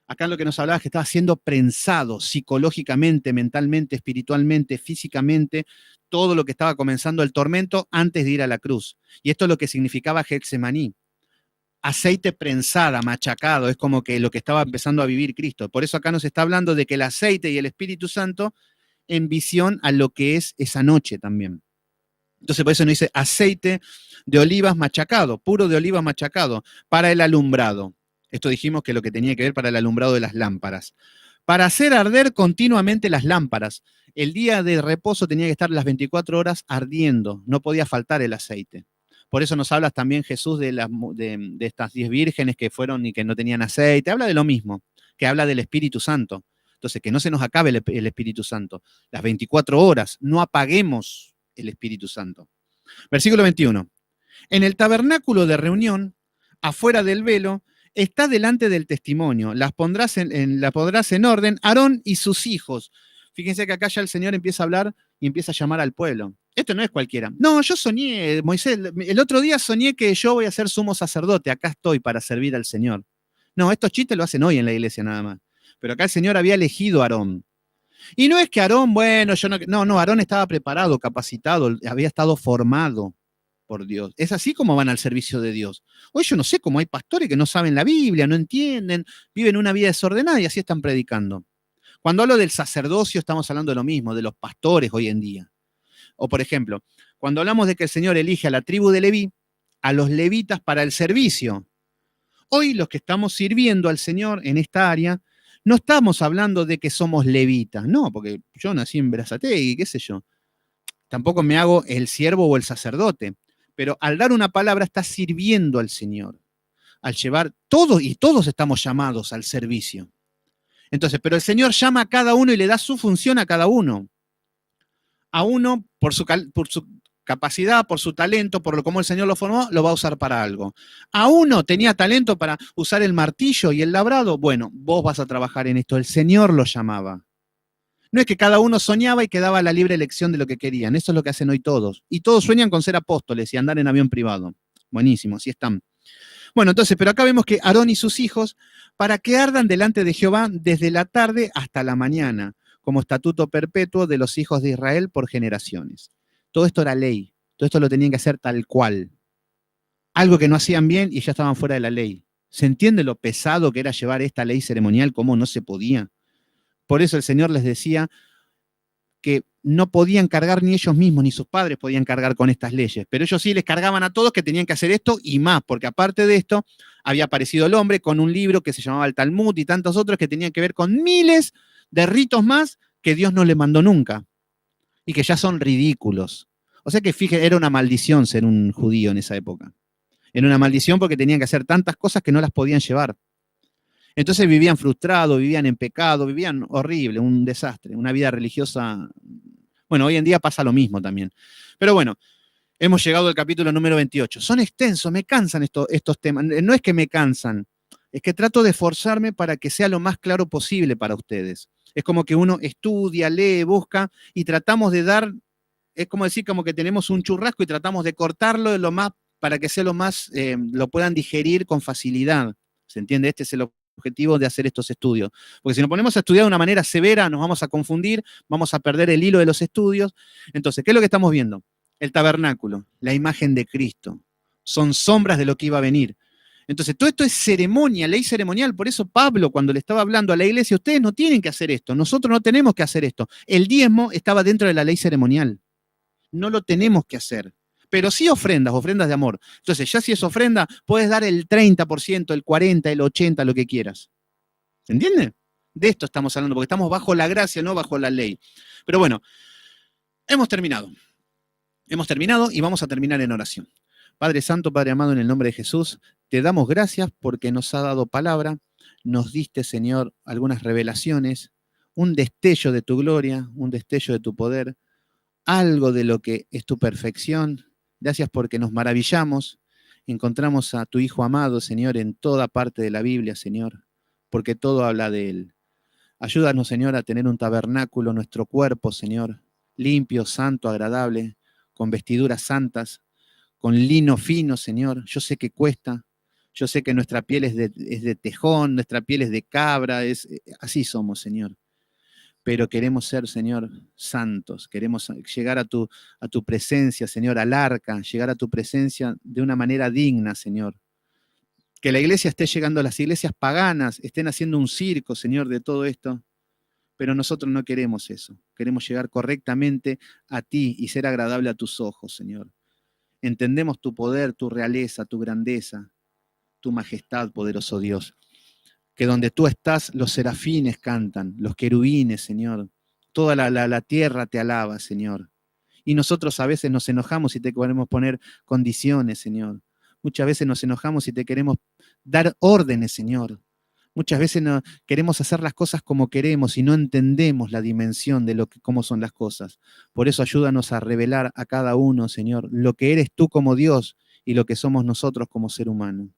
A: Acá lo que nos hablaba es que estaba siendo prensado psicológicamente, mentalmente, espiritualmente, físicamente, todo lo que estaba comenzando el tormento antes de ir a la cruz. Y esto es lo que significaba Getsemaní. Aceite prensada, machacado, es como que lo que estaba empezando a vivir Cristo. Por eso acá nos está hablando de que el aceite y el Espíritu Santo en visión a lo que es esa noche también. Entonces por eso nos dice aceite de olivas machacado, puro de olivas machacado, para el alumbrado. Esto dijimos que lo que tenía que ver para el alumbrado de las lámparas. Para hacer arder continuamente las lámparas. El día de reposo tenía que estar las 24 horas ardiendo, no podía faltar el aceite. Por eso nos habla también Jesús de estas 10 vírgenes que fueron y que no tenían aceite. Habla de lo mismo, que habla del Espíritu Santo. Entonces, que no se nos acabe el Espíritu Santo. Las 24 horas, no apaguemos el Espíritu Santo. Versículo 21. En el tabernáculo de reunión, afuera del velo, está delante del testimonio. Las pondrás en orden Aarón y sus hijos. Fíjense que acá ya el Señor empieza a hablar y empieza a llamar al pueblo. Esto no es cualquiera. No, yo soñé, Moisés, el otro día soñé que yo voy a ser sumo sacerdote. Acá estoy para servir al Señor. No, estos chistes lo hacen hoy en la iglesia nada más. Pero acá el Señor había elegido a Aarón. Y no es que Aarón, bueno, no, Aarón estaba preparado, capacitado, había estado formado por Dios. Es así como van al servicio de Dios. Hoy yo no sé cómo hay pastores que no saben la Biblia, no entienden, viven una vida desordenada y así están predicando. Cuando hablo del sacerdocio estamos hablando de lo mismo, de los pastores hoy en día. O por ejemplo, cuando hablamos de que el Señor elige a la tribu de Leví, a los levitas para el servicio. Hoy los que estamos sirviendo al Señor en esta área, no estamos hablando de que somos levitas, no, porque yo nací en Berazategui, qué sé yo. Tampoco me hago el siervo o el sacerdote, pero al dar una palabra está sirviendo al Señor, al llevar todo, y todos estamos llamados al servicio. Entonces, pero el Señor llama a cada uno y le da su función a cada uno. A uno, por su capacidad, por su talento, por lo como el Señor lo formó, lo va a usar para algo. A uno tenía talento para usar el martillo y el labrado, bueno, vos vas a trabajar en esto. El Señor lo llamaba. No es que cada uno soñaba y quedaba la libre elección de lo que querían. Eso es lo que hacen hoy todos. Y todos sueñan con ser apóstoles y andar en avión privado. Buenísimo, así están. Bueno, entonces, pero acá vemos que Aarón y sus hijos, para que ardan delante de Jehová desde la tarde hasta la mañana, como estatuto perpetuo de los hijos de Israel por generaciones. Todo esto era ley. Todo esto lo tenían que hacer tal cual. Algo que no hacían bien y ya estaban fuera de la ley. ¿Se entiende lo pesado que era llevar esta ley ceremonial? ¿Cómo no se podía? Por eso el Señor les decía que no podían cargar ni ellos mismos, ni sus padres podían cargar con estas leyes. Pero ellos sí les cargaban a todos que tenían que hacer esto y más, porque aparte de esto, había aparecido el hombre con un libro que se llamaba el Talmud y tantos otros que tenían que ver con miles de ritos más que Dios no le mandó nunca y que ya son ridículos. O sea que fíjate, era una maldición ser un judío en esa época. Era una maldición porque tenían que hacer tantas cosas que no las podían llevar. Entonces vivían frustrados, vivían en pecado, vivían horrible, un desastre, una vida religiosa. Bueno, hoy en día pasa lo mismo también. Pero bueno, hemos llegado al capítulo número 28. Son extensos, me cansan estos temas. No es que me cansan, es que trato de esforzarme para que sea lo más claro posible para ustedes. Es como que uno estudia, lee, busca y tratamos de dar, es como decir, como que tenemos un churrasco y tratamos de cortarlo de lo más, para que sea lo más, lo puedan digerir con facilidad. ¿Se entiende? Este es el objetivo de hacer estos estudios. Porque si nos ponemos a estudiar de una manera severa, nos vamos a confundir, vamos a perder el hilo de los estudios. Entonces, ¿qué es lo que estamos viendo? El tabernáculo, la imagen de Cristo. Son sombras de lo que iba a venir. Entonces, todo esto es ceremonia, ley ceremonial. Por eso Pablo, cuando le estaba hablando a la iglesia, ustedes no tienen que hacer esto, nosotros no tenemos que hacer esto. El diezmo estaba dentro de la ley ceremonial. No lo tenemos que hacer. Pero sí ofrendas de amor. Entonces, ya si es ofrenda, puedes dar el 30%, el 40%, el 80%, lo que quieras. ¿Se entiende? De esto estamos hablando, porque estamos bajo la gracia, no bajo la ley. Pero bueno, hemos terminado. Hemos terminado y vamos a terminar en oración. Padre Santo, Padre amado, en el nombre de Jesús, te damos gracias porque nos ha dado palabra, nos diste, Señor, algunas revelaciones, un destello de tu gloria, un destello de tu poder, algo de lo que es tu perfección. Gracias porque nos maravillamos, encontramos a tu Hijo amado, Señor, en toda parte de la Biblia, Señor, porque todo habla de Él. Ayúdanos, Señor, a tener un tabernáculo, nuestro cuerpo, Señor, limpio, santo, agradable, con vestiduras santas, con lino fino, Señor. Yo sé que cuesta, yo sé que nuestra piel es de tejón, nuestra piel es de cabra, así somos, Señor. Pero queremos ser, Señor, santos, queremos llegar a tu presencia, Señor, al arca, llegar a tu presencia de una manera digna, Señor. Que la iglesia esté llegando a las iglesias paganas, estén haciendo un circo, Señor, de todo esto. Pero nosotros no queremos eso. Queremos llegar correctamente a ti y ser agradable a tus ojos, Señor. Entendemos tu poder, tu realeza, tu grandeza, tu majestad, poderoso Dios. Que donde tú estás, los serafines cantan, los querubines, Señor. Toda la tierra te alaba, Señor. Y nosotros a veces nos enojamos y te queremos poner condiciones, Señor. Muchas veces nos enojamos y te queremos dar órdenes, Señor. Muchas veces no, queremos hacer las cosas como queremos y no entendemos la dimensión de cómo son las cosas. Por eso ayúdanos a revelar a cada uno, Señor, lo que eres tú como Dios y lo que somos nosotros como ser humano.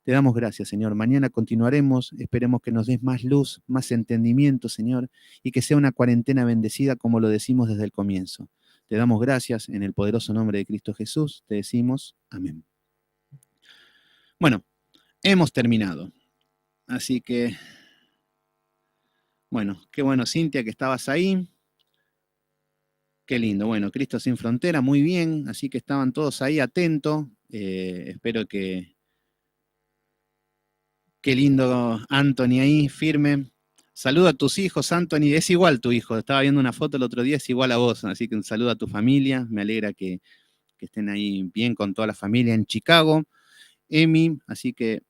A: Te damos gracias, Señor. Mañana continuaremos. Esperemos que nos des más luz, más entendimiento, Señor, y que sea una cuarentena bendecida como lo decimos desde el comienzo. Te damos gracias en el poderoso nombre de Cristo Jesús. Te decimos amén. Bueno, hemos terminado. Así que, bueno, qué bueno, Cintia, que estabas ahí. Qué lindo. Bueno, Cristo sin frontera, muy bien. Así que estaban todos ahí atentos. Espero que... Qué lindo, Anthony, ahí, firme. Saluda a tus hijos, Anthony. Es igual tu hijo. Estaba viendo una foto el otro día, es igual a vos. Así que un saludo a tu familia. Me alegra que estén ahí bien con toda la familia en Chicago. Emi, así que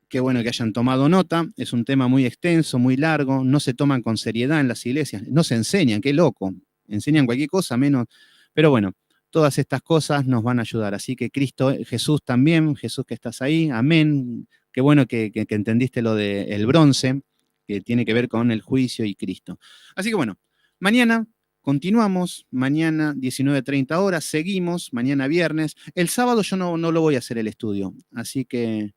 A: qué bueno que hayan tomado nota. Es un tema muy extenso, muy largo. No se toman con seriedad en las iglesias. No se enseñan, qué loco. Enseñan cualquier cosa menos. Pero bueno, todas estas cosas nos van a ayudar. Así que Cristo, Jesús también, Jesús que estás ahí, amén. Qué bueno que entendiste lo del bronce, que tiene que ver con el juicio y Cristo. Así que bueno, mañana continuamos, mañana 19:30 horas, seguimos, mañana viernes. El sábado yo no lo voy a hacer el estudio, así que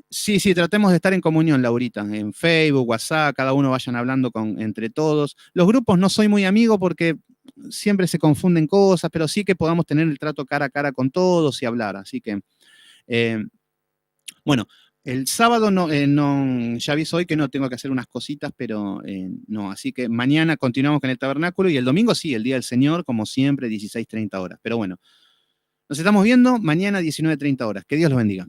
A: sí, tratemos de estar en comunión, Laurita, en Facebook, WhatsApp, cada uno vayan hablando entre todos. Los grupos no soy muy amigo porque siempre se confunden cosas, pero sí que podamos tener el trato cara a cara con todos y hablar. Así que, bueno, el sábado ya aviso hoy que no tengo que hacer unas cositas, pero no. Así que mañana continuamos con el tabernáculo y el domingo sí, el Día del Señor, como siempre, 16:30 horas. Pero bueno, nos estamos viendo mañana 19:30 horas. Que Dios los bendiga.